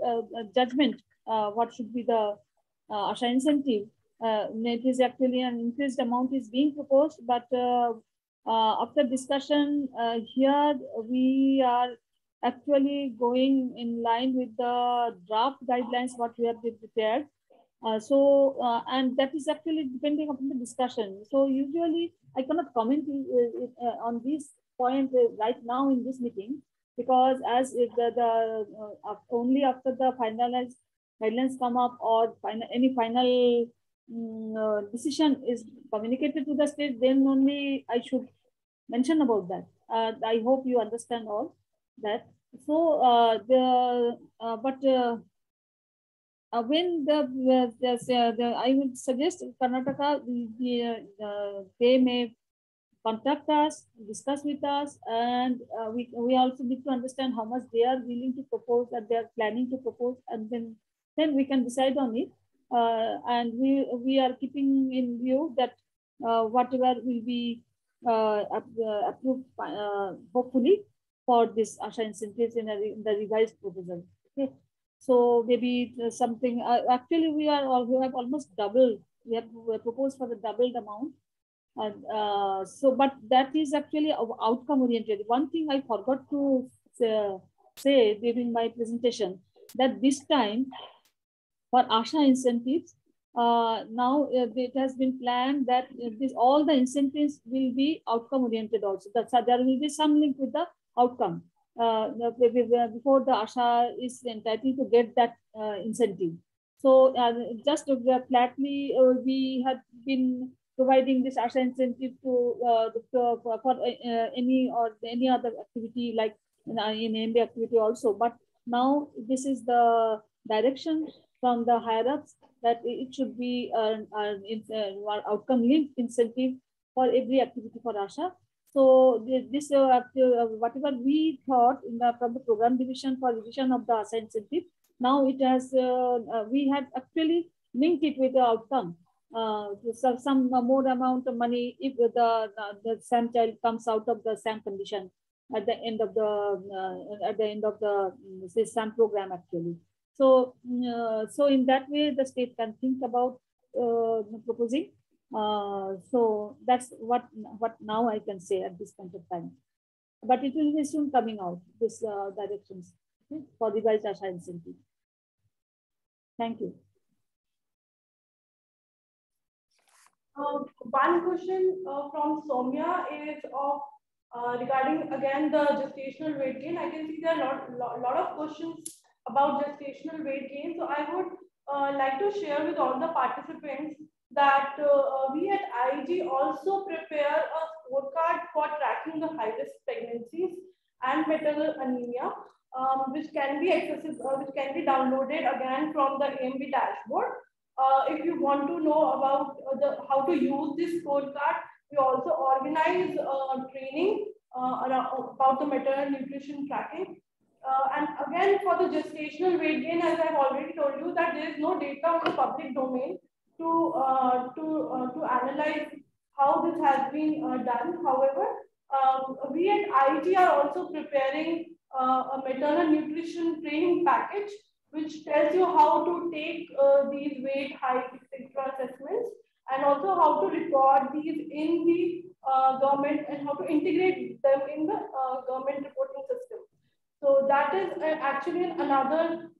judgment, what should be the ASHA incentive. It is actually an increased amount is being proposed, but after discussion here, we are actually going in line with the draft guidelines what we have prepared. And that is actually depending upon the discussion. So usually I cannot comment on this point right now in this meeting, because as only after the finalized guidelines come up or any final decision is communicated to the state, then only I should mention about that. I hope you understand all that. So when I would suggest Karnataka, they may contact us, discuss with us, and we also need to understand how much they are willing to propose, that they are planning to propose, and then we can decide on it. And we are keeping in view that whatever will be approved hopefully for this ASHA incentives in the revised proposal. Okay. So maybe something, actually we have almost doubled, we have proposed for the doubled amount. But that is actually outcome oriented. One thing I forgot to say during my presentation, that this time for ASHA incentives, now it has been planned that all the incentives will be outcome oriented also. So there will be some link with the outcome. Before the ASHA is entitled to get that incentive. So just flatly, we have been providing this ASHA incentive for any other activity, like in AMB activity also. But now this is the direction from the higher ups that it should be an outcome linked incentive for every activity for ASHA. So this whatever we thought from the program division for revision of the ASHA incentive, now it has we had actually linked it with the outcome. So some more amount of money if the SAM child comes out of the SAM condition at the end of the SAM program actually. So so in that way the state can think about proposing. So that's what now I can say at this point of time. But it will be soon coming out, this directions, okay, for revised ASHA incentive. Thank you. One question from Soumya is of regarding again the gestational weight gain. I can see there are a lot of questions about gestational weight gain. So I would like to share with all the participants that we at IG also prepare a scorecard for tracking the high-risk pregnancies and maternal anemia, which can be accessible, which can be downloaded again from the AMB dashboard. If you want to know about how to use this scorecard, we also organize training about the maternal nutrition tracking. And again, for the gestational weight gain, as I've already told you, that there is no data on the public domain to analyze how this has been done. However, we at IG are also preparing a maternal nutrition training package, which tells you how to take these weight, height, etc. assessments, and also how to record these in the government and how to integrate them in the government reporting system. So that is actually another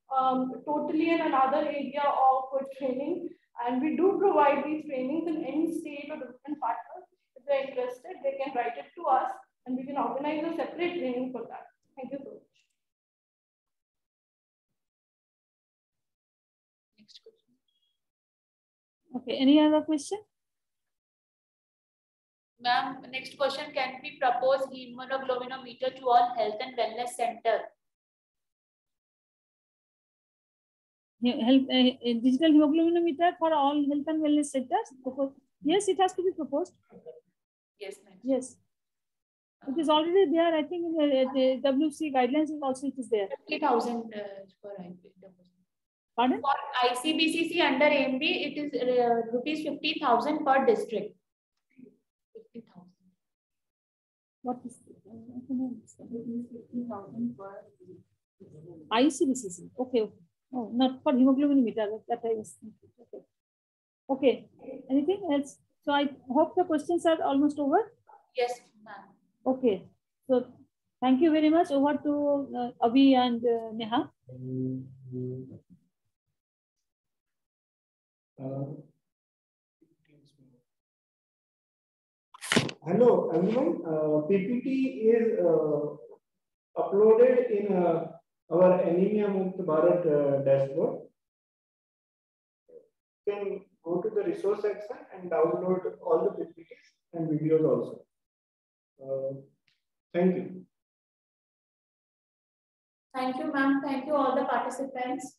totally in another area of training, and we do provide these trainings in any state or different partners. If they're interested, they can write it to us, and we can organize a separate training for that. Thank you so much. Next question. Okay, any other question? Ma'am, next question, can we propose hemoglobinometer to all health and wellness center? Digital hemoglobinometer for all health and wellness centers? Yes, it has to be proposed. Yes, ma'am. Yes. It is already there. I think in the WC guidelines is also it is there. 50,000 for IB. Pardon? For ICBCC under AMB, it is rupees 50,000 per district. 50,000. What is ICBCC? Okay. Oh, not for hemoglobin meter. That I was thinking. Okay. Okay. Anything else? So I hope the questions are almost over. Yes, ma'am. Okay. So thank you very much. Over to Avi and Neha. Hello everyone. PPT is uploaded in our Anemia Mukt Bharat dashboard. You can go to the resource section and download all the PPTs and videos also. Thank you. Thank you, ma'am. Thank you, all the participants.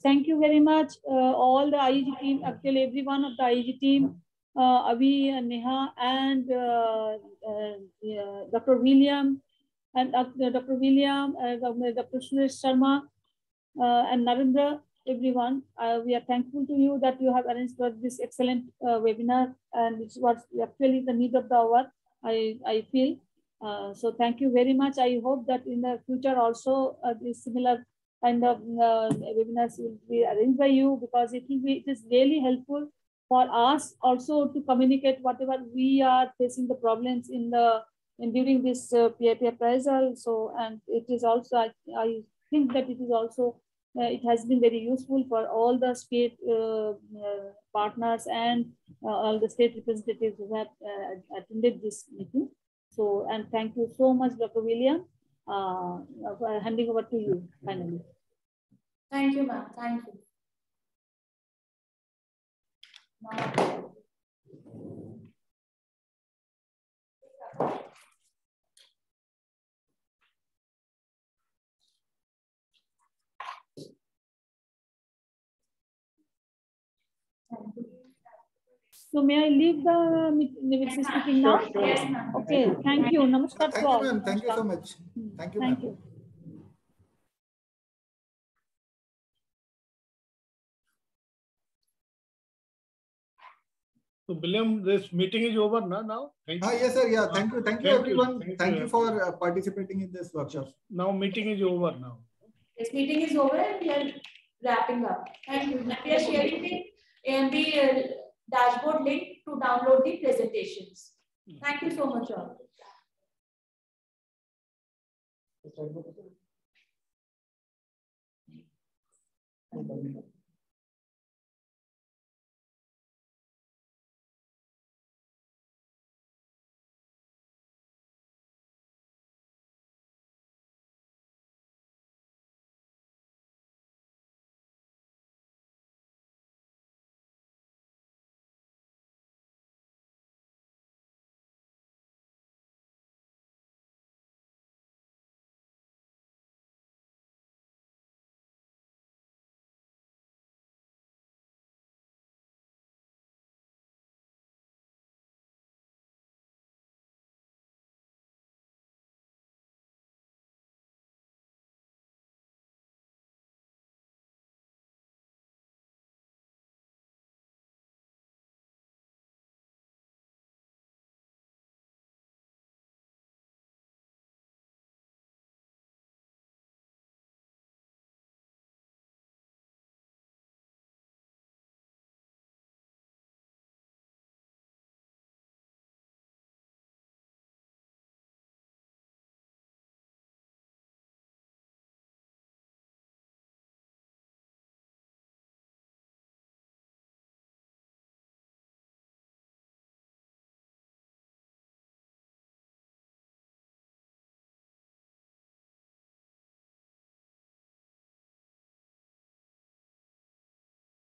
Thank you very much, all the IEG team, actually every one of the IEG team, Avi, Neha, and Dr. William, and Dr. William, Dr. Suresh Sharma, and Narendra, everyone. We are thankful to you that you have arranged for this excellent webinar, and it was actually the need of the hour, I feel. So thank you very much. I hope that in the future also this similar kind of webinars will be arranged by you, because it is really helpful for us also to communicate whatever we are facing the problems during this PIP appraisal. So, and it is also, I think that it is also, it has been very useful for all the state partners and all the state representatives who have attended this meeting. So, and thank you so much, Dr. William. Handing over to you finally. Thank you, ma'am. Thank you. So may I leave the speaking now? Sure. Yes, ma'am. Okay, thank you. Namaskar to all. Ma'am. Thank you so much. Thank you, Thank ma'am. you. So William, this meeting is over now. Thank you. Yes, sir. Yeah, thank you. Thank you, everyone. Thank you for everyone. participating in this workshop. Now meeting is over now. This meeting is over and we are wrapping up. Thank you. We are sharing the AMB dashboard link to download the presentations. Thank you so much, all.